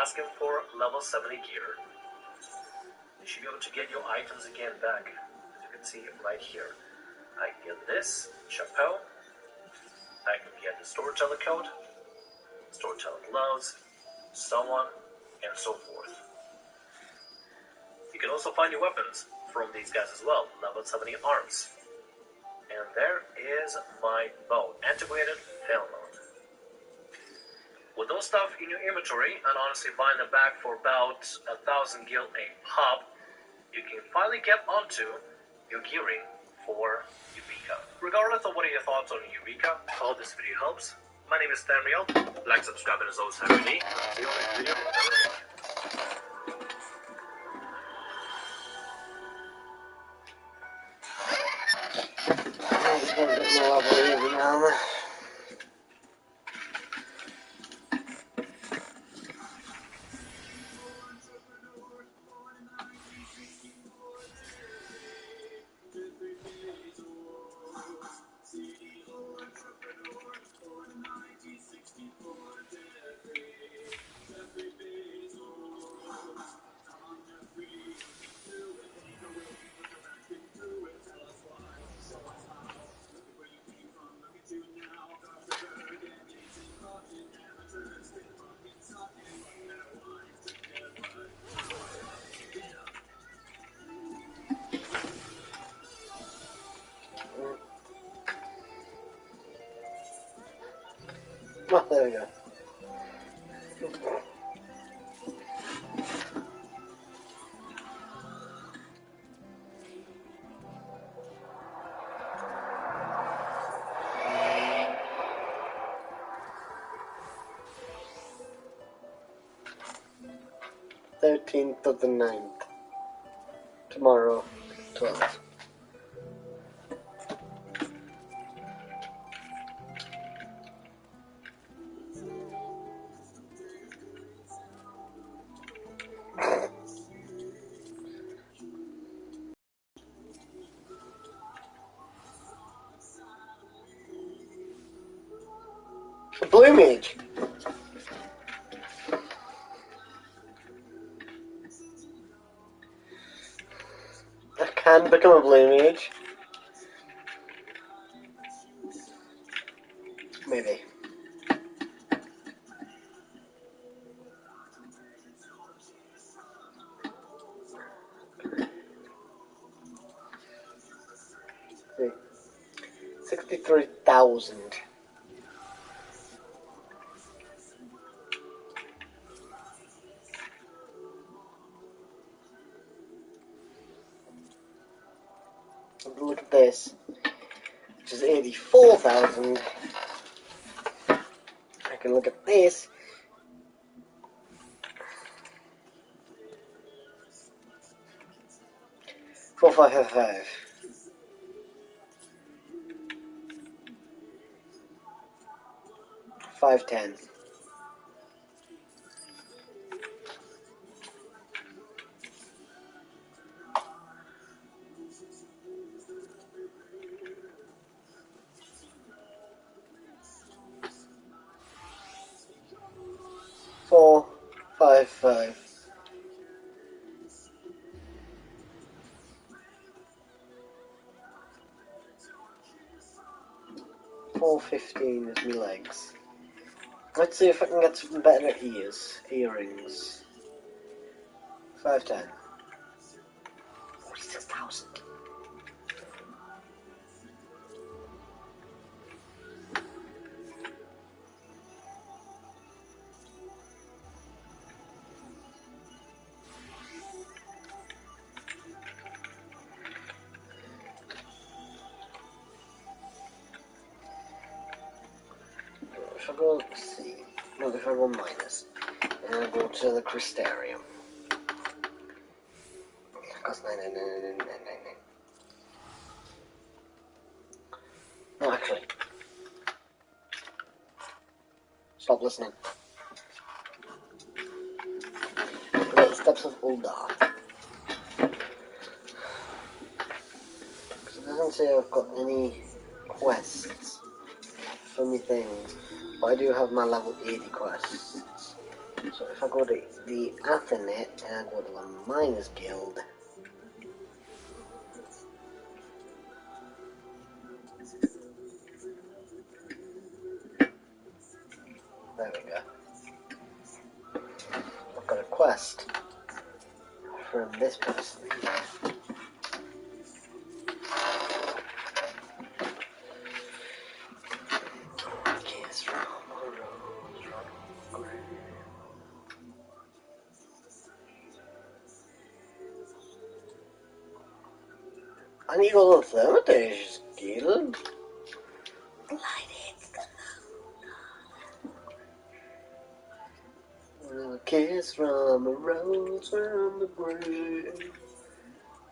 ask them for level 70 gear. You should be able to get your items again back, as you can see right here. I can get this, Chapeau, I can get the Storyteller coat, Storyteller gloves, so on and so forth. You can also find your weapons from these guys as well, level 70 arms. And there is my bow, antiquated Failmail. With those stuff in your inventory, and honestly buying them back for about 1,000 gil a pop, you can finally get onto your gearing for Eureka. Regardless of what are your thoughts on Eureka, I hope this video helps. My name is Stanriel. Like, subscribe, and as always, have a good day. See you on the next video. Well, there we go. 13th of the 9th. Tomorrow, 12th. A blue mage. I can become a blue mage. Maybe. See. 63,000. Look at this, which is 84,000. I can look at this. Four, five, five, five. 510. Four, five, five. 415 is my legs. Let's see if I can get something better at earrings. 510. 46,000. If I go C, no, if I go minus, and I go to the Crystarium. Cost 99999. No, actually. Stop listening. Great Steps of Uldar. Because it doesn't say I've got any quests for me things, but I do have my level 80 quests. So if I go to the Athenet and I go to the Miners Guild, there we go. I've got a quest from this person. I need all the Thermitage Guild. A kiss from a rose from the grave.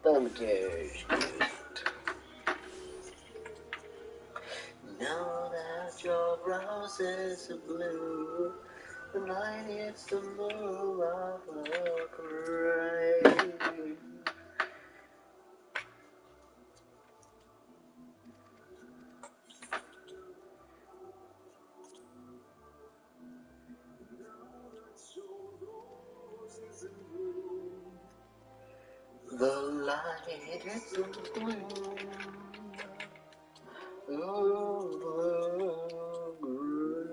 Thermitage Guild. Now that your roses are blue, the night hits the moon of a grave. The light hits the gloom of the grave.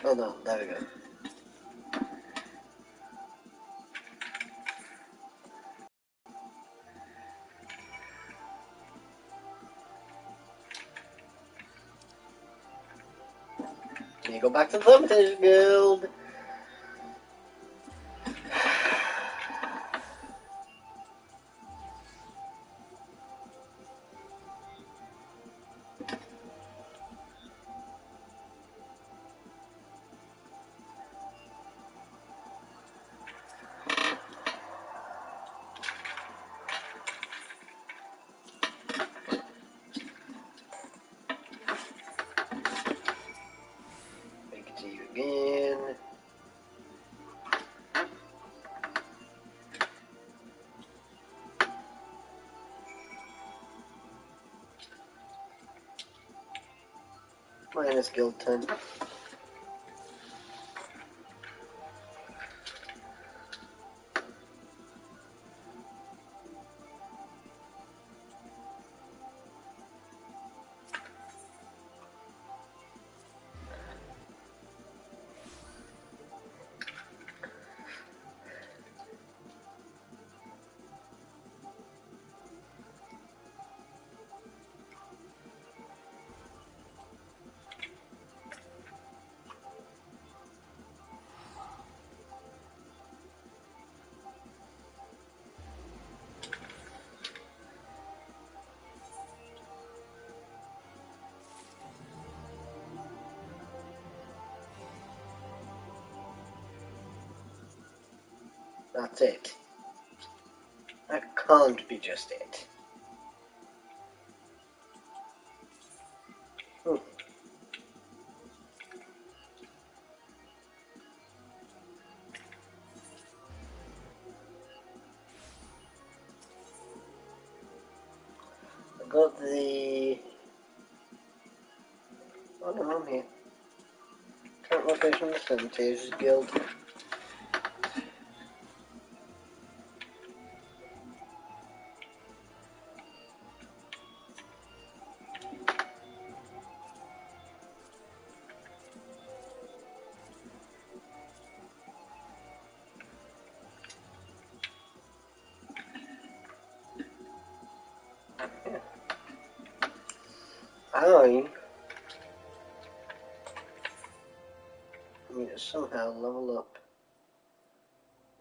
Oh no, there we go. Can you go back to the Sabotage Guild? Make it to you again. Minus guild 10. That's it. That can't be just it. I got the... Oh no, I'm here. Current location of the Sabotage Guild. I need to somehow level up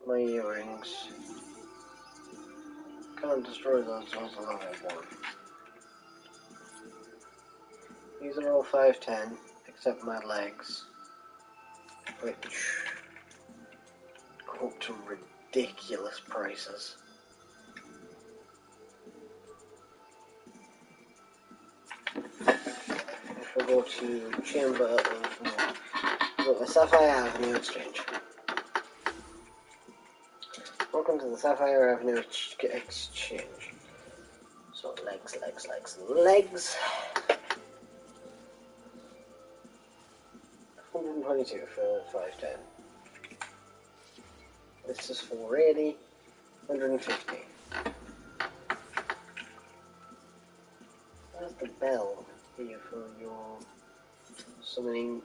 my earrings. Can't destroy those until level 1. These are all 510, except my legs, which go up to ridiculous prices. If I go to Chamber of the Sapphire Avenue Exchange. Welcome to the Sapphire Avenue Exchange. So legs. 122 for 510. This is 480. 150. Where's the bell here for your summoning?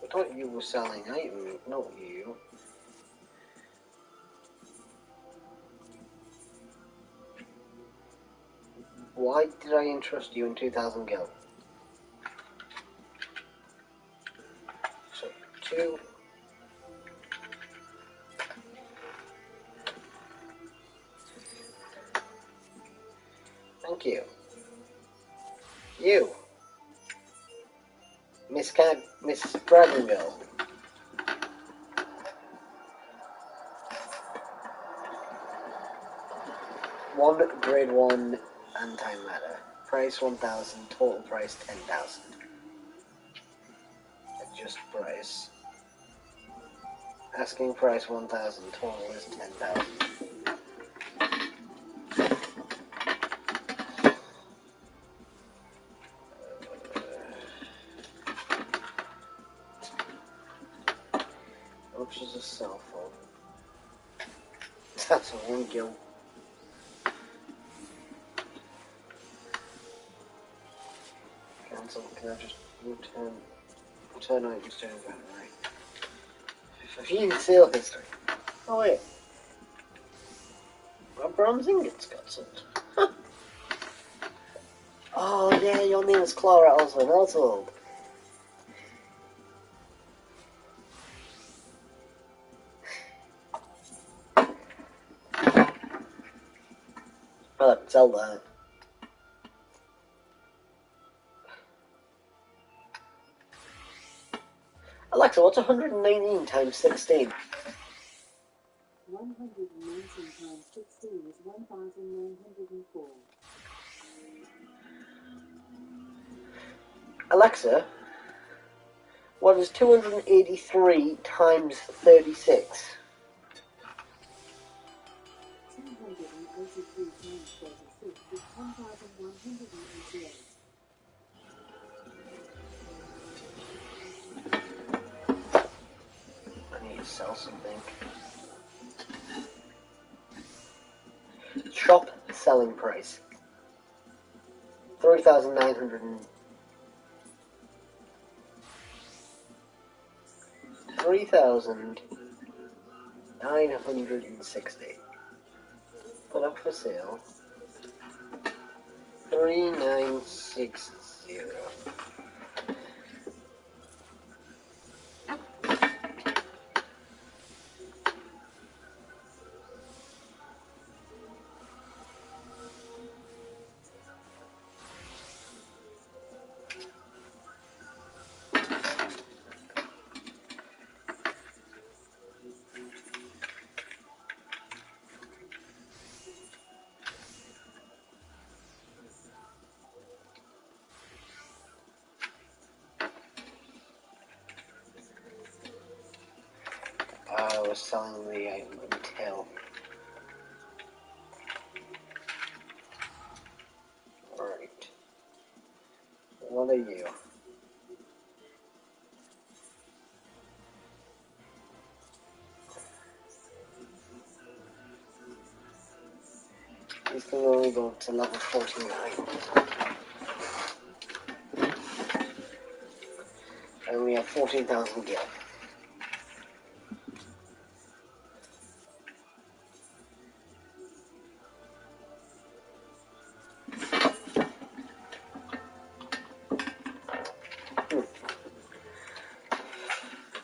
I thought you were selling items, not you. Why did I entrust you in 2000 gil? So, 2. Thank you. You. Miss Dragon Girl. One grade 1 antimatter. Price 1000, total price 10,000. Adjust price. Asking price 1000, total is 10,000. Which is a cell phone. That's a 1 gil. cancel. Can I just return items to inventory? Ffxiv sale history. Oh wait. My bronze ingots got sold. Oh yeah, your name is Clara also. That's old. Well, sell that. Alexa, what's 119 times 16? 119 times 16 is 1,904. Alexa, what is 283 times 36? 283 times 36 is 1,188. I need to sell something. Shop selling price. 3,900 3,960. Put up for sale. 3,960. I was selling the item until. Right. What are you? These can only go to level 49. And we have 14,000 gil.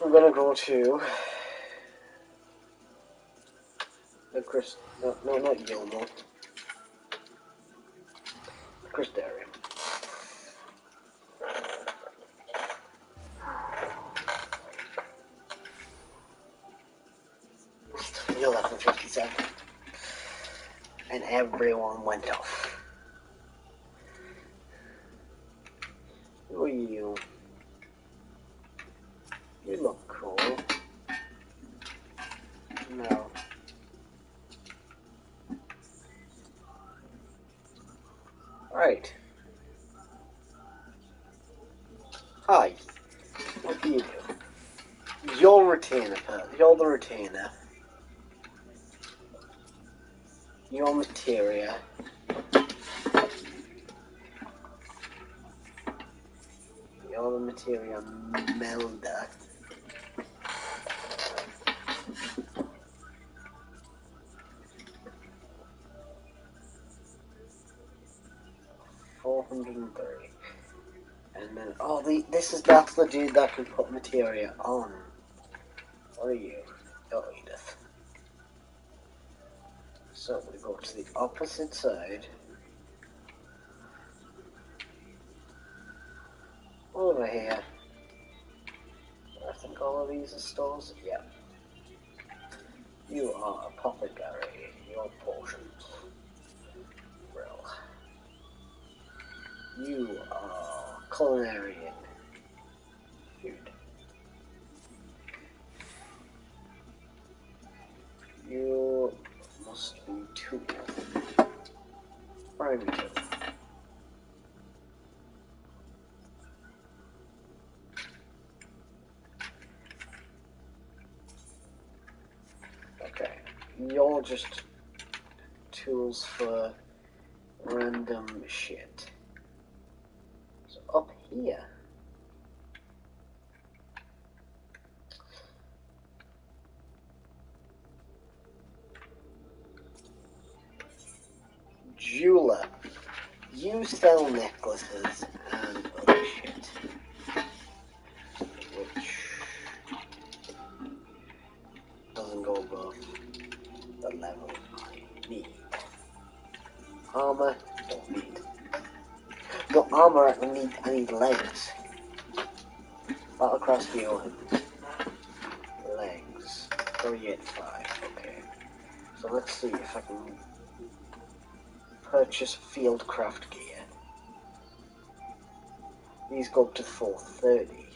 I'm gonna go to the not Gilmore. Crystarium. You're 11:57. And everyone went off. Who are you? You look cool. No. Right. Hi. What do you do? You're retainer. You're the retainer. You're materia. You're the materia melder. $430. And then that's the dude that can put materia on. What are you? Oh, Edith. So we go to the opposite side. Over here. I think all of these are stores. Yeah. You are apothecary. Your potions. Brill. You are culinarian. Food. You must be tool. Primary tool. Okay. You're just tools for random shit. So up here. Jeweler. You sell necklaces and other shit. Which doesn't go above the level I need. Armor, don't need. No, armor, I need legs. Battlecross healing. Legs. 385, okay. So let's see if I can purchase fieldcraft gear. These go up to 430.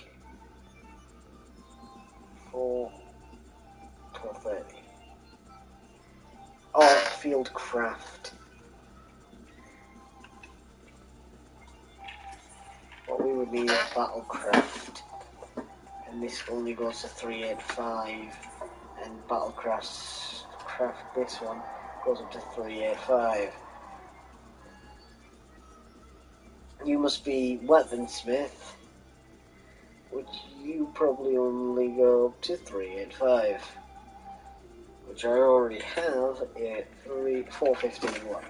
430. Oh, fieldcraft. What we would need is battlecraft. And this only goes to 385. And battlecraft, this one, goes up to 385. You must be weaponsmith, which you probably only go up to 385. Which I already have at 451.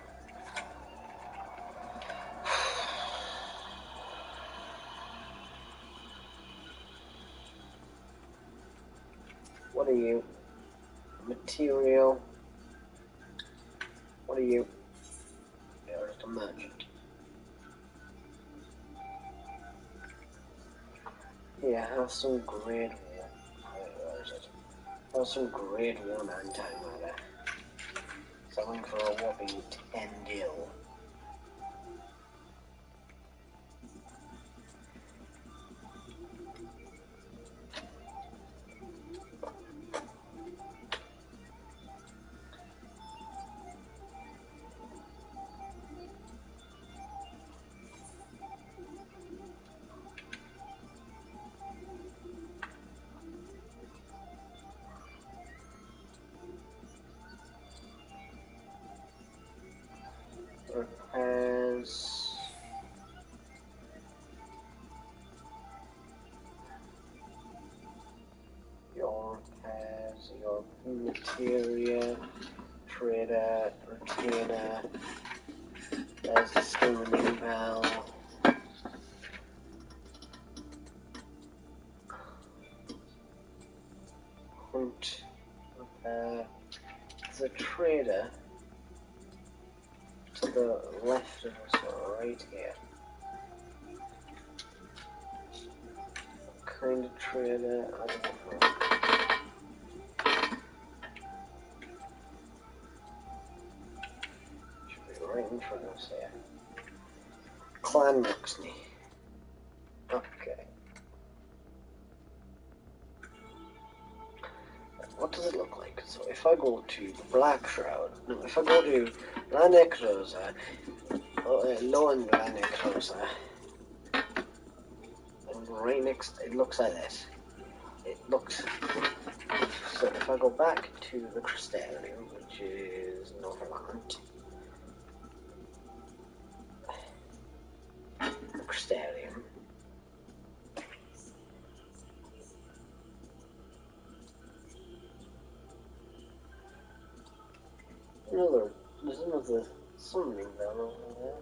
What are you? Material. What are you? You're just a merchant. Yeah, have some grade 1. Where is it? Have some grade 1 antimatter. Selling for a whopping 10 gil. Repairs. Your repairs, your material, trader, retainer. There's the stoning bell. Hunt, repair. There's a trader to the left of us, right here. What kind of trader? I don't know. Should be right in front of us here. Clan Muxney. Okay. What does it look like? So if I go to the Black Shroud, no, if I go to La Necrosa, Loan La Necrosa, and right next, it looks like this. It looks, so if I go back to the Crystalium, which is Northernland, the Crystalium, there's another summoning bell over there.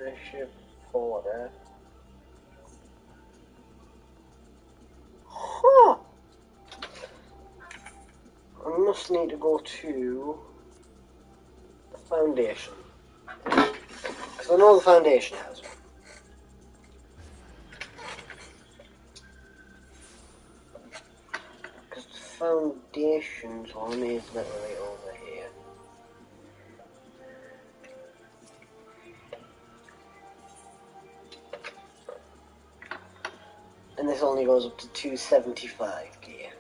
Airship Porter. Huh! I must need to go to the Foundation. Because I know the Foundation has one. Because the Foundation's one is literally over here. And this only goes up to 275 gear.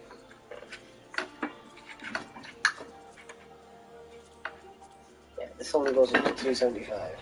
Yeah, this only goes up to 275.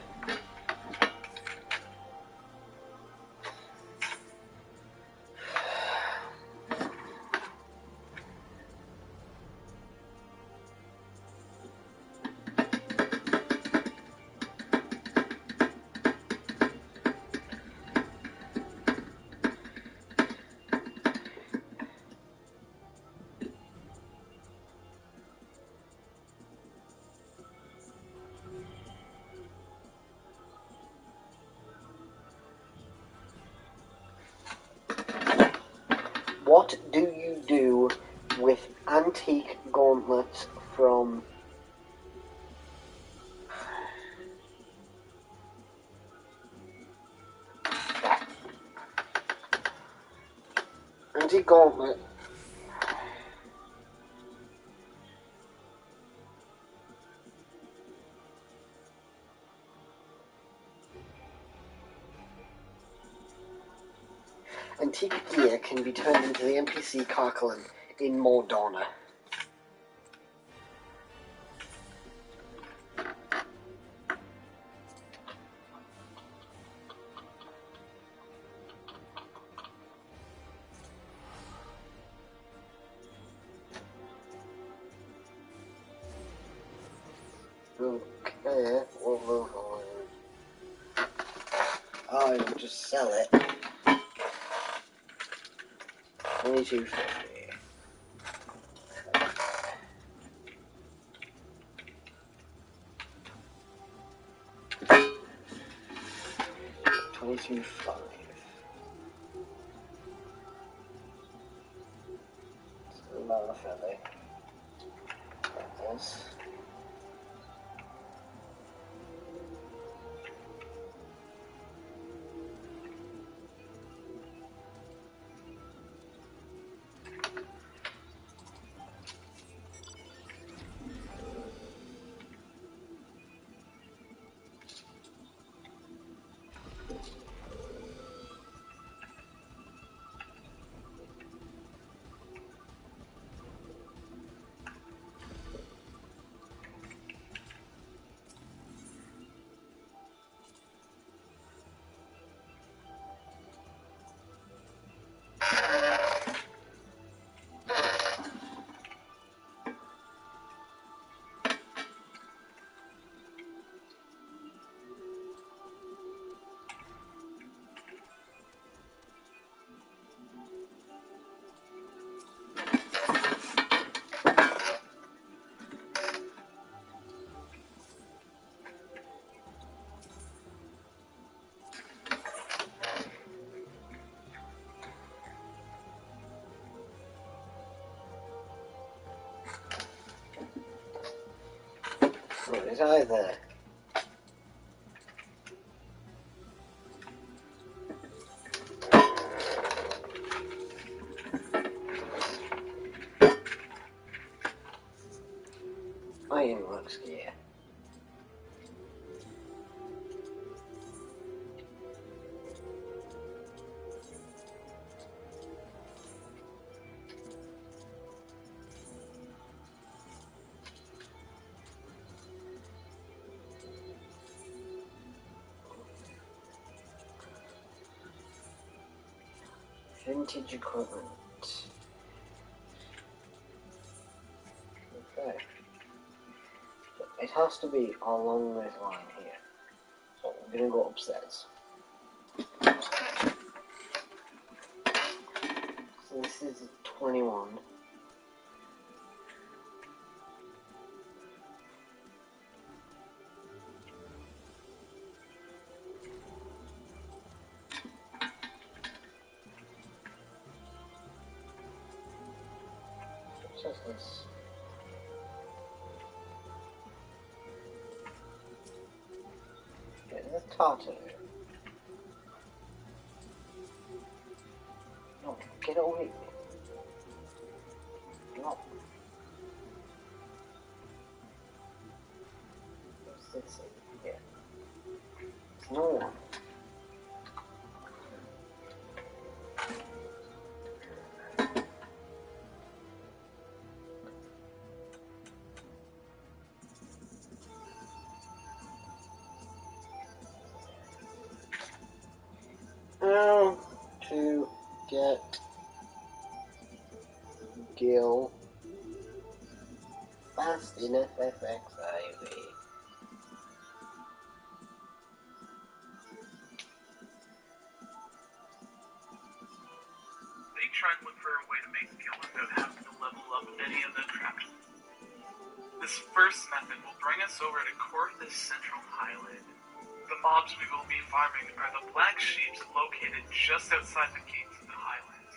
what do you do with antique gauntlets from... Antique gauntlet. Antique gear can be turned into the NPC Karkalan in Mordona. Okay, we'll move on. I will just sell it. 22.50. $22.5. It's a lot of filling. Like this. What is either? Ironworks gear. Vintage equipment. Okay. So it has to be along this line here. So we're gonna go upstairs. So this is 21. What's this? Is this Tartar? No, get away. No. What's this here? It's no one. How to get Gil fast enough Ffxiv. They try and look for a way to make Gil without having to level up any of the attractions. This first method will bring us over to Corthus Central Highland. The mobs we will be farming are the black sheep located just outside the gates of the Highlands.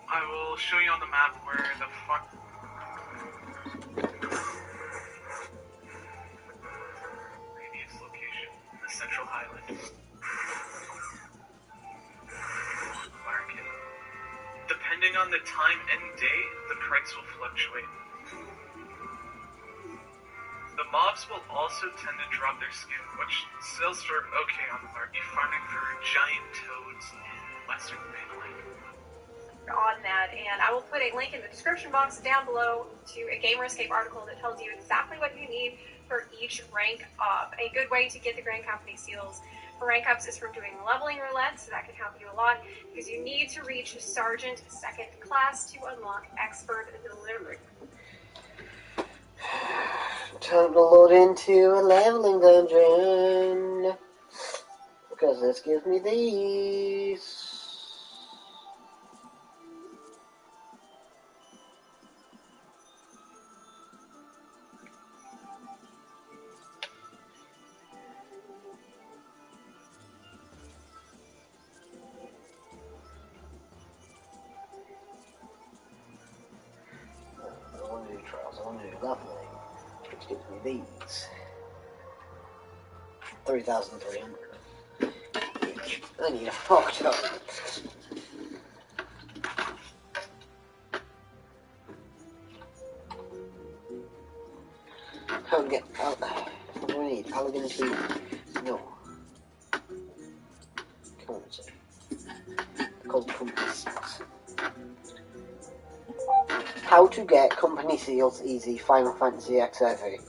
I will show you on the map where the fuck... previous location, the Central Highland. Market. Depending on the time and day, the price will fluctuate. The mobs will also tend to drop their skin, which still sort of okay on the market, farming for giant toads in western Finland. On that, and I will put a link in the description box down below to a Gamer Escape article that tells you exactly what you need for each rank up. A good way to get the Grand Company seals for rank ups is from doing leveling roulette, so that can help you a lot, because you need to reach Sergeant 2nd class to unlock Expert Delivery. Time to load into a leveling dungeon, because this gives me these. I want to do trials, I want to do leveling, which gives me these. 3,300. I need a fuck ton. How to get out? What do I need? Elegant speed? No. Currency. Called company seals. How to get company seals easy. Final Fantasy Ffxiv.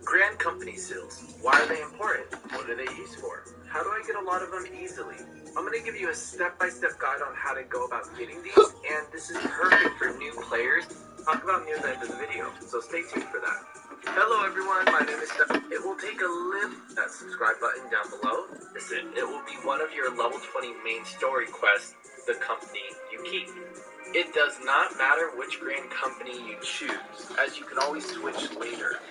Grand Company seals. Why are they important? What are they used for? How do I get a lot of them easily? I'm going to give you a step-by-step guide on how to go about getting these, and this is perfect for new players. Talk about near the end of the video, so stay tuned for that. Hello everyone, my name is Steph. It will take a little... that subscribe button down below. Listen, it will be one of your level 20 main story quests, the company you keep. It does not matter which Grand Company you choose, as you can always switch later.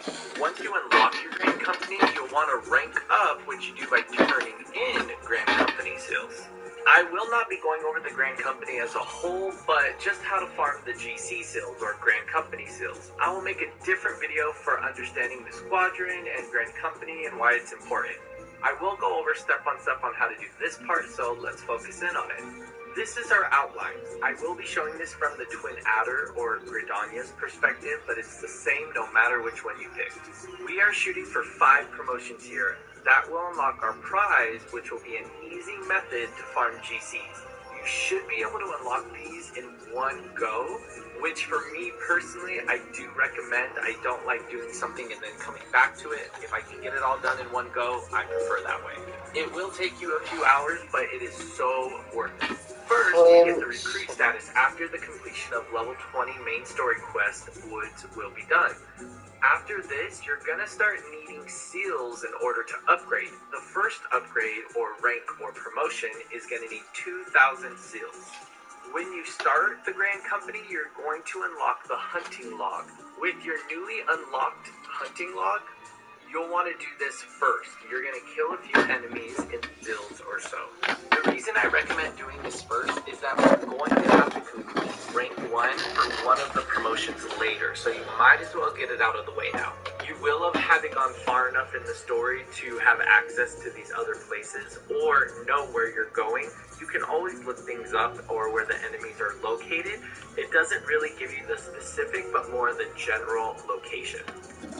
Once you unlock your Grand Company, you'll want to rank up, which you do by turning in Grand Company seals. I will not be going over the Grand Company as a whole, but just how to farm the GC seals, or Grand Company seals. I will make a different video for understanding the Squadron and Grand Company and why it's important. I will go over step-on-step on how to do this part, so let's focus in on it. This is our outline. I will be showing this from the Twin Adder or Gridania's perspective, but it's the same no matter which one you pick. We are shooting for 5 promotions here. That will unlock our prize, which will be an easy method to farm GCs. You should be able to unlock these in one go, which for me personally, I do recommend. I don't like doing something and then coming back to it. If I can get it all done in one go, I prefer that way. It will take you a few hours, but it is so worth it. First, we get the recruit status after the completion of level 20 main story quest, Woods will be done. After this, you're gonna start needing seals in order to upgrade. The first upgrade, or rank or promotion, is gonna need 2,000 seals. When you start the Grand Company, you're going to unlock the hunting log. With your newly unlocked hunting log, you'll want to do this first. You're going to kill a few enemies in builds or so. The reason I recommend doing this first is that we're going to have to complete rank 1 for one of the promotions later, so you might as well get it out of the way now. You will have had it gone far enough in the story to have access to these other places or know where you're going. You can always look things up or where the enemies are located. It doesn't really give you the specific, but more the general location.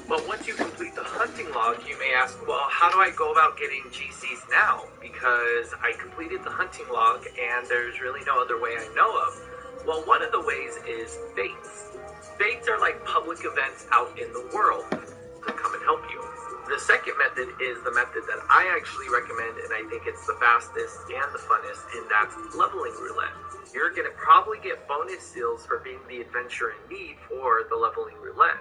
But once you complete the hunting log, you may ask, well, how do I go about getting GCs now? Because I completed the hunting log and there's really no other way I know of. Well, one of the ways is fates. Fates are like public events out in the world to come and help you. The second method is the method that I actually recommend, and I think it's the fastest and the funnest, and that's leveling roulette. You're going to probably get bonus seals for being the adventurer in need for the leveling roulette.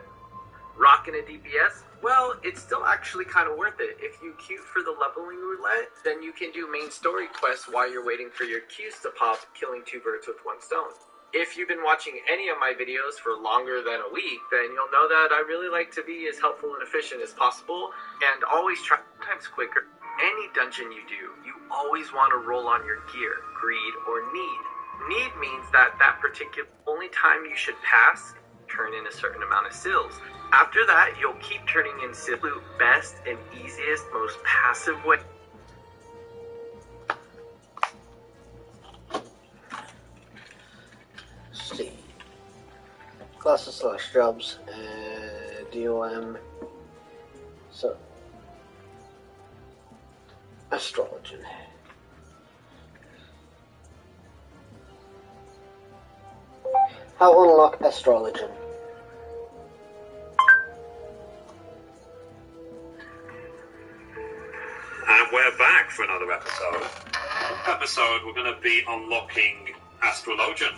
Rocking a DPS? Well, it's still actually kind of worth it. If you queue for the leveling roulette, then you can do main story quests while you're waiting for your queues to pop, killing 2 birds with 1 stone. If you've been watching any of my videos for longer than a week, then you'll know that I really like to be as helpful and efficient as possible, and always try times quicker. Any dungeon you do, you always want to roll on your gear, greed, or need. Need means that particular only time you should pass, turn in a certain amount of seals. After that, you'll keep turning in seals. Best and easiest, most passive way. See. Classes slash jobs, DOM. So, astrology. How to unlock astrology. And we're back for another episode. We're going to be unlocking Astrologian,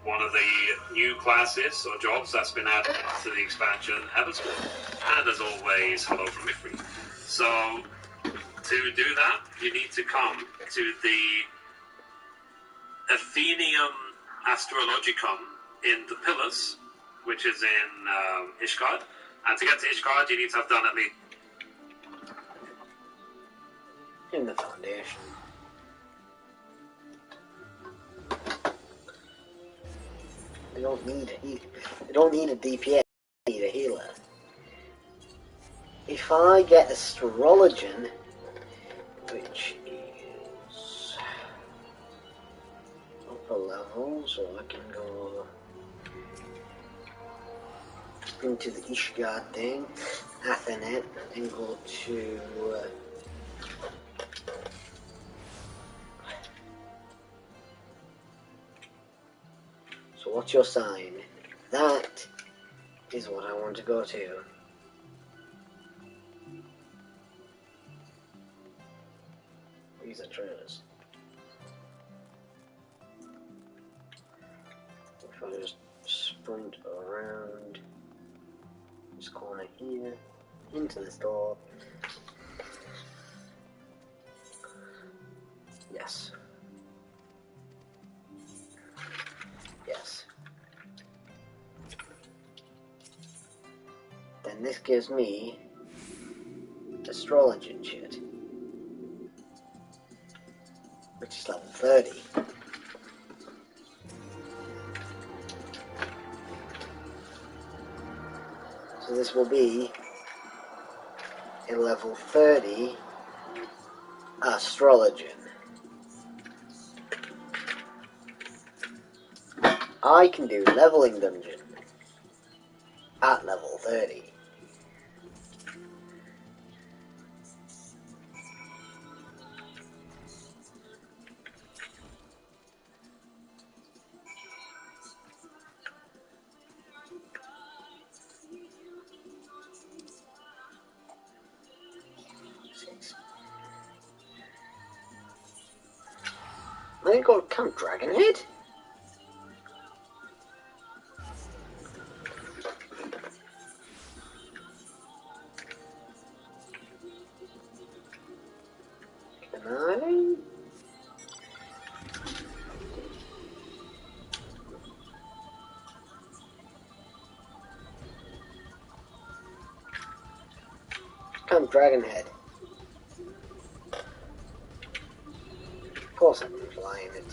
one of the new classes or jobs that's been added to the expansion Everscore. And as always, hello from Ffxiv. So, to do that, you need to come to the Athenium Astrologicum in the Pillars, which is in Ishgard. And to get to Ishgard, you need to have done at least in the Foundation. They don't need a DPS, they need a healer. If I get Astrologian, which is upper level, so I can go into the Ishgard thing, Athenet, and go to so what's your sign? That is what I want to go to. These are trailers. If I just sprint around this corner here, into this door. Yes. Yes. Then this gives me astrology shit, which is level 30. So this will be a level 30 astrologian. I can do leveling dungeon at level 30. They got Camp Dragonhead? Can I? Camp Dragonhead. Of course I can fly in it.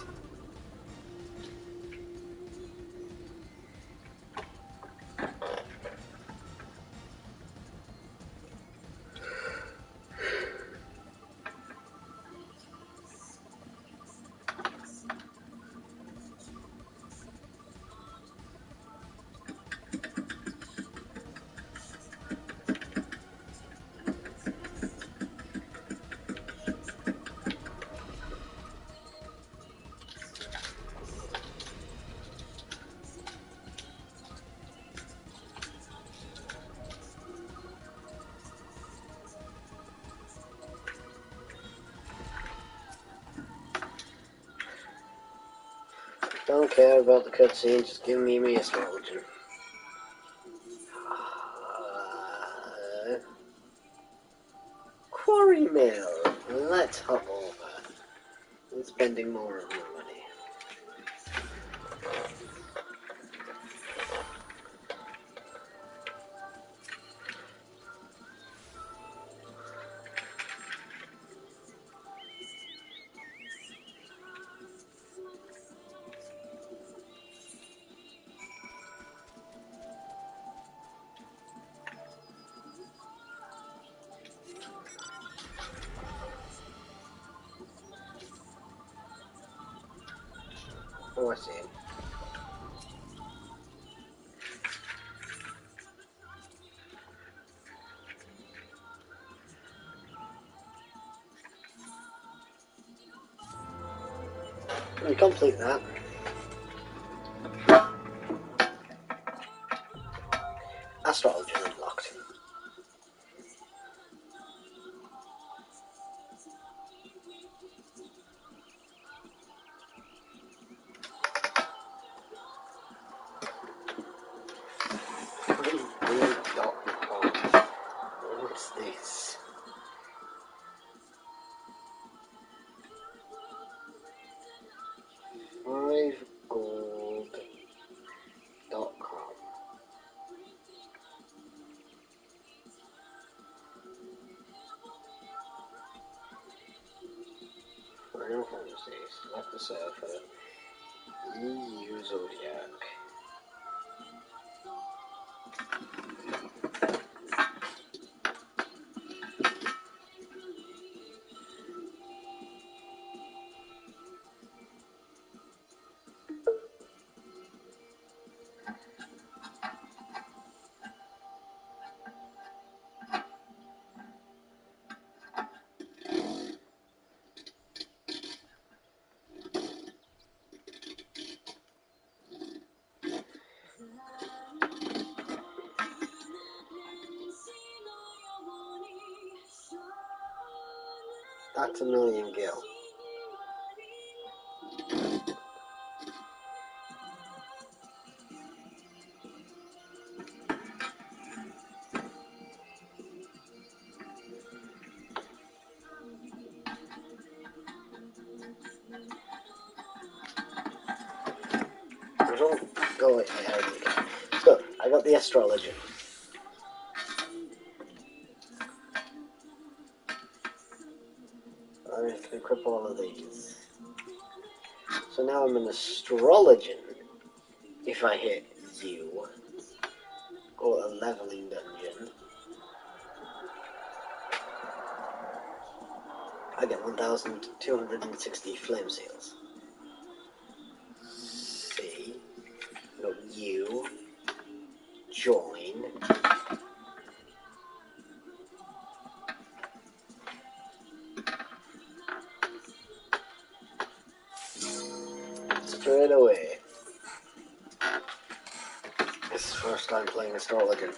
Don't care about the cutscene, just give me my astrology. Quarry Mill. Let's hop over. I'm spending more of my money. Oh, I see. We complete that. Astrology unlocked. What's this? FiveGold.com. Final Fantasy, select the server, EU Zodiac. That's a million gil. I don't go ahead. So, I got the astrology. I have to equip all of these. So now I'm an astrologian. If I hit U, go to a leveling dungeon, I get 1,260 flame seals. C, no, U, join. Straight away. This is the first time playing astrologer.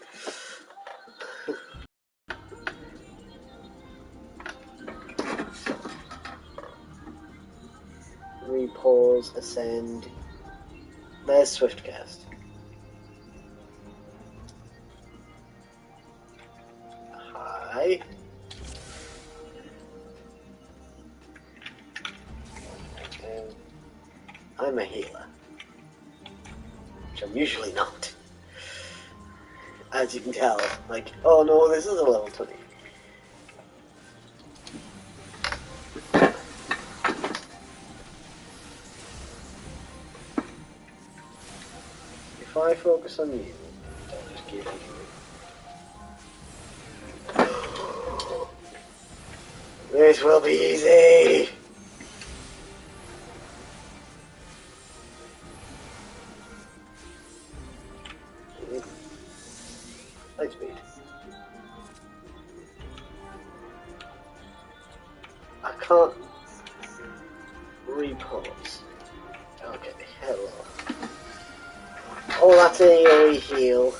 Repose, ascend. There's Swiftcast. Hi. I'm a healer. Which I'm usually not. As you can tell, like, oh no, this is a level 20. If I focus on you, I'll just give you. This will be easy! Light speed. I can't repose. Okay, hello. Oh, that's a AoE heal.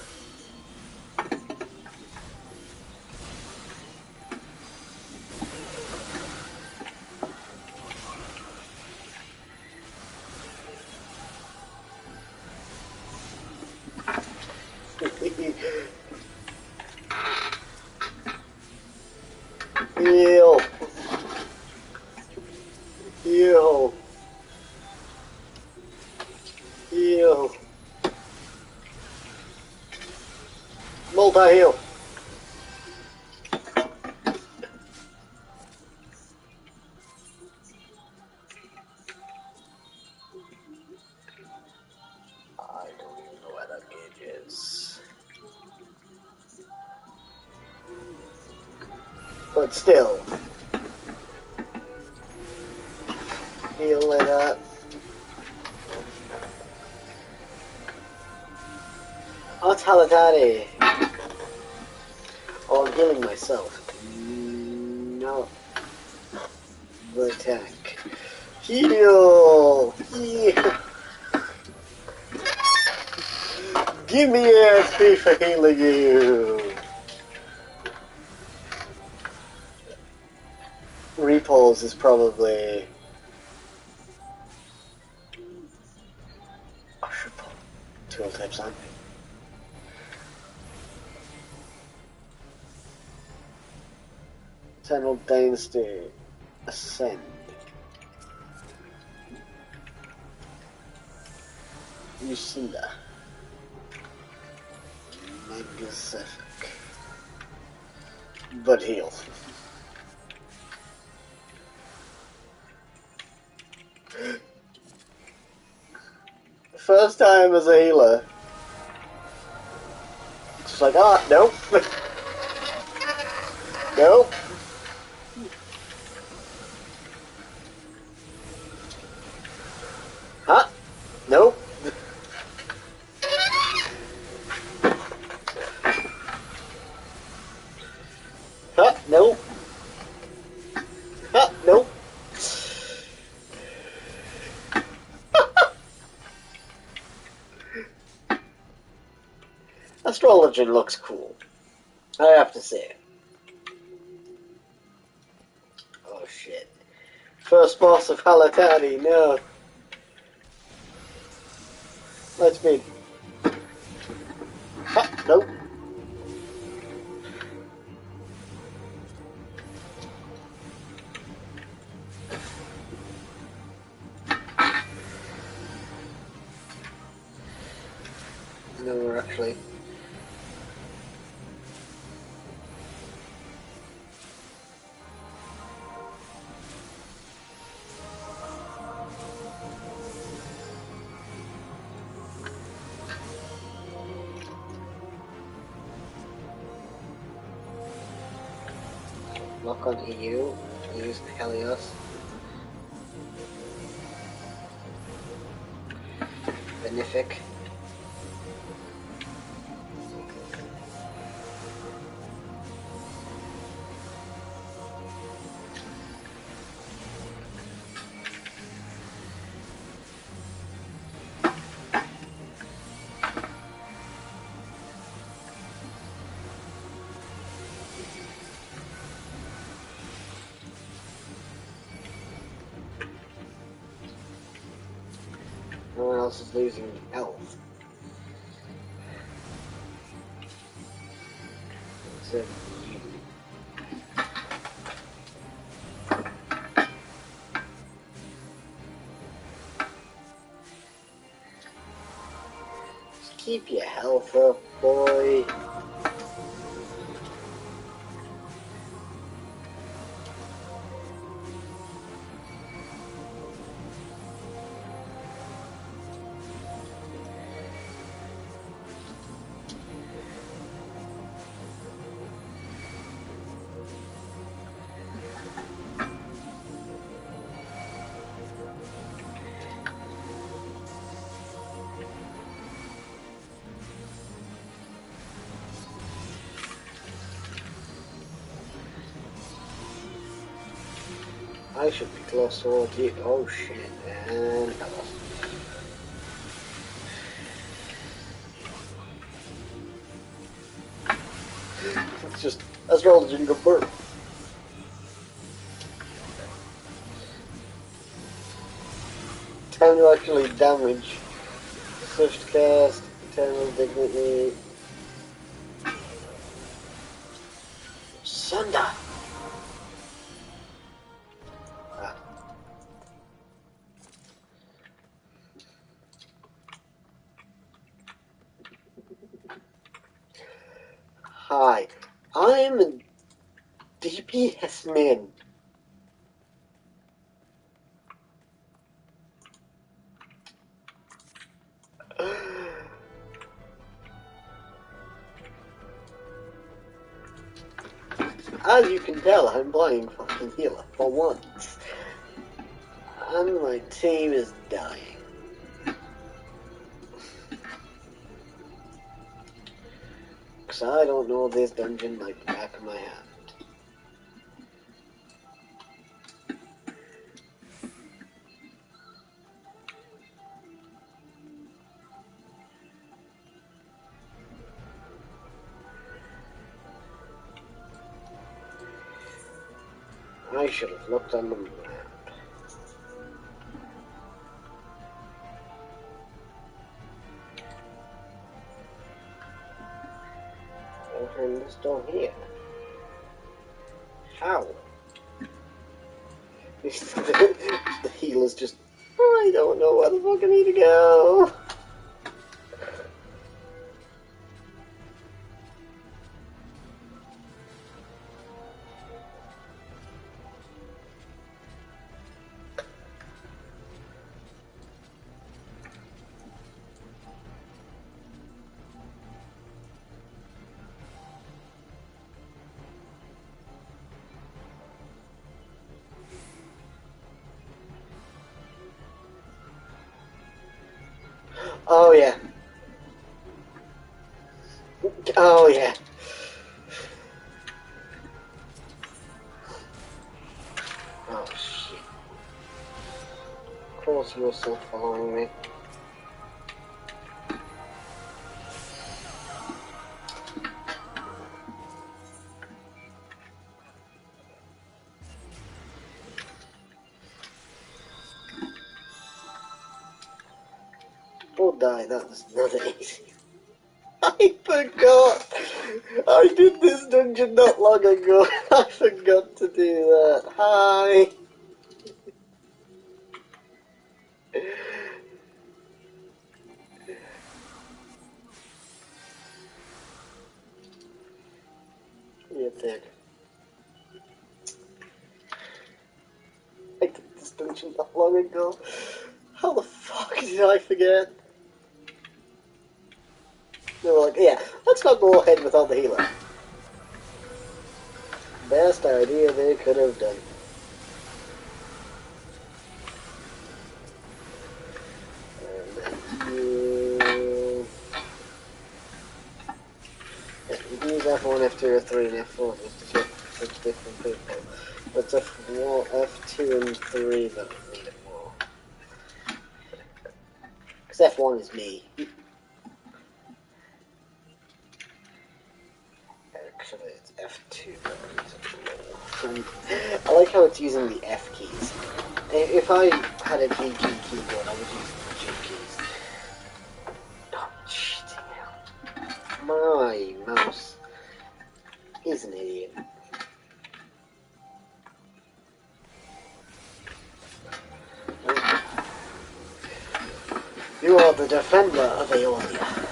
Heal. Heal. Heal. Multi-heal. I don't even know where that gauge is. But still. Heal like that. Oh, it's Haladari. Oh, I'm healing myself. No. The attack. Heal! Heal! Give me XP for healing you! Repulse is probably... I should put tool tips on. Eternal Dynasty. Ascend. Lucinda. Magnific. But heal. First time as a healer. It's like, ah, nope. Nope. Huh? Nope. Huh? Nope. Huh? Nope. Astrology looks cool. I have to say. Oh shit. First boss of Halatani, no. Let's be. Huh? Nope. No, we're actually. Lock on EU, use Helios. Benefic. No one else is losing health. Except you. Just keep your health up, boy. I should be close towards you. Oh shit, and I lost. It's just astrology and go burp. Time to actually damage. Swift cast, Eternal Dignity. Sunder! Ah. Hi, I'm a DPS man. As you can tell, I'm playing fucking healer for once. And my team is dying. Because I don't know this dungeon like the back of my hand. I should have looked on the map. Open this door here. How? The healer's just, I don't know where the fuck I need to go. Oh yeah. Oh yeah. Oh shit. Of course you were still following me. Oh die, that was not easy. I forgot! I did this dungeon not long ago. I forgot to do that. Hi! You dick. I did this dungeon not long ago. How the fuck did I forget? They were like, yeah, let's not go ahead without the healer. Best idea they could have done. And you... Yeah, you can use F1, F2, F3, and F4 just to check which different people. But it's F2 and 3 that need it more. Because F1 is me. Actually, it's F2 that needs it more. I like how it's using the F keys. If I had a G key keyboard, I would use the G keys. Oh, cheating hell. My mouse is an idiot. You are the defender of Aeolia.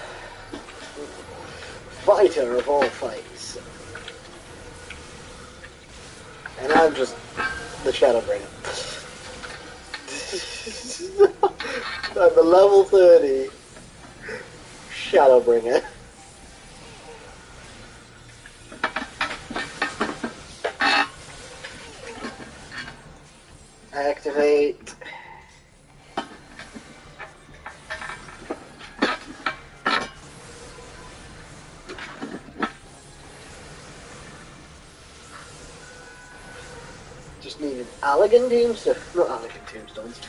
Fighter of all fights. And I'm just the Shadowbringer. I'm a level 30 Shadowbringer. Activate. Just needed elegant tombstones, not elegant tombstones.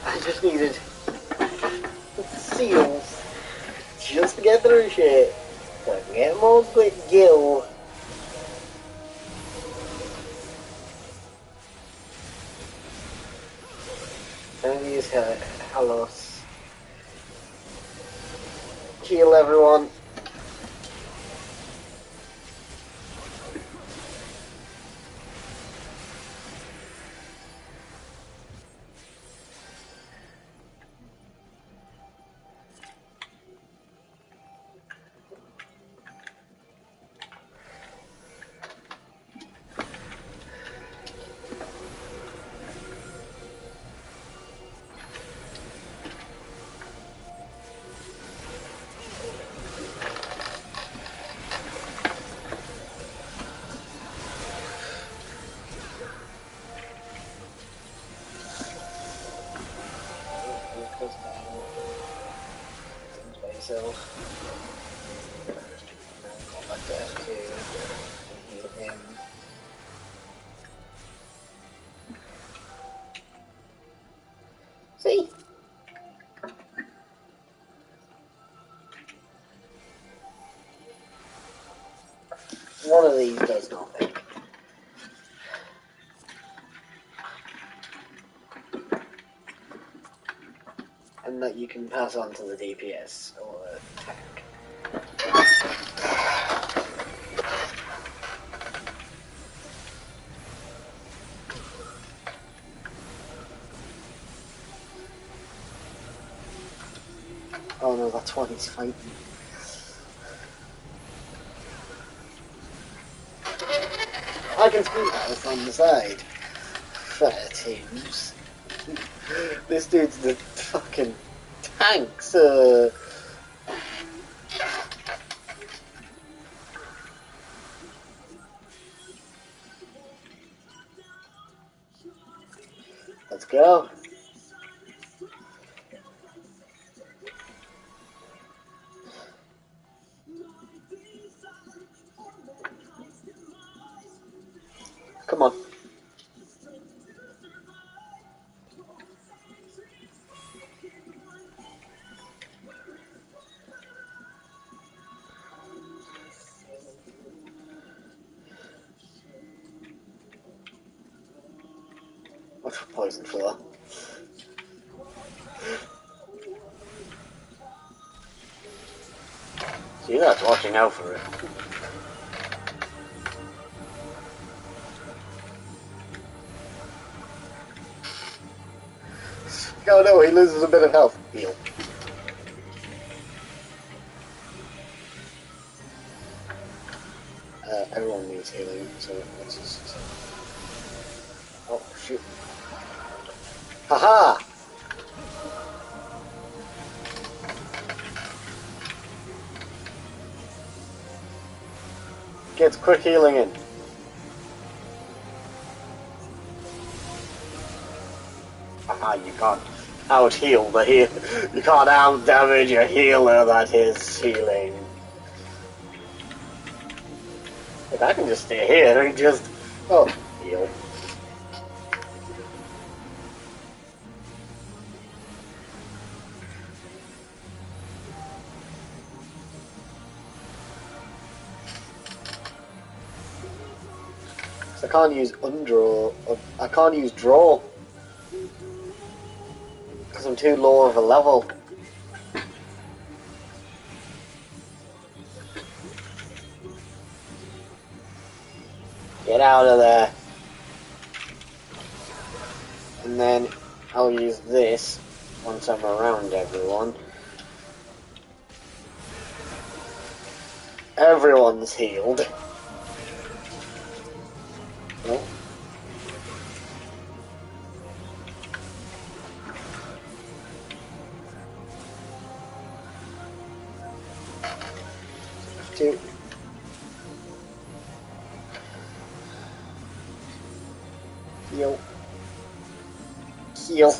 I just needed seals just to get through shit. So I can get more gil. And use Halos. Heal everyone. Just to heal him. See? One of these does nothing. And that you can pass on to the DPS or the tank. Oh no, that's why he's fighting. I can speak health on the side. Fair teams. This dude's the fucking tank, sir. Let's go. Come on. What's for poison for that? See, that's watching out for it. Oh no, he loses a bit of health. Heal. Everyone needs healing, so let's just... Oh, shoot. Haha! Gets quick healing in. Haha, you can't out heal the heal. You can't out damage a healer that is healing. If I can just stay here and just... Oh, heal. I can't use undraw. I can't use draw. Because I'm too low of a level. Get out of there. And then I'll use this once I'm around everyone. Everyone's healed. Nope. Two. Heal. Heal.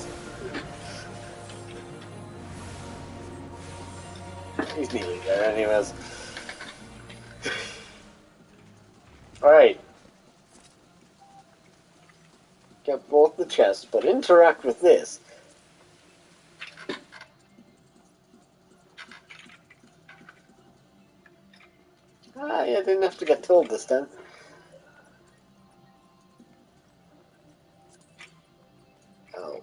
He's nearly there anyways. Alright. Get both the chests, but interact with this. Ah, yeah, I didn't have to get told this time. Oh.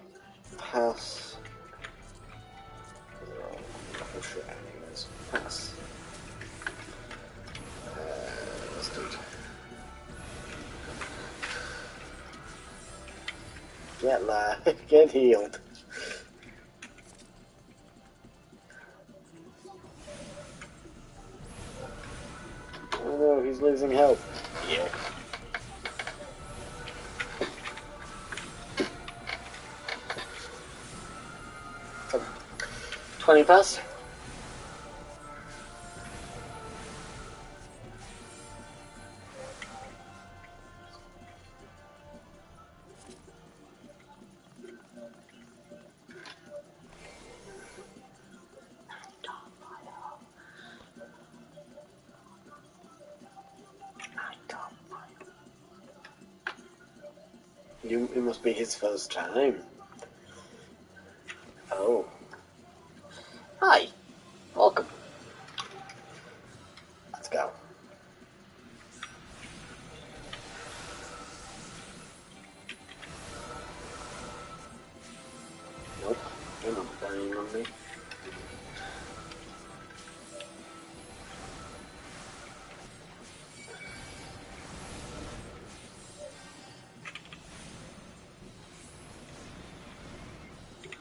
Pass. I'm sure anyways. Pass. Let's do it. Get live. Get healed. Oh no, he's losing health. Heal. 20 pass. It must be his first time. Oh. Hi. Welcome. Let's go. Nope. You're not dying on me.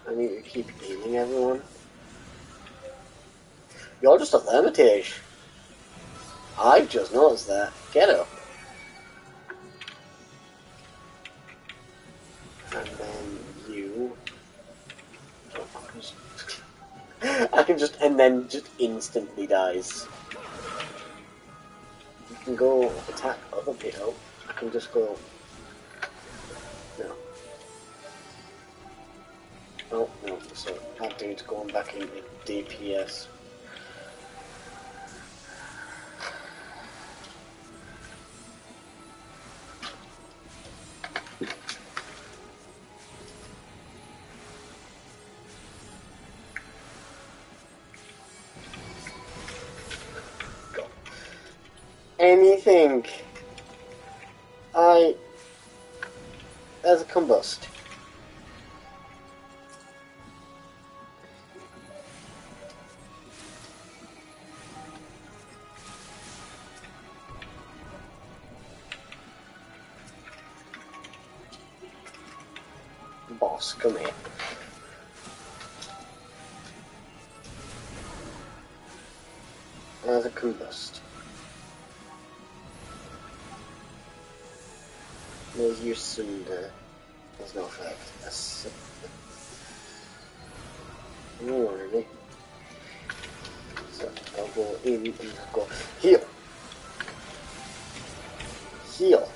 I need to keep healing everyone. You're just a Hermitage. I've just noticed that. Get up. And then you... I can just... And then just instantly dies. You can go attack other people. I can just go... No. Oh, no. So that dude's going back into DPS. Anything. There's a combust. Boss, come here. There's a combust. There's your cinder. There's no effect. That's... No worry. So I'll go in and go heal. Heal.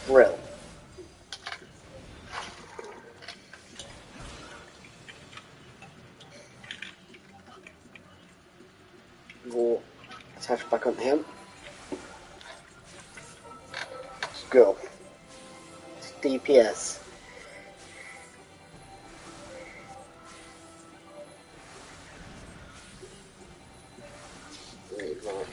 Brill. Go attach back on him. Let's go. It's DPS. There you go.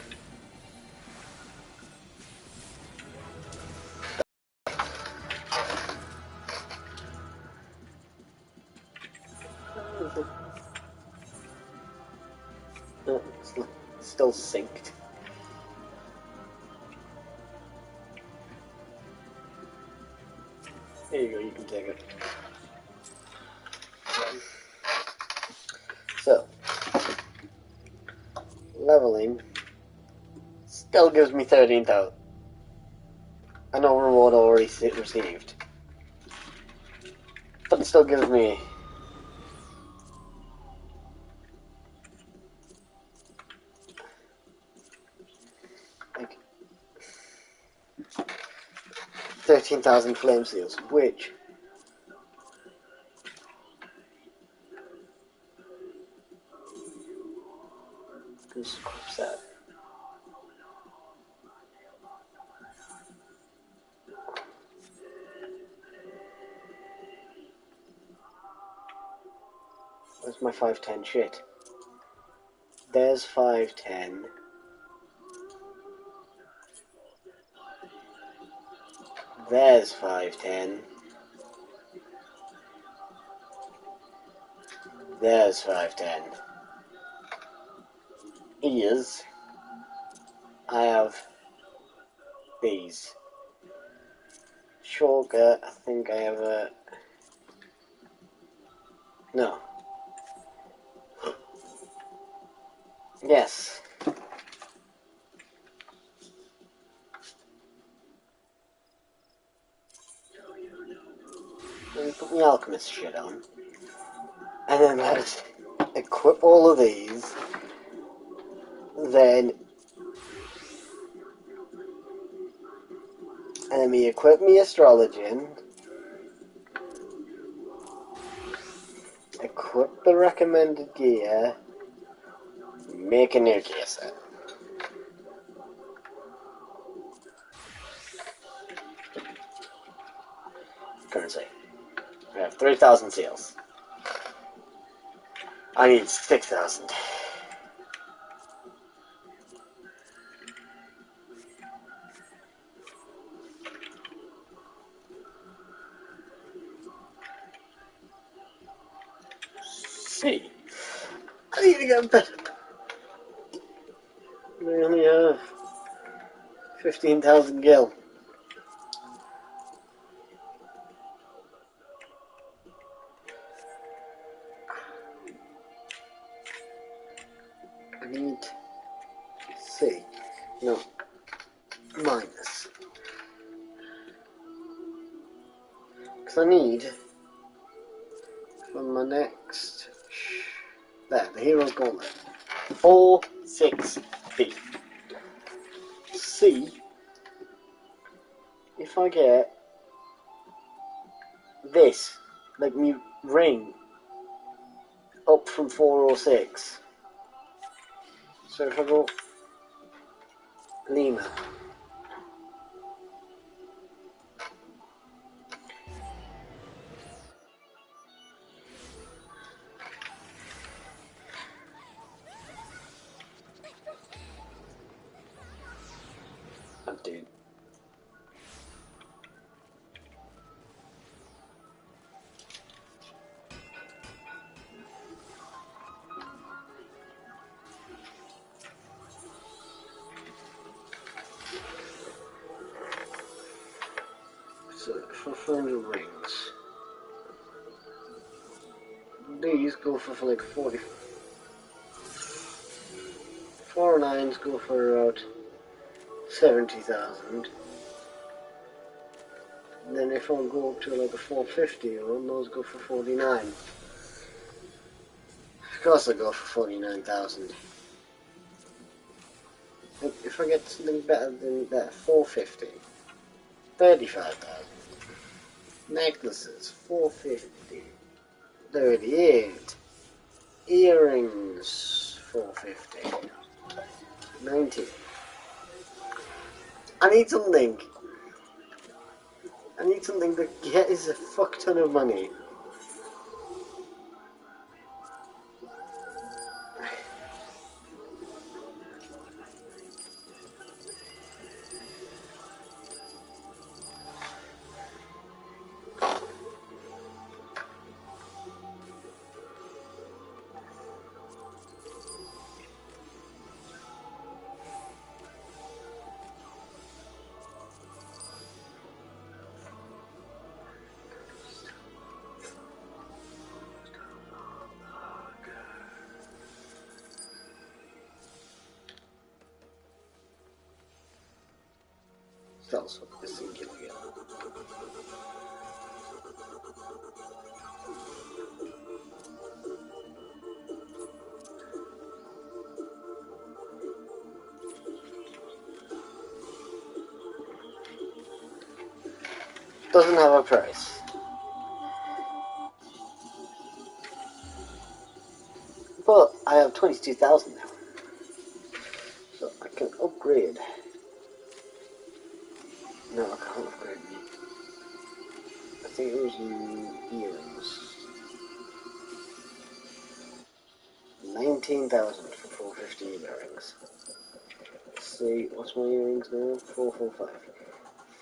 No, it's still synced. There you go, you can take it. So, leveling still gives me 13,000. I know reward already received. But it still gives me... like 13,000 flame seals, which just equips that. Where's my 510 shit? There's 510. There's 510. There's 510. Ears. I have these. Shortcut, I think I have a... No. Yes. Let me put my alchemist shit on. And then let's equip all of these. Then... And then we equip me astrologian. Equip the recommended gear. Make a new gear set. I have 3,000 seals. I need 6,000. See, I need to get better. We only have 15,000 gil. I need C. No. Minus. Because I need for my next. There, the Hero's Gauntlet. 4, 6, B. C. If I get this, like me ring, up from 4 or 6. So if I go Lima. Oh, dude. So for 400 rings. These go for like 40. 409s go for about 70,000. And then if I go up to like a 450 one, those go for 49. Of course I go for 49,000. If I get something better than that, 450. 35,000. Necklaces, 450. 38. Earrings, 450. 90. I need something. I need something that gets a fuck ton of money. That's what the singular again. Doesn't have a price. But I have 22,000 now. So I can upgrade. No, I can't upgrade me. I think it was earrings. 19,000 for 450 earrings. Let's see, what's my earrings now? 445.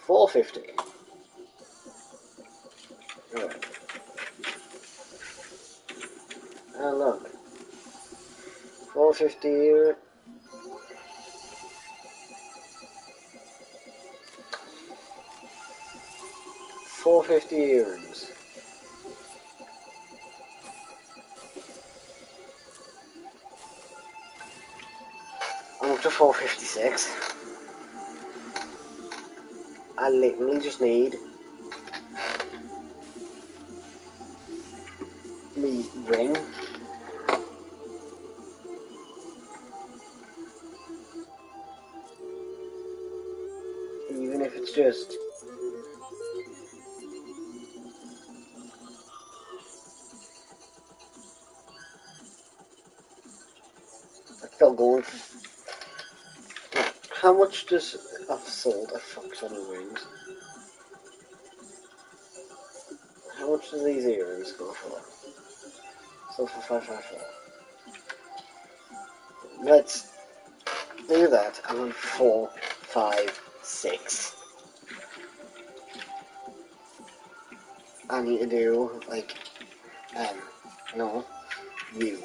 450. Alright. And look. 450 here. 450 earrings. I'm up to 456. I literally just need me ring. Even if it's just still going. How much does I've sold a fuck ton of rings? How much do these earrings go for? So for 554. Let's do that, and then 4, 5, 6. I need to do, like, no, U.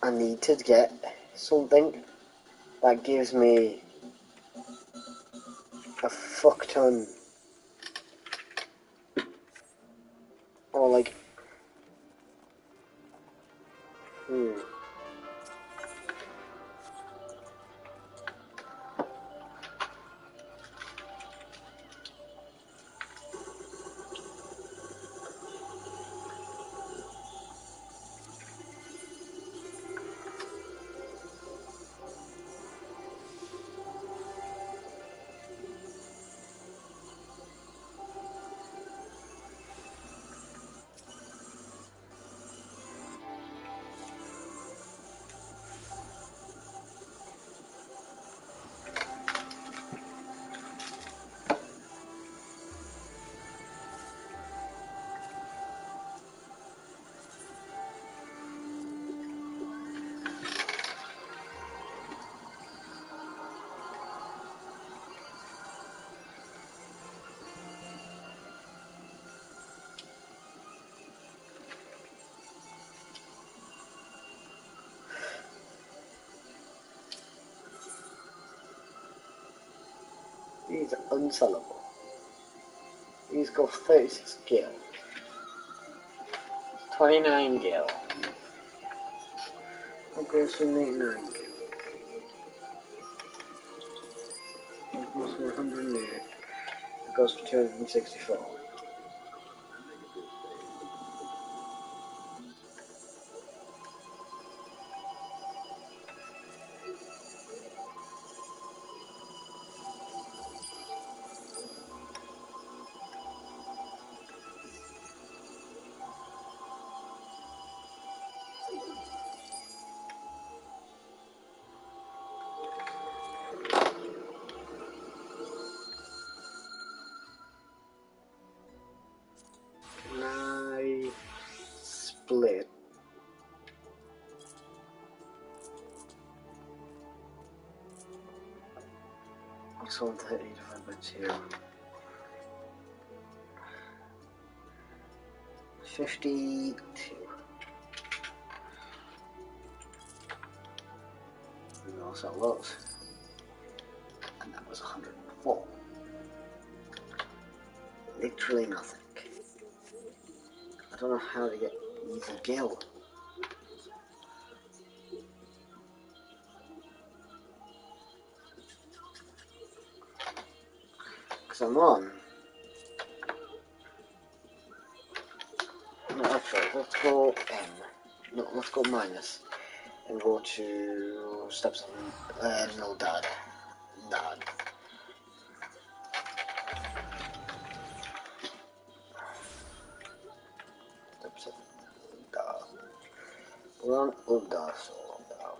I need to get something that gives me a fuck ton, or like, these are unsellable. These go 36 gil. 29 gil. That goes to 89 gil. That goes to 108. It goes to 264. I split. What's 130 divided by 2? 52. No, so it was. And that was 104. Literally nothing. I don't know how to get easy gil. Because I'm on. No, actually, let's go M. No, let's go minus. And go to steps on, no dad. Dad. Steps on dad. We're on Uldar soil now.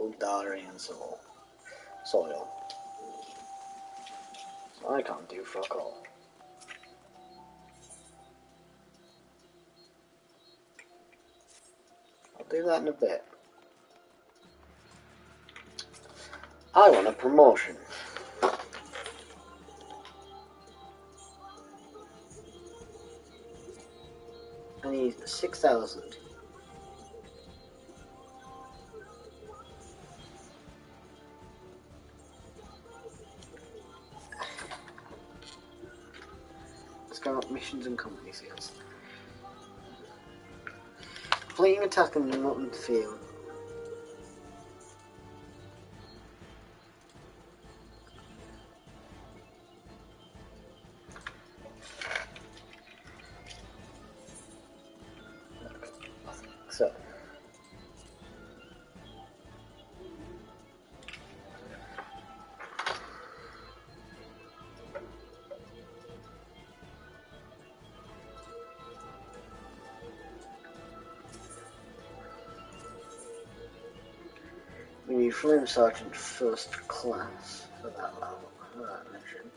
Uldarian soil. So I can't do fuck all. I'll do that in a bit. I want a promotion. I need 6,000. Let's go up missions and company sales. Completing a task and not in the field. So. be Flame Sergeant First Class for that level, for that mission.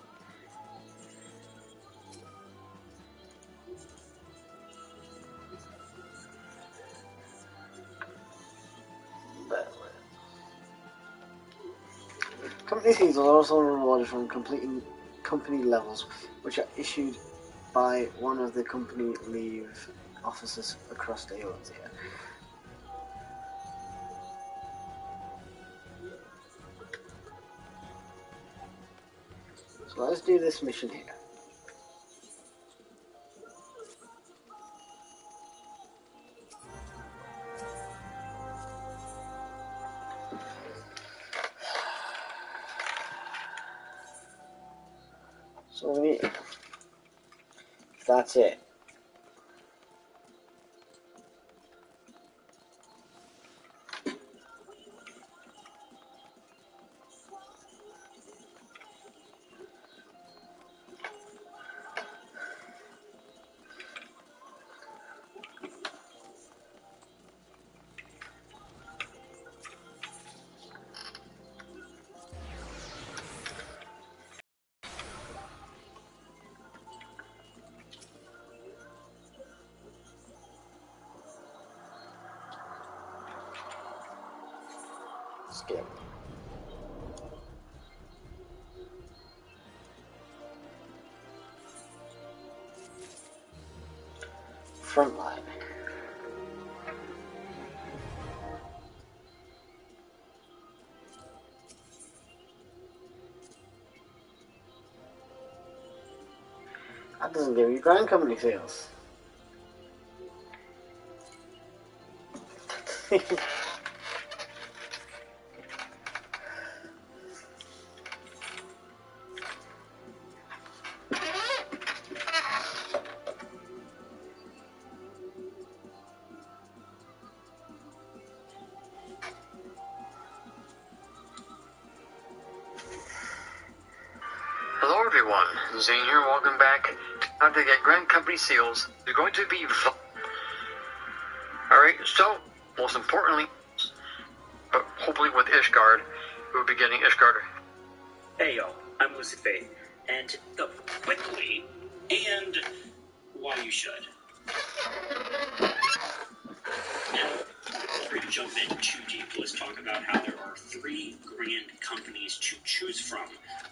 Company seals are also rewarded from completing company levels, which are issued by one of the company leave officers across the Eorzea. So let's do this mission here. So we need, that's it. Skip. Frontline. That doesn't give you Grand Company sales. Hello everyone, Zane here, welcome back. How to get Grand Company seals. They're going to be Alright, so, most importantly, but hopefully with Ishgard, we'll be getting Ishgard. Hey y'all, I'm Ffxiv, and go quickly, and while you should. Now, before we jump in too deep, let's talk about how there are 3 grand companies to choose from.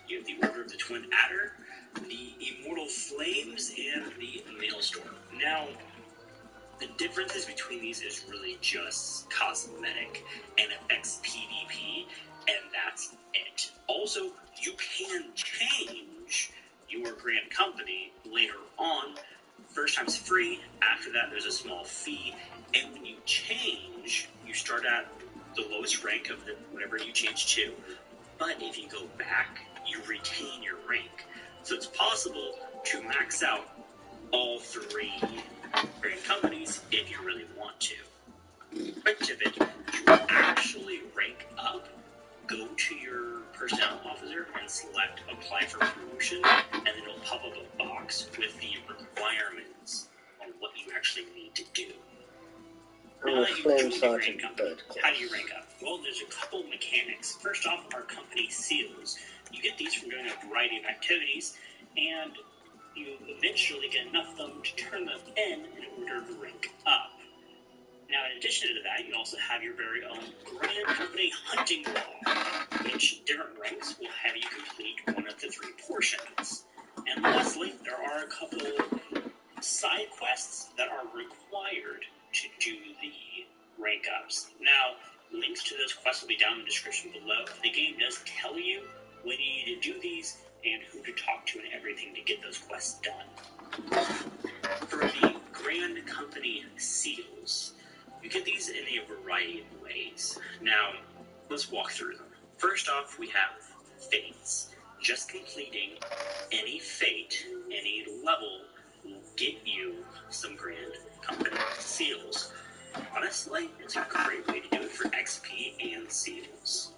You have the Order of the Twin Adder, the Immortal Flames, and the Maelstrom. Now, the differences between these is really just cosmetic and affects PvP, and that's it. Also, you can change your grand company later on. First time's free, after that there's a small fee, and when you change, you start at the lowest rank of the whatever you change to, but if you go back, you retain your rank. So it's possible to max out all 3 grand companies if you really want to. Quick tip it, to actually rank up, go to your personnel officer and select apply for promotion, and then it'll pop up a box with the requirements on what you actually need to do. Now that you've joined the grand company, how do you rank up? Well, there's a couple mechanics. First off are company seals. You get these from doing a variety of activities, and you eventually get enough of them to turn them in order to rank up. Now, in addition to that, you also have your very own Grand Company Hunting Log, which different ranks will have you complete one of the 3 portions. And lastly, there are a couple side quests that are required to do the rank ups. Now, links to those quests will be down in the description below. The game does tell you when you need to do these and who to talk to and everything to get those quests done. For the Grand Company seals, you get these in a variety of ways. Now, let's walk through them. First off, we have fates. Just completing any fate, any level, will get you some Grand Company seals. Honestly, it's a great way to do it for XP and seals.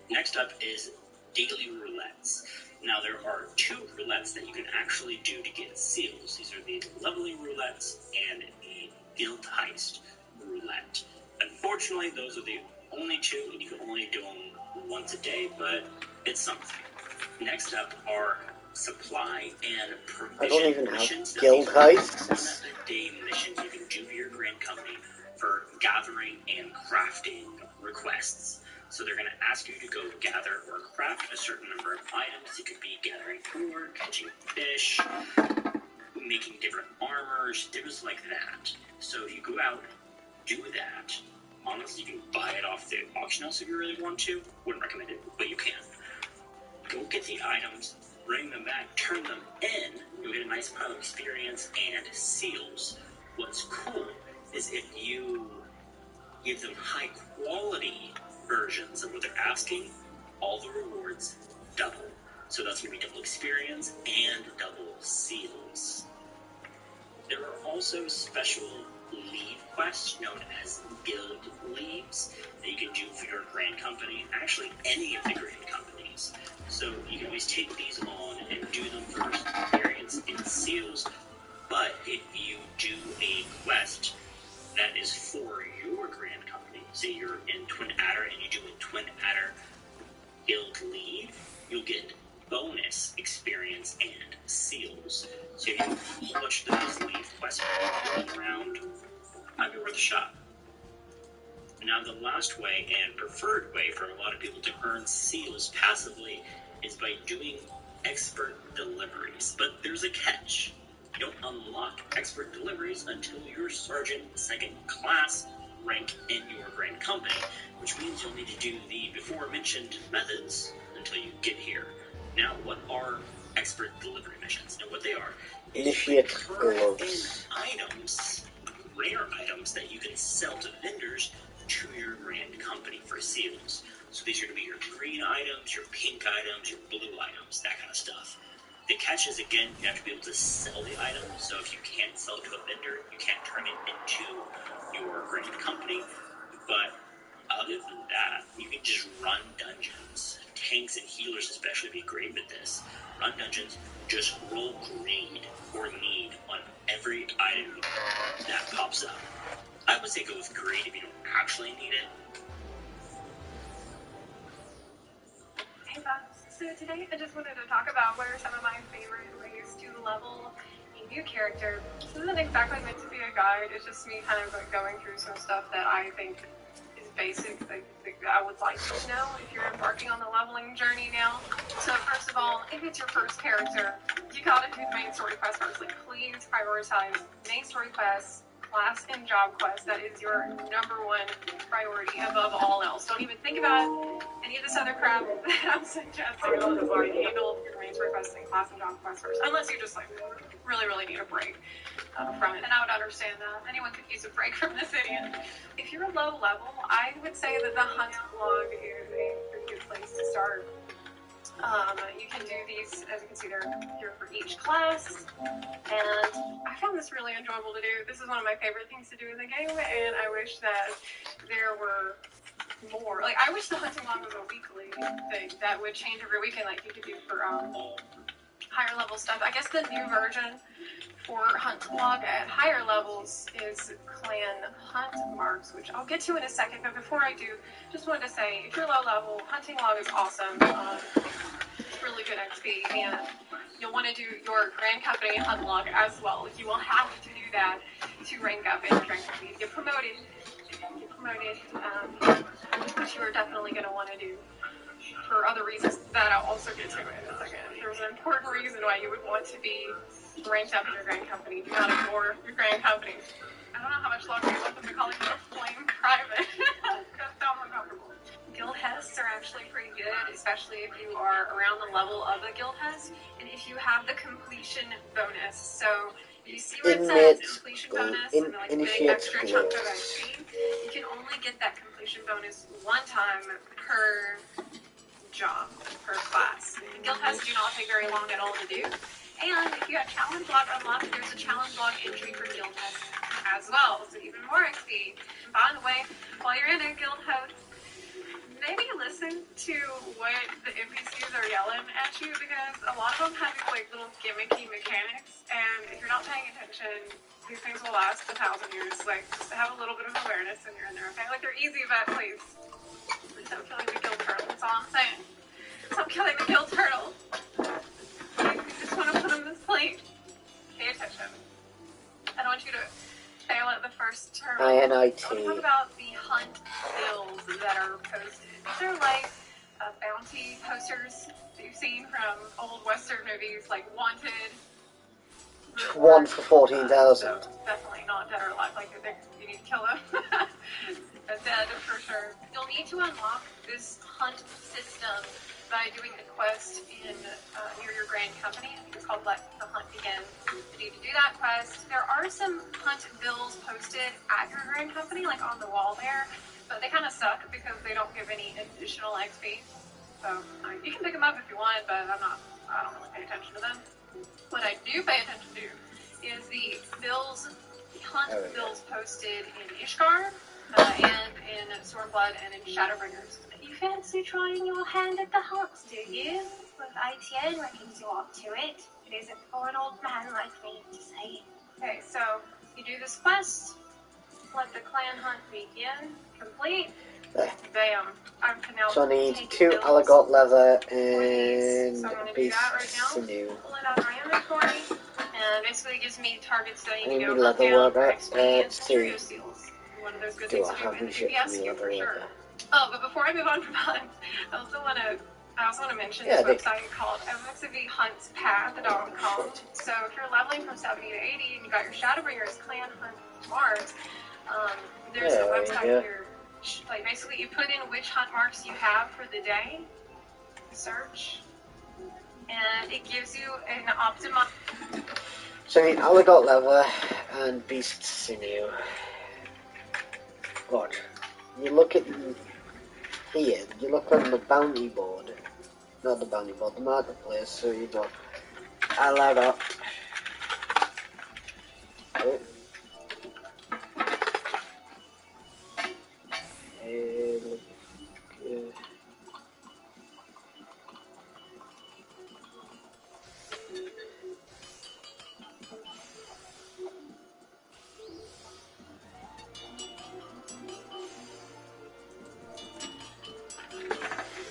Next up is daily roulettes. Now, there are 2 roulettes that you can actually do to get seals. These are the leveling roulettes and the guild heist roulette. Unfortunately, those are the only 2, and you can only do them once a day, but it's something. Next up are supply and provision I don't even missions. have guild heists. One-a-day missions you can do for your Grand Company for gathering and crafting requests. So they're going to ask you to go gather or craft a certain number of items. It could be gathering ore, catching fish, making different armors, things like that. So if you go out, do that. Honestly, you can buy it off the auction house if you really want to. Wouldn't recommend it, but you can. Go get the items, bring them back, turn them in. You'll get a nice pile of experience and seals. What's cool is if you give them high quality versions of what they're asking, all the rewards double. So that's going to be double experience and double seals. There are also special leave quests known as guild leaves that you can do for your Grand Company, actually any of the Grand Companies. So you can always take these on and do them for experience and seals, but if you do a quest that is for your Grand Company, say you're in Twin Adder and you do a Twin Adder guild leave, you'll get bonus experience and seals. So if you have a whole bunch of those leave quests going around, might be worth a shot. Now the last way and preferred way for a lot of people to earn seals passively is by doing expert deliveries. But there's a catch. You don't unlock expert deliveries until you're Sergeant 2nd class rank in your Grand Company, which means you'll need to do the before mentioned methods until you get here. Now, what are expert delivery missions? And what they are is Initiate gloves. Items, rare items that you can sell to vendors to your Grand Company for seals. So these are going to be your green items, your pink items, your blue items, that kind of stuff. The catch is, again, you have to be able to sell the item. So if you can't sell it to a vendor, you can't turn it into your Grand Company. But other than that, you can just run dungeons. Tanks and healers especially be great with this. Run dungeons, just roll greed or need on every item that pops up. I would say go with greed if you don't actually need it. Hey Bubs, so today I just wanted to talk about what are some of my favorite ways to level a new character. This isn't exactly meant to be a guide, it's just me kind of like going through some stuff that I think is basic, that I would like to know if you're embarking on the leveling journey now. So first of all, if it's your first character, you gotta do the main story quest first. Like, please prioritize main story quests, class and job quests. That is your number one priority above all else. Don't even think about any of this other crap that I'm suggesting. I'll just already handle your main story quests and class and job quests first, unless you just like really need a break from it. And I would understand that. Anyone could use a break from this idiot. If you're low level, I would say that the hunt log is a pretty good place to start. You can do these, as you can see, they're here for each class, and I found this really enjoyable to do. This is one of my favorite things to do in the game, and I wish that there were more. Like, I wish the hunting log was a weekly thing that would change every weekend, like you could do for higher level stuff. I guess the new version for hunt log at higher levels is clan hunt marks, which I'll get to in a second. But before I do, just wanted to say, if you're low level, hunting log is awesome. It's really good XP, and you'll want to do your Grand Company hunt log as well. You will have to do that to rank up in your Grand Company to get promoted. Which you are definitely going to want to do for other reasons that I'll also get to in a second. There's an important reason why you would want to be ranked up in your Grand Company. Do not ignore your Grand Company. I don't know how much longer you want them to call it a flame private. That sounds uncomfortable. Guild hests are actually pretty good, especially if you are around the level of a guild hest, and if you have the completion bonus. So you see where it says completion bonus and like big extra chunk of XP. You can only get that completion bonus one time per job, per class. Guild hests do not take very long at all to do. And if you have challenge log unlocked, there's a challenge log entry for guild hests as well, so even more XP. And by the way, while you're in a guild host, maybe listen to what the NPCs are yelling at you, because a lot of them have these like little gimmicky mechanics, and if you're not paying attention, these things will last 1,000 years. Like, just have a little bit of awareness and you're in there, okay? Like, they're easy, but please stop killing the guild turtle. That's all I'm saying. Stop killing the guild turtle. You just want to put them to sleep. Pay attention. I don't want you to fail at the first turtle. INIT. I want to talk about the hunt bills that are posted. These are like bounty posters that you've seen from old Western movies, like Wanted. One for 14,000. So definitely not dead or alive. Like, you need to kill them. Dead for sure. You'll need to unlock this hunt system by doing a quest in near your grand company. I think it's called Let the Hunt Begin. You need to do that quest. There are some hunt bills posted at your grand company, like on the wall there, but they kind of suck because they don't give any additional XP. So you can pick them up if you want, but I don't really pay attention to them. What I do pay attention to is the hunt bills posted in Ishgard, and in Stormblood, and in Shadowbringers. You fancy trying your hand at the hunts, do you? Well, ITN reckons you ought to it. It isn't for an old man like me to say. Okay, so you do this quest, let the clan hunt begin, complete, bam. I can now So I need take 2 bills. Alagot leather and So I'm going to do beast that right now. sinew. Pull it out of my inventory, and basically it gives me targets that I I need need to me go hunt leather down for leather. XP and See. Centurio seals. One of those good Do things I to do have in any the shit PBS for me queue leather for sure. leather? Oh, but before I move on from hunts, I also want to mention Yeah, this website called Ffxivhuntspad.com. So if you're leveling from 70 to 80 and you got your Shadowbringers clan hunt Mars, there's a website here. Like, basically you put in which hunt marks you have for the day, search, and it gives you an optimized. So I need Alagot leather and beast sinew. Watch. You look at here, you look on the bounty board. Not the bounty board, the marketplace, so you go Alagot. Oh.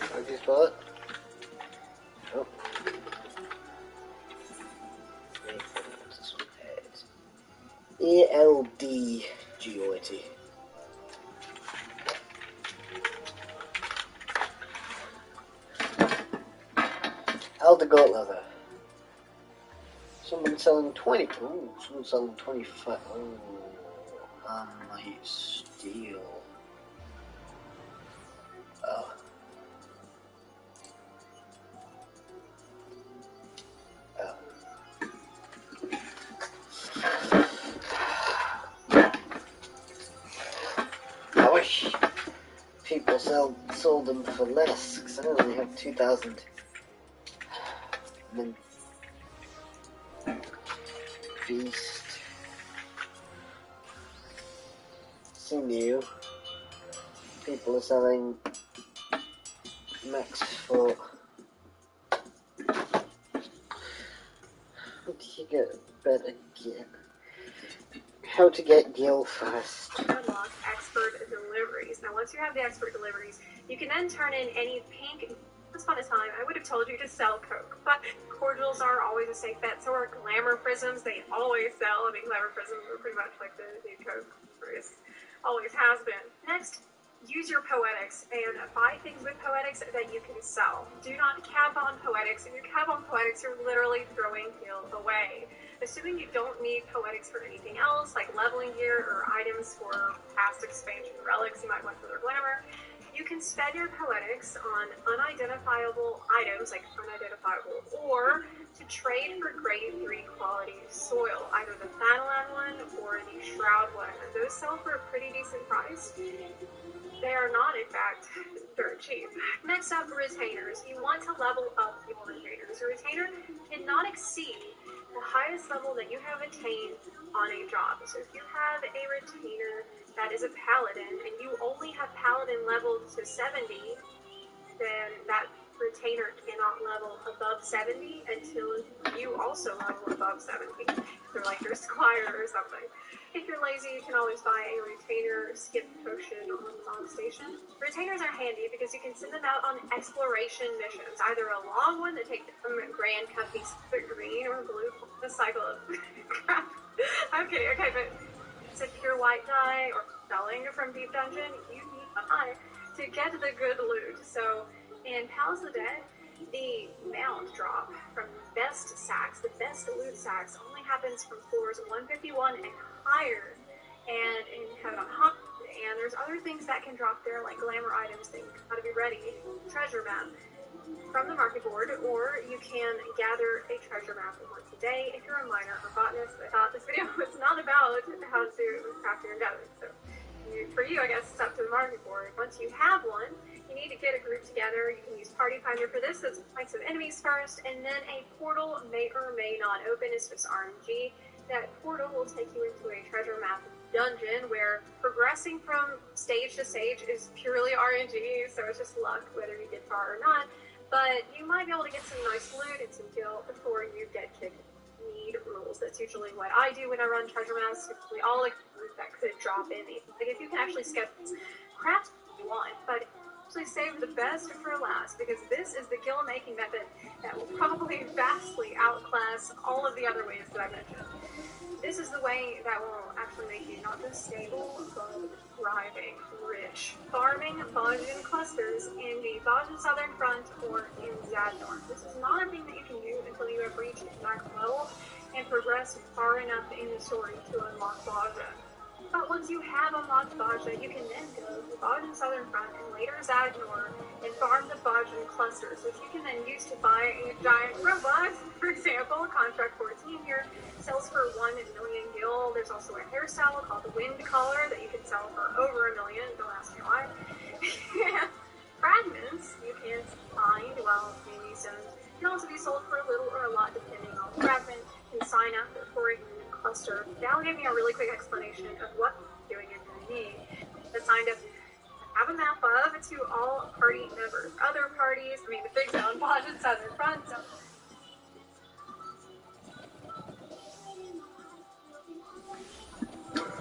How do you spell it? Oh. ALDGOT. Elder goat leather. Someone selling 20. Ooh, someone selling 25. Ooh, I might steal. Oh. Oh. I wish people sold them for less, because I only have 2,000. And then beast sinew. People are selling max for. How do you get better gear? How to get gil fast. Unlock expert deliveries. Now, once you have the expert deliveries, you can then turn in any pink. Once upon a time, I would have told you to sell Coke, but cordials are always a safe bet. So are glamour prisms. They always sell. I mean, glamour prisms are pretty much like the new Coke phrase. Always has been. Next, use your poetics and buy things with poetics that you can sell. Do not cap on poetics. If you cap on poetics, you're literally throwing gil away. Assuming you don't need poetics for anything else, like leveling gear or items for past expansion relics you might want for their glamour, you can spend your poetics on unidentifiable items, like unidentifiable, or to trade for grade 3 quality soil, either the Thanalan one or the Shroud one. And those sell for a pretty decent price. They are not, in fact, dirt cheap. Next up, retainers. You want to level up your retainers. A retainer cannot exceed the highest level that you have attained on a job. So if you have a retainer that is a paladin, and you only have paladin leveled to 70, then that retainer cannot level above 70 until you also level above 70. They're like your squire or something. If you're lazy, you can always buy a retainer skip potion on the monk station. Retainers are handy because you can send them out on exploration missions, either a long one that takes them Grand Company's green or blue, the cycle of crap. I'm kidding, okay, but it's a pure white die or selling from Deep Dungeon, you need a high to get the good loot. So in Palace of the Dead, the mount drop from best sacks, the best loot sacks, only happens from floors 151 and higher, and in Heaven on High. And there's other things that can drop there, like glamour items that you gotta be ready, treasure map from the market board, or you can gather a treasure map once a day if you're a miner or botanist. I thought this video was not about how to craft your gathering, so for you, I guess it's up to the market board. Once you have one, you need to get a group together. You can use Party Finder for this, so it's fights of enemies first, and then a portal may or may not open. It's just RNG. That portal will take you into a treasure map dungeon where progressing from stage to stage is purely RNG, so it's just luck whether you get far or not. But you might be able to get some nice loot and some gil before you get kicked. Need rules. That's usually what I do when I run treasure maps. We all like that could drop in. Like if you can actually skip craft you want, but actually save the best for last, because this is the gil making method that will probably vastly outclass all of the other ways that I mentioned. This is the way that will actually make you not just stable, but thriving, rich. Farming Bajan clusters in the Bajan Southern Front or in Zadnor. This is not a thing that you can do until you have reached max level and progressed far enough in the story to unlock Bajan. But once you have unlocked Baja, you can then go to Bajan Southern Front and later Zadnor and farm the Bajan clusters, which you can then use to buy a giant robot. For example, Contract 14 here sells for 1 million gil. There's also a hairstyle called the Wind Collar that you can sell for over 1 million. Don't ask me why. Fragments you can find while maybe stones can also be sold for a little or a lot depending on the fragment. You can sign up for a cluster. That'll give me a really quick explanation of what doing it for me. That signed up have a map of to all party members. Other parties, I mean the big zone, Bajan Southern Front zone.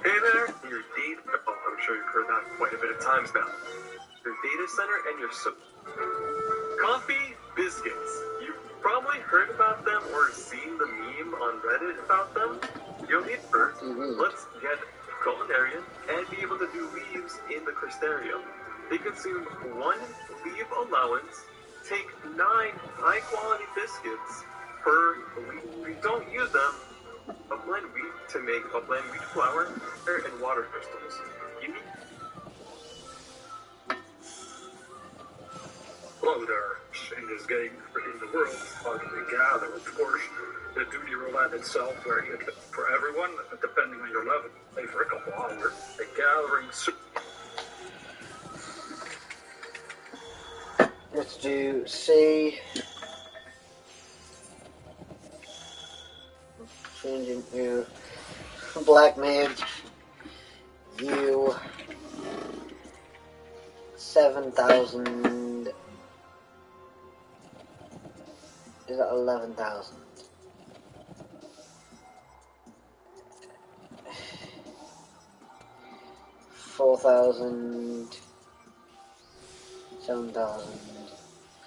Hey there, your data. Oh, I'm sure you've heard that quite a bit of times now. Your data center and your coffee biscuits. You've probably heard about them or seen the meme on Reddit about them. You'll need first. Let's get culinarian and be able to do leaves in the Crystarium. They consume 1 leaf allowance. Take 9 high-quality biscuits per week. If you don't use them, blend wheat to make a blend wheat flour and water crystals. You need. Hello there. In this game, in the world, hard to gather. Of course, the duty roulette itself, where you get for everyone, depending on your level, play for a couple hours. The gathering. Let's do C. Changing to Black Mage. U. 7,000. Is that 11,000? $4,000. 7,000.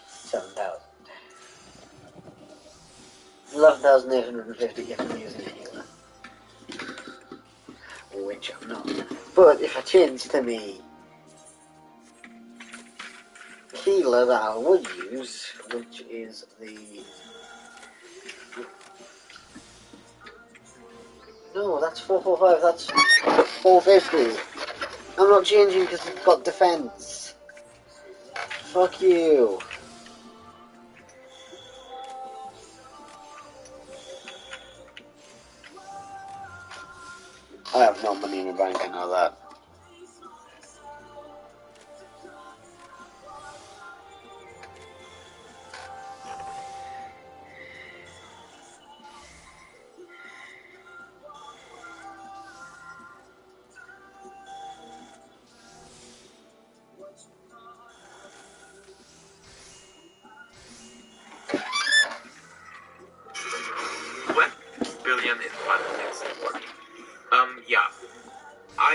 7,000. 11,850 if I'm using a healer. Which I'm not. But if I change to me healer that I would use, which is the... No, that's 445, that's 450. I'm not changing because it's got defense. Fuck you. I have no money in the bank, I know that.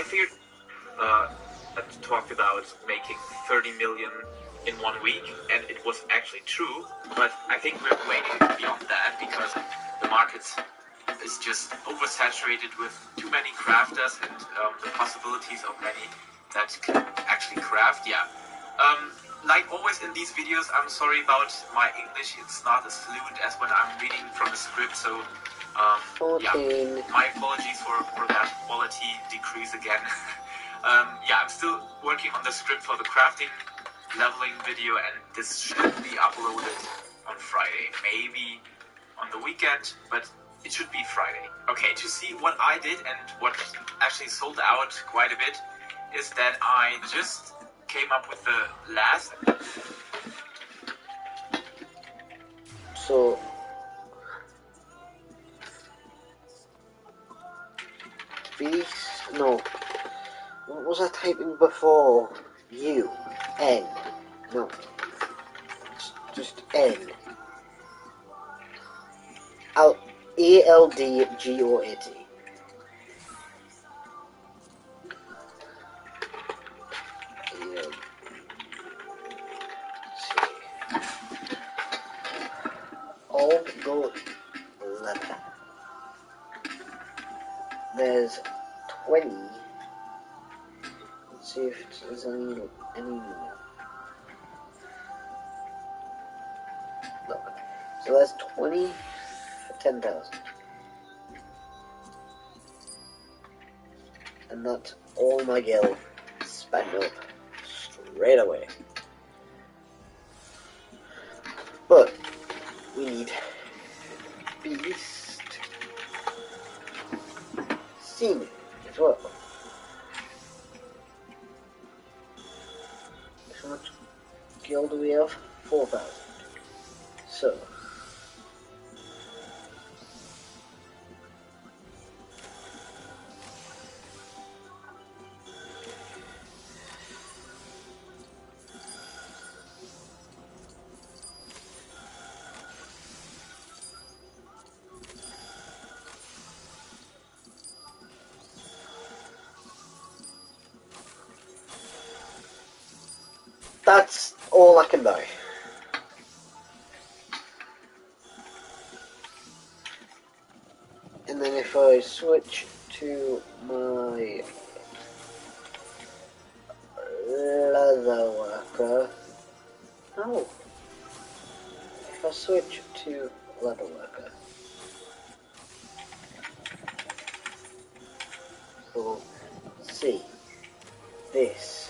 figured that talked about making 30 million in 1 week, and it was actually true, but I think we're way beyond that because the market is just oversaturated with too many crafters and the possibilities of many that can actually craft. Yeah. Like always in these videos, I'm sorry about my English. It's not as fluent as when I'm reading from a script, so yeah, my apologies for that quality decrease again. Yeah, I'm still working on the script for the crafting leveling video, and this should be uploaded on Friday, maybe on the weekend, but it should be Friday. Okay, to see what I did and what actually sold out quite a bit is that I just came up with the last. So beast, no. What was I typing before? U, N, no. Just N. ALDGOAT. All go letter. There's 20. Let's see if there's any more. Look. So that's 20 for 10,000. And that's all my gil spent up straight away. But we need beast scenic as well. How much gil do we have? 4,000. So that's all I can buy. And then if I switch to my leather worker, no. If I switch to leather worker, we'll see this.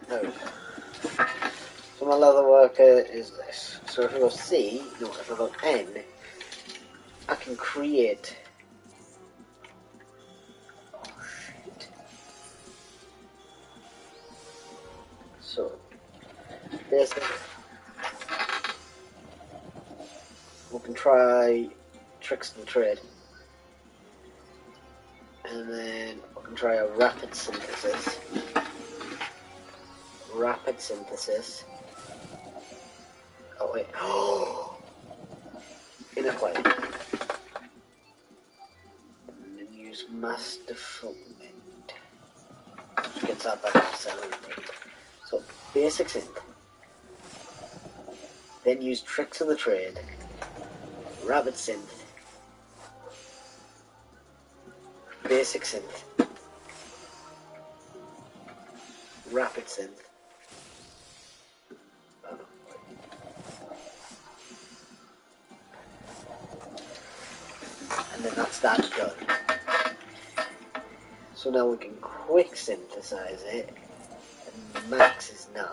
No. So my leather worker is this. So if I go C, no, if I go N, I can create. Oh shit. So basically, we can try tricks and trade, and then we can try a rapid synthesis. Rapid synthesis. Oh wait. Oh! Inequality. And then use mass development. Which gets that back to 70. So basic synth. Then use tricks of the trade. Rapid synth. Basic synth. Rapid synth. And then that's that done. So now we can quick synthesize it, and max is 9.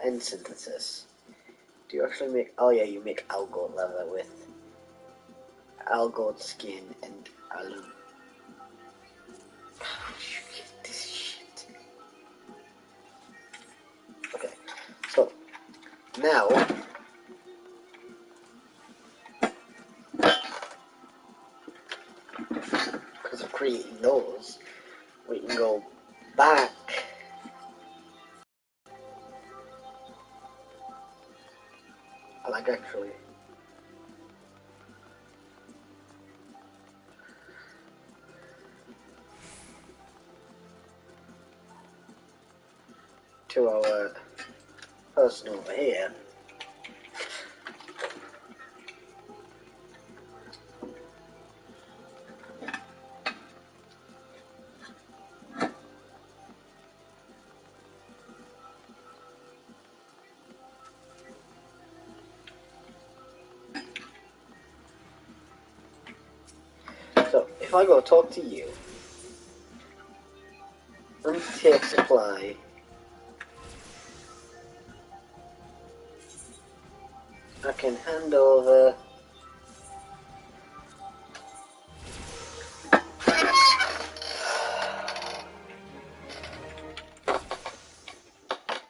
End synthesis. Do you actually make... Oh yeah, you make algold leather with algold skin and alum. How did you get this shit? Okay, so now because of creating those, we can go back like actually to our person over here. So if I go talk to you and take supply, I can hand over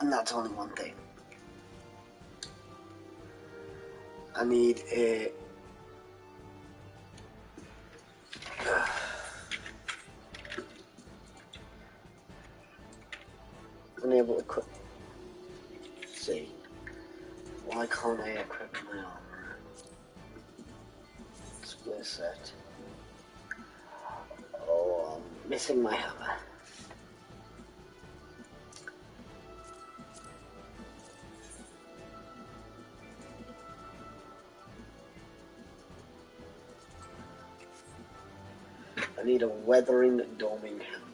and that's only one thing. I need a unable to equip. See, why can't I equip my armor? Split set. Oh, I'm missing my hammer. I need a weathering doming hammer.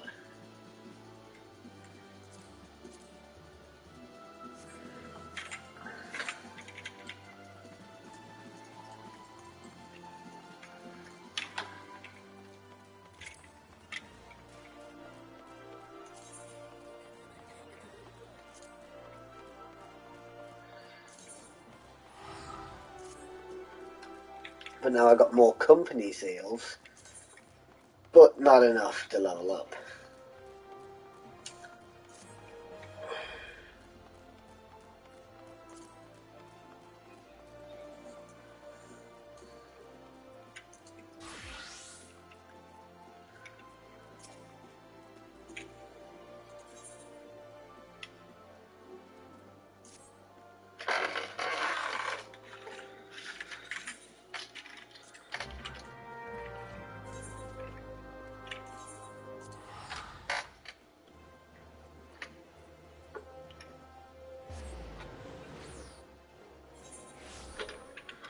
But now I got more company seals, but not enough to level up.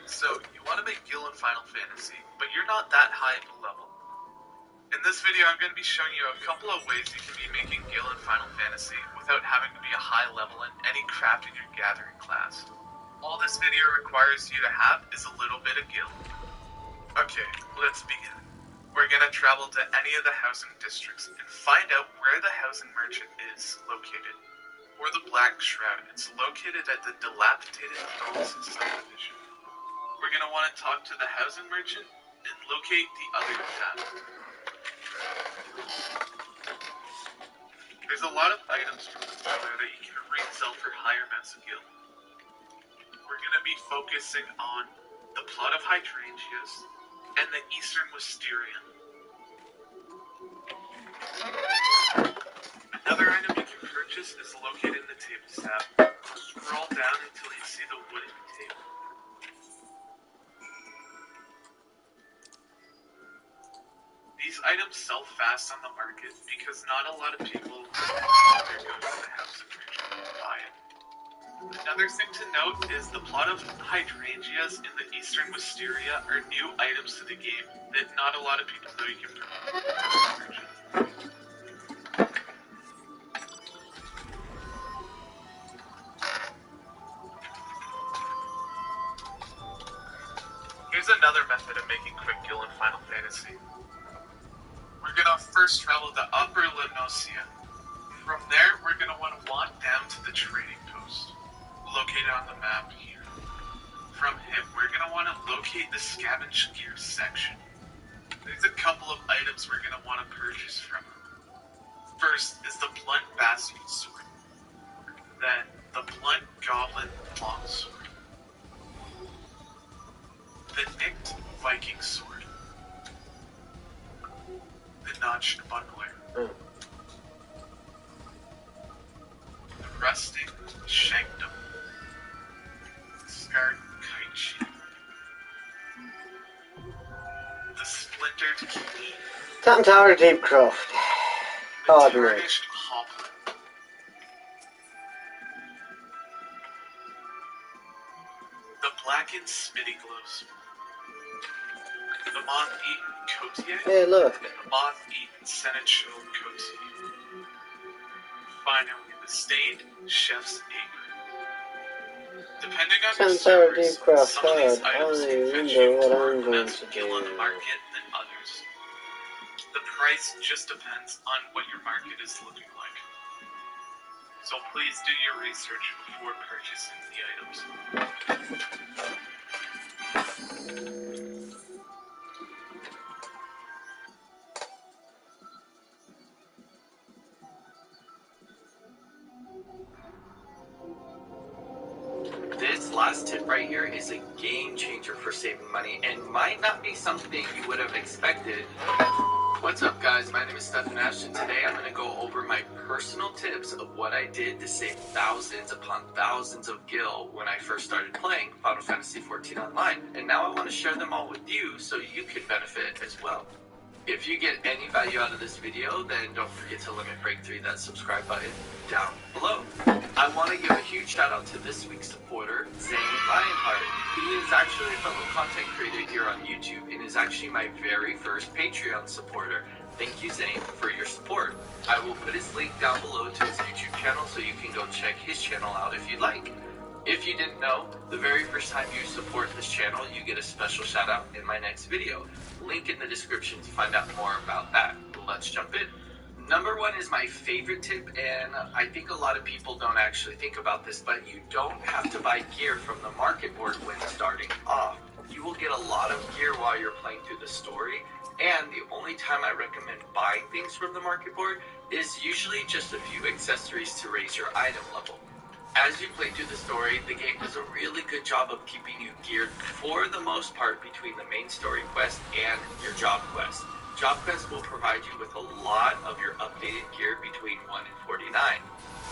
So, you want to make Gil in Final Fantasy, but you're not that high of a level. In this video, I'm going to be showing you a couple of ways you can be making Gil in Final Fantasy without having to be a high level in any crafting or gathering class. All this video requires you to have is a little bit of Gil. Okay, let's begin. We're going to travel to any of the housing districts and find out where the housing merchant is located. Or the Black Shroud. It's located at the dilapidated Dawson subdivision. We're going to want to talk to the housing merchant and locate the other tab. There's a lot of items from the seller that you can resell for higher amounts of Gil. We're going to be focusing on the plot of hydrangeas and the eastern wisteria. Another item you can purchase is located in the table tab. Scroll down until you see the wooden table. These items sell fast on the market because not a lot of people bother go to the housing merchant and buy it. Another thing to note is the plot of hydrangeas in the eastern wisteria are new items to the game that not a lot of people know you can purchase. Here's another method of making quick Gil in Final Fantasy. We're going to first travel to Upper Limnosia. From there, we're going to want to walk down to the trading post, located on the map here. From him, we're going to want to locate the scavenge gear section. There's a couple of items we're going to want to purchase from him. First is the Blunt Bastard Sword. Then, the Blunt Goblin Longsword. The Nicked Viking Sword. The Notched Buckler. The Rusting Shankdom. Scarred Kite Shield. The Splintered Key. Tam Tower Deepcroft. The Pardon me. Tarnished Hoblet. The Blackened Smitty Glows. The Moth-Eaten Cotier. Hey, look. The Moth-Eaten Seneschal Cotier. Finally, the Stained Chef's Apron. Depending on your Tam Tower servers, Deepcroft some of these hard. items I can fetch you wonder what more I'm going amounts to of gil on the do. market than others. The price just depends on what your market is looking like. So please do your research before purchasing the items. This last tip right here is a game changer for saving money and might not be something you would have expected. What's up guys, my name is Ffxiv and today I'm going to go over my personal tips of what I did to save thousands upon thousands of gil when I first started playing Final Fantasy XIV Online. And now I want to share them all with you so you can benefit as well. If you get any value out of this video, then don't forget to limit break 3 that subscribe button down below. I want to give a huge shout out to this week's supporter, Zane Lionheart. He is actually a fellow content creator here on YouTube and is actually my very first Patreon supporter. Thank you, Zane, for your support. I will put his link down below to his YouTube channel so you can go check his channel out if you'd like. If you didn't know, the very first time you support this channel, you get a special shout out in my next video. Link in the description to find out more about that. Let's jump in. Number 1 is my favorite tip, and I think a lot of people don't actually think about this, but you don't have to buy gear from the market board when starting off. You will get a lot of gear while you're playing through the story, and the only time I recommend buying things from the market board is usually just a few accessories to raise your item level. As you play through the story, the game does a really good job of keeping you geared for the most part between the main story quest and your job quest. Job quests will provide you with a lot of your updated gear between 1 and 49.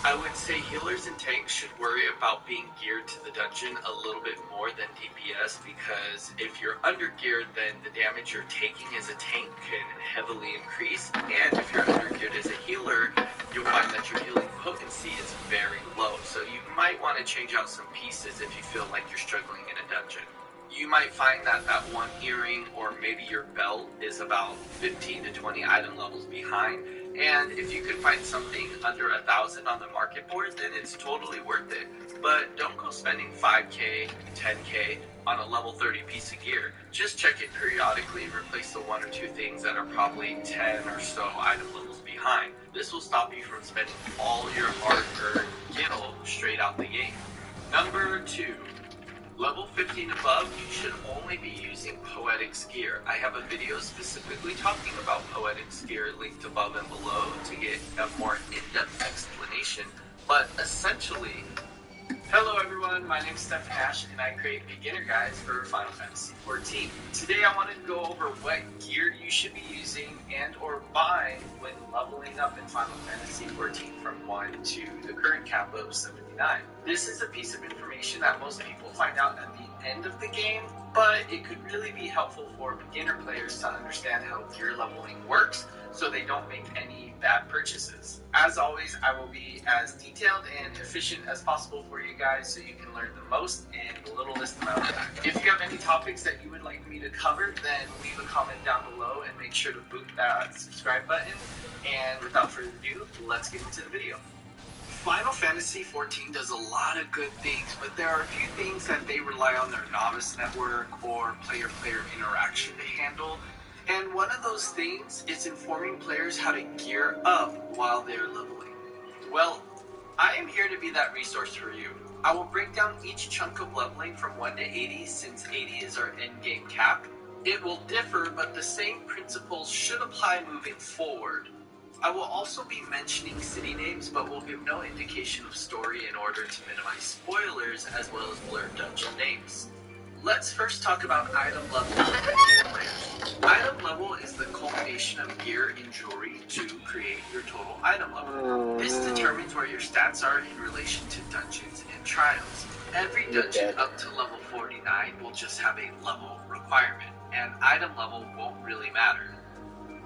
I would say healers and tanks should worry about being geared to the dungeon a little bit more than DPS, because if you're under geared, then the damage you're taking as a tank can heavily increase, and if you're under geared as a healer, you'll find that your healing potency is very low, so you might want to change out some pieces if you feel like you're struggling in a dungeon. You might find that that one earring or maybe your belt is about 15 to 20 item levels behind, and if you could find something under 1,000 on the market board, then it's totally worth it. But don't go spending 5k, 10k on a level 30 piece of gear. Just check it periodically and replace the 1 or 2 things that are probably 10 or so item levels behind. This will stop you from spending all your hard-earned gil straight out the gate. Number 2. Level 15 above, you should only be using Poetics gear. I have a video specifically talking about Poetics gear linked above and below to get a more in-depth explanation, but essentially... Hello everyone, my name is Ffxiv and I create beginner guides for Final Fantasy XIV. Today I wanted to go over what gear you should be using and or buying when leveling up in Final Fantasy XIV from 1 to the current cap of 79. This is a piece of information that most people find out at the end of the game, but it could really be helpful for beginner players to understand how gear leveling works so they don't make any bad purchases. As always, I will be as detailed and efficient as possible for you guys so you can learn the most in the littlest amount of time. If you have any topics that you would like me to cover, then leave a comment down below and make sure to boot that subscribe button. And without further ado, let's get into the video. Final Fantasy XIV does a lot of good things, but there are a few things that they rely on their novice network or player-player interaction to handle. And one of those things is informing players how to gear up while they're leveling. Well, I am here to be that resource for you. I will break down each chunk of leveling from 1 to 80, since 80 is our endgame cap. It will differ, but the same principles should apply moving forward. I will also be mentioning city names, but will give no indication of story in order to minimize spoilers, as well as blurred dungeon names. Let's first talk about item levels for new players. Item level is the culmination of gear and jewelry to create your total item level. This determines where your stats are in relation to dungeons and trials. Every dungeon up to level 49 will just have a level requirement, and item level won't really matter.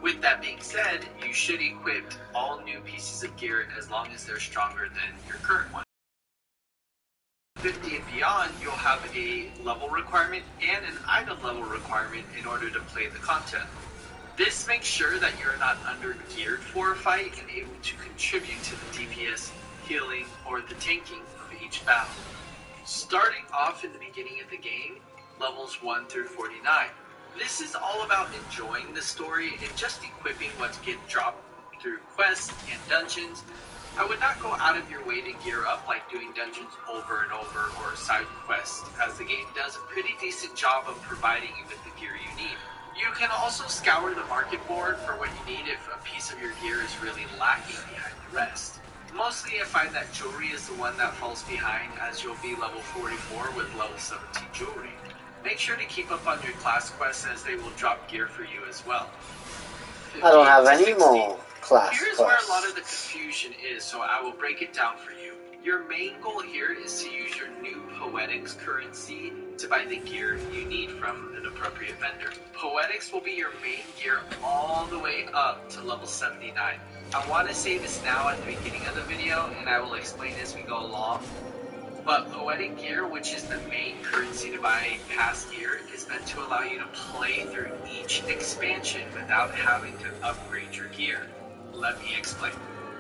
With that being said, you should equip all new pieces of gear as long as they're stronger than your current one. 50 and beyond, you'll have a level requirement and an item level requirement in order to play the content. This makes sure that you're not under-geared for a fight and able to contribute to the DPS, healing, or the tanking of each battle. Starting off in the beginning of the game, levels 1 through 49. This is all about enjoying the story and just equipping what get dropped through quests and dungeons. I would not go out of your way to gear up like doing dungeons over and over or side quests, as the game does a pretty decent job of providing you with the gear you need. You can also scour the market board for what you need if a piece of your gear is really lacking behind the rest. Mostly I find that jewelry is the one that falls behind, as you'll be level 44 with level 17 jewelry. Make sure to keep up on your class quests, as they will drop gear for you as well. I don't have any more class Here's quests. where a lot of the confusion is, so I will break it down for you. Your main goal here is to use your new Poetics currency to buy the gear you need from an appropriate vendor. Poetics will be your main gear all the way up to level 79. I want to say this now at the beginning of the video, and I will explain as we go along. But Poetic Gear, which is the main currency to buy past gear, is meant to allow you to play through each expansion without having to upgrade your gear. Let me explain.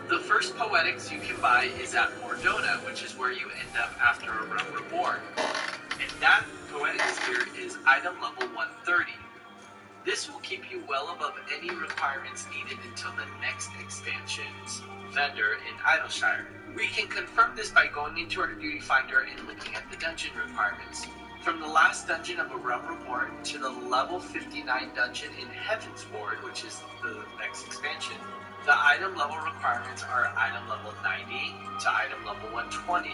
The first Poetics you can buy is at Mordona, which is where you end up after a Realm Reborn. And that Poetics gear is item level 130. This will keep you well above any requirements needed until the next expansion's vendor in Idleshire. We can confirm this by going into our duty finder and looking at the dungeon requirements. From the last dungeon of A Realm Reborn to the level 59 dungeon in Heaven's Ward, which is the next expansion, the item level requirements are item level 90 to item level 120.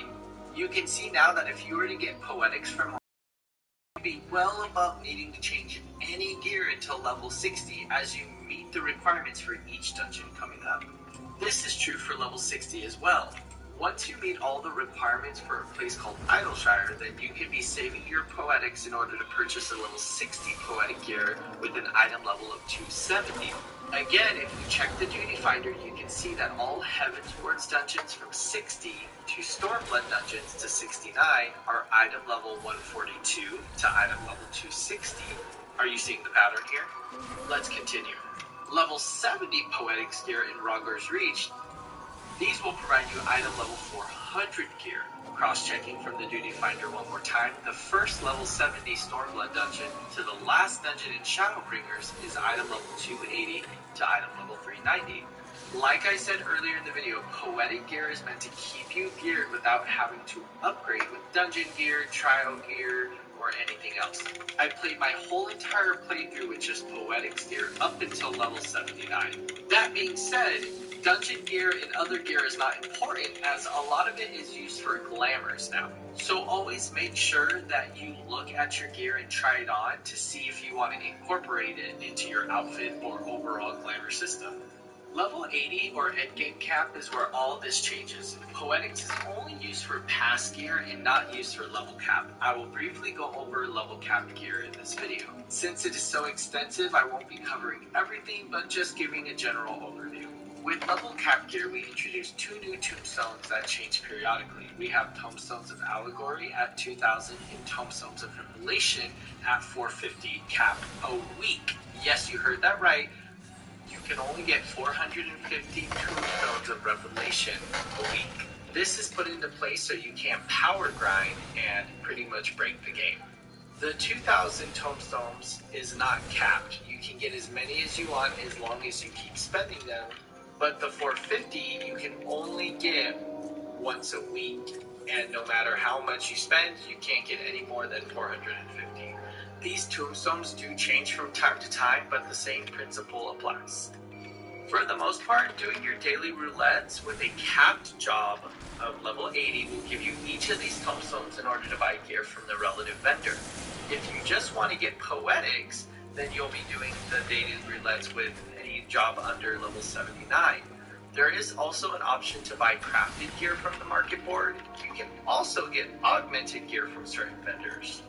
You can see now that if you were to get Poetics from be well above needing to change any gear until level 60 as you meet the requirements for each dungeon coming up. This is true for level 60 as well. Once you meet all the requirements for a place called Idleshire, then you can be saving your Poetics in order to purchase a level 60 Poetic gear with an item level of 270. Again, if you check the duty finder, you can see that all Heaven's Words dungeons from 60 to Stormblood dungeons to 69 are item level 142 to item level 260. Are you seeing the pattern here? Let's continue. Level 70 Poetics gear in Rogger's Reach. These will provide you item level 400 gear. Cross-checking from the duty finder one more time, the first level 70 Stormblood dungeon to the last dungeon in Shadowbringers is item level 280 to item level 390. Like I said earlier in the video, Poetic gear is meant to keep you geared without having to upgrade with dungeon gear, trial gear, or anything else. I played my whole entire playthrough with just Poetics gear up until level 79. That being said, dungeon gear and other gear is not important, as a lot of it is used for glamours now. So always make sure that you look at your gear and try it on to see if you want to incorporate it into your outfit or overall glamour system. Level 80 or endgame cap is where all this changes. Poetics is only used for pass gear and not used for level cap. I will briefly go over level cap gear in this video. Since it is so extensive, I won't be covering everything, but just giving a general overview. With level cap gear, we introduced 2 new tombstones that change periodically. We have Tombstones of Allegory at 2,000 and Tombstones of Revelation at 450 cap a week. Yes, you heard that right. You can only get 450 Tombstones of Revelation a week. This is put into place so you can't power grind and pretty much break the game. The 2,000 Tombstones is not capped. You can get as many as you want as long as you keep spending them. But the 450, you can only get once a week, and no matter how much you spend, you can't get any more than 450. These tombstones do change from time to time, but the same principle applies. For the most part, doing your daily roulettes with a capped job of level 80 will give you each of these tombstones in order to buy gear from the relative vendor. If you just want to get poetics, then you'll be doing the daily roulettes with a job under level 79. There is also an option to buy crafted gear from the market board. You can also get augmented gear from certain vendors.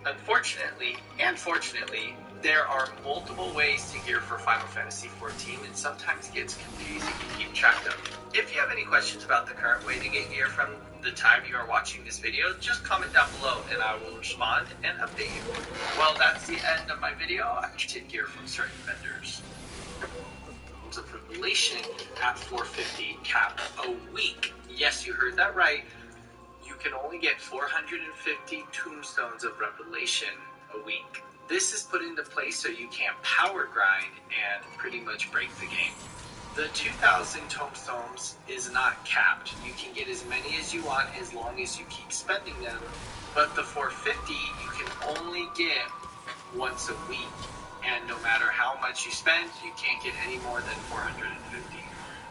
Unfortunately, and fortunately, there are multiple ways to gear for Final Fantasy XIV, and sometimes gets confusing to keep track of. If you have any questions about the current way to get gear from the time you are watching this video, just comment down below and I will respond and update you. Well, that's the end of my video. I did gear from certain vendors. Of Revelation at 450 cap a week. Yes, you heard that right. You can only get 450 tombstones of Revelation a week. This is put into place so you can't power grind and pretty much break the game. The 2,000 tombstones is not capped. You can get as many as you want as long as you keep spending them. But the 450 you can only get once a week. And no matter how much you spend, you can't get any more than 450.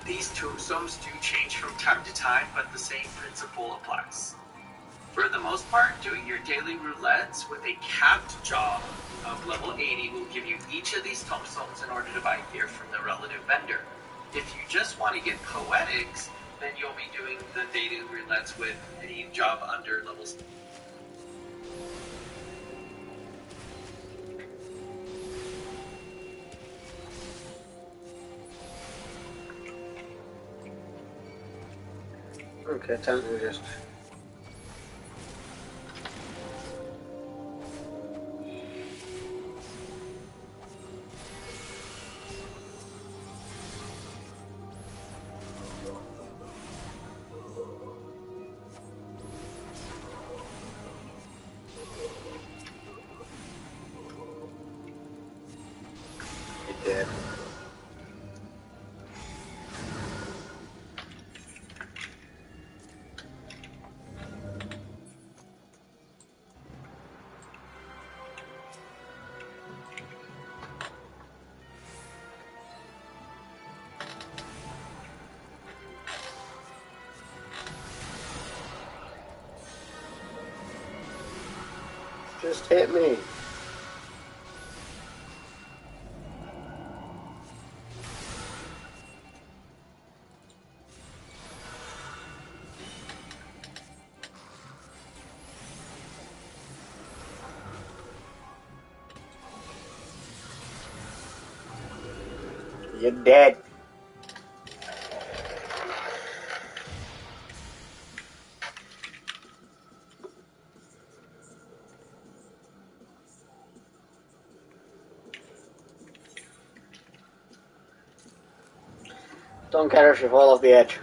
These tombstones do change from time to time, but the same principle applies. For the most part, doing your daily roulettes with a capped job of level 80 will give you each of these tombstones in order to buy gear from the relative vendor. If you just want to get poetics, then you'll be doing the daily roulettes with a job under levels. Okay, time to just... It did. Just hit me. You're dead. Don't care if you fall off the edge.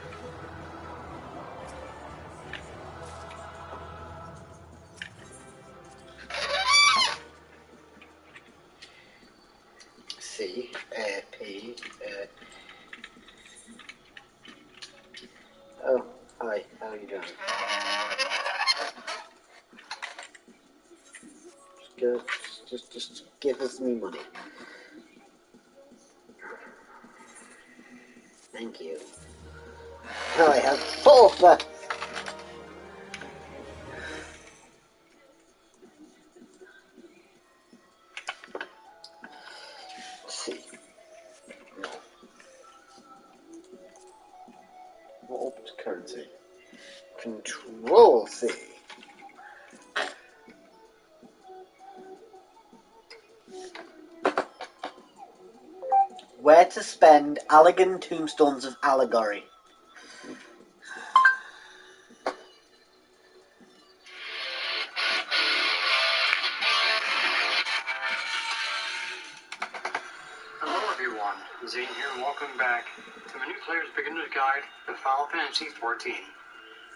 C, P, Oh, hi, how are you doing? Just give us me money. Thank you. Now I have both. Let's see. What currency? Control C. Where to spend Allegan Tombstones of Allegory. Hello everyone, Zane here and welcome back to my new player's beginner's guide to Final Fantasy XIV.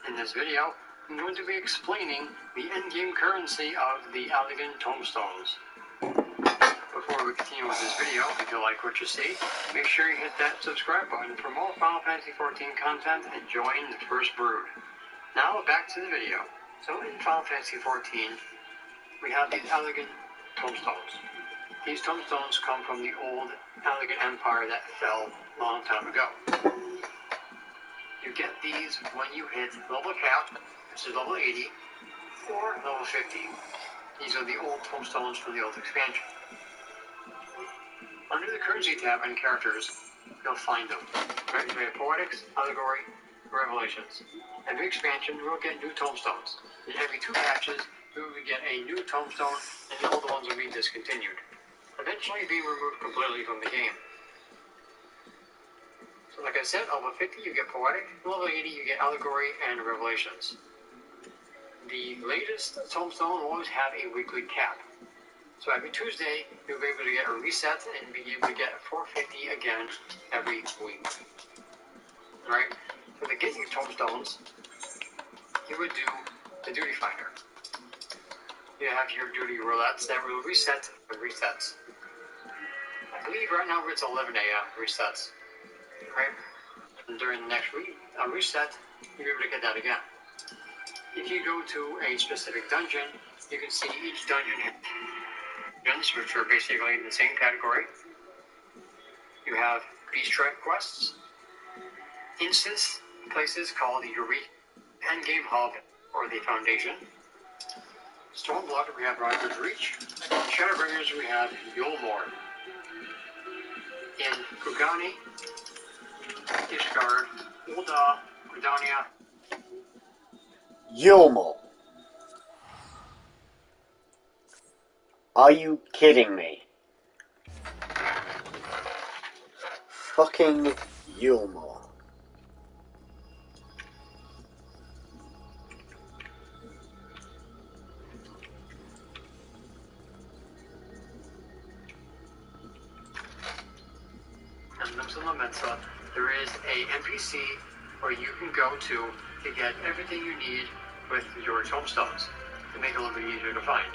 In this video, I'm going to be explaining the endgame currency of the Allegan Tombstones. Before we we continue with this video, if you like what you see, make sure you hit that subscribe button for more Final Fantasy XIV content and join the First Brood. Now back to the video. So in Final Fantasy XIV, we have these elegant tombstones. These tombstones come from the old elegant empire that fell a long time ago. You get these when you hit level cap, which is level 80, or level 50. These are the old tombstones from the old expansion. Under the currency tab and characters, you'll find them. Right, we have Poetics, Allegory, Revelations. Every expansion, we will get new tombstones. In every 2 patches, we will get a new tombstone, and the old ones will be discontinued, eventually being removed completely from the game. So like I said, level 50 you get Poetic, level 80 you get Allegory and Revelations. The latest tombstone will always have a weekly cap. So every Tuesday, you'll be able to get a reset and be able to get 450 again every week. Right? So to get your tombstones, you would do the Duty Finder. You have your duty roulettes that will reset and resets. I believe right now it's 11 a.m. resets. Right? And during the next reset, you'll be able to get that again. If you go to a specific dungeon, you can see each dungeon has dungeons, which are basically in the same category. You have Beast Tribe quests, instance places called the Eureka Endgame Hub or the Foundation. Stormblood, we have Roger's Reach. Shadowbringers, we have Yulmore. In Kugani, Ishgard, Ul'dah, Gridania. Yulmore. Are you kidding me? Fucking Yulmore. And Limsa Lamensa, there is a NPC where you can go to get everything you need with your tombstones to make it a little bit easier to find.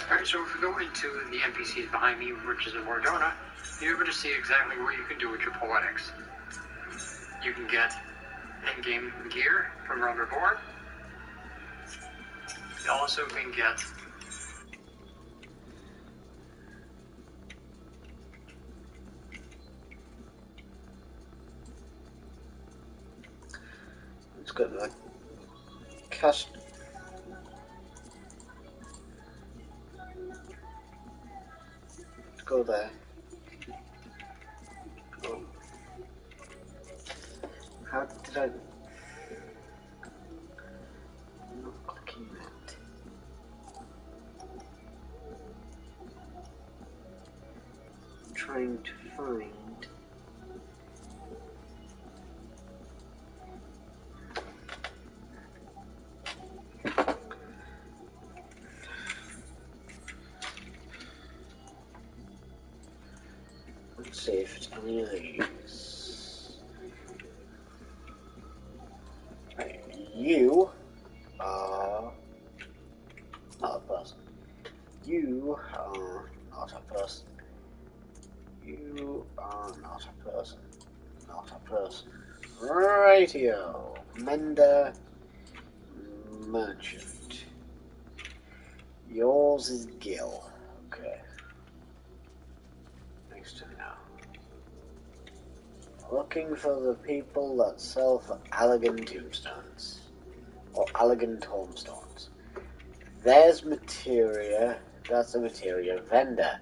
Alright, so if we go into the NPCs behind me, which is in Mordona, you're able to see exactly what you can do with your Poetics. You can get endgame gear from Robert Bourne. You also can get it's good, like cast. Let's go there. Oh. How did I? I'm not clicking that. I'm trying to find. Let's see if it's any of these. Right. You are not a person. You are not a person. You are not a person. Not a person. Rightio. Mender Merchant. Yours is Gil. Okay. Next to now. Looking for the people that sell for Allegan tombstones. Or Allegan tombstones. There's materia. That's a materia vendor.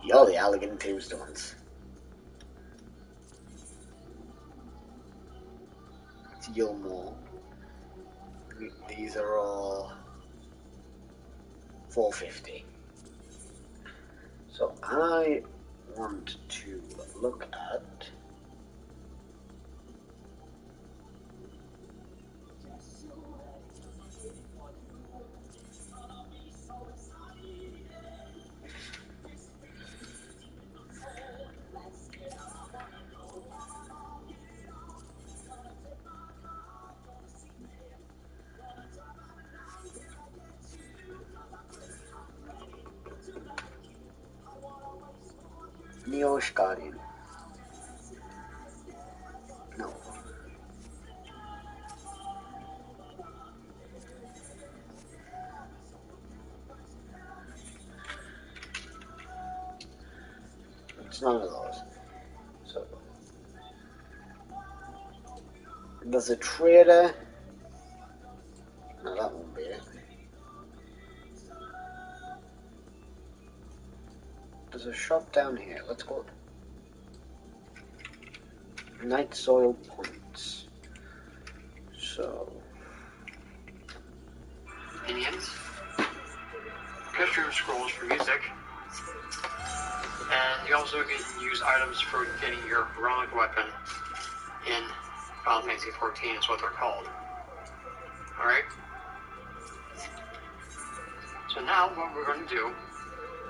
You're the Allegan tombstones. It's Yulmore. These are all 450. So I want to look at Neosh Guardian. No. It's none of those. So there's a trader. No, that won't be it. There's a shop down here. Let's go. Night soil points. So Minions. Gift room scrolls for music. And you also can use items for getting your relic weapon in Final Fantasy 14 is what they're called. Alright? So now what we're going to do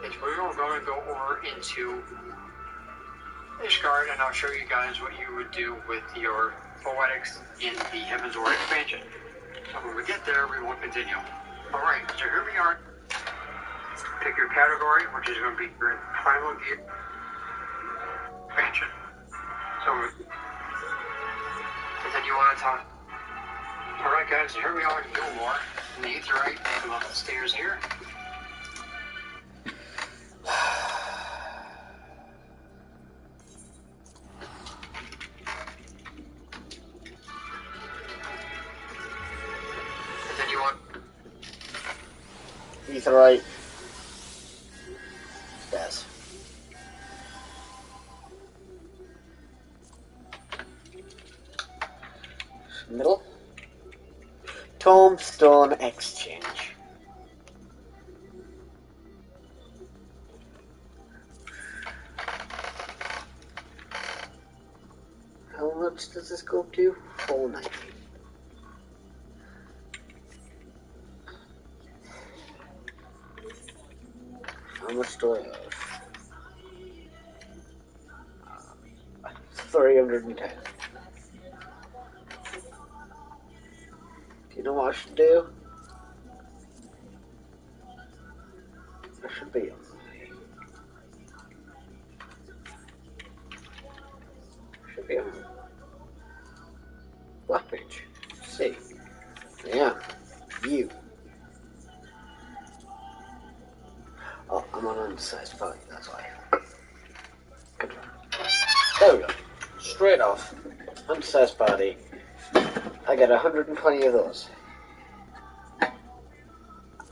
is we're going to go over into Ishgard and I'll show you guys what you would do with your poetics in the Heaven's Word expansion. So when we get there, we will continue. Alright, so here we are. Pick your category, which is going to be your Primal Gear expansion. So, and then you want to talk. Alright guys, so here we are in Gilmore, in the Aetheryte. Come up the stairs here. And then you want Aetheryte. Yes. Middle. Tombstone Exchange. How much does this go up to? $4.90. How much do I have? 310. Do you know what I should do? I should be on Black page. See. Yeah. You. Oh, I'm on undersized party, that's why. Good. There we go. Straight off. Undersized party. I get 120 of those.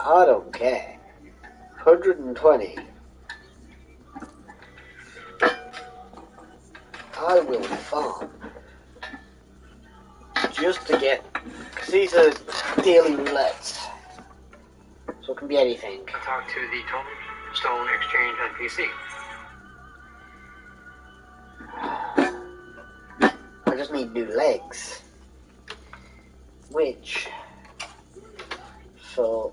I don't care. 120. I will farm. Just to get, because these are daily roulettes. So it can be anything. to talk to the Tombstone Exchange NPC. I just need new legs. Which, for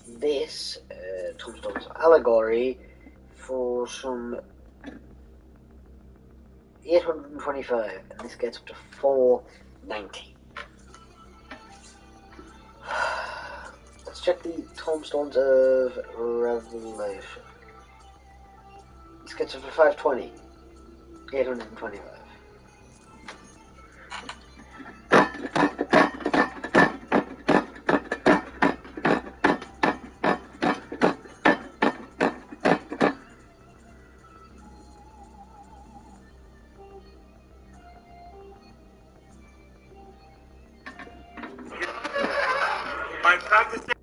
this Tombstone's allegory, for some 825, and this gets up to 490. Let's check the Tombstones of Revelation. This gets up to 520. 825. By practicing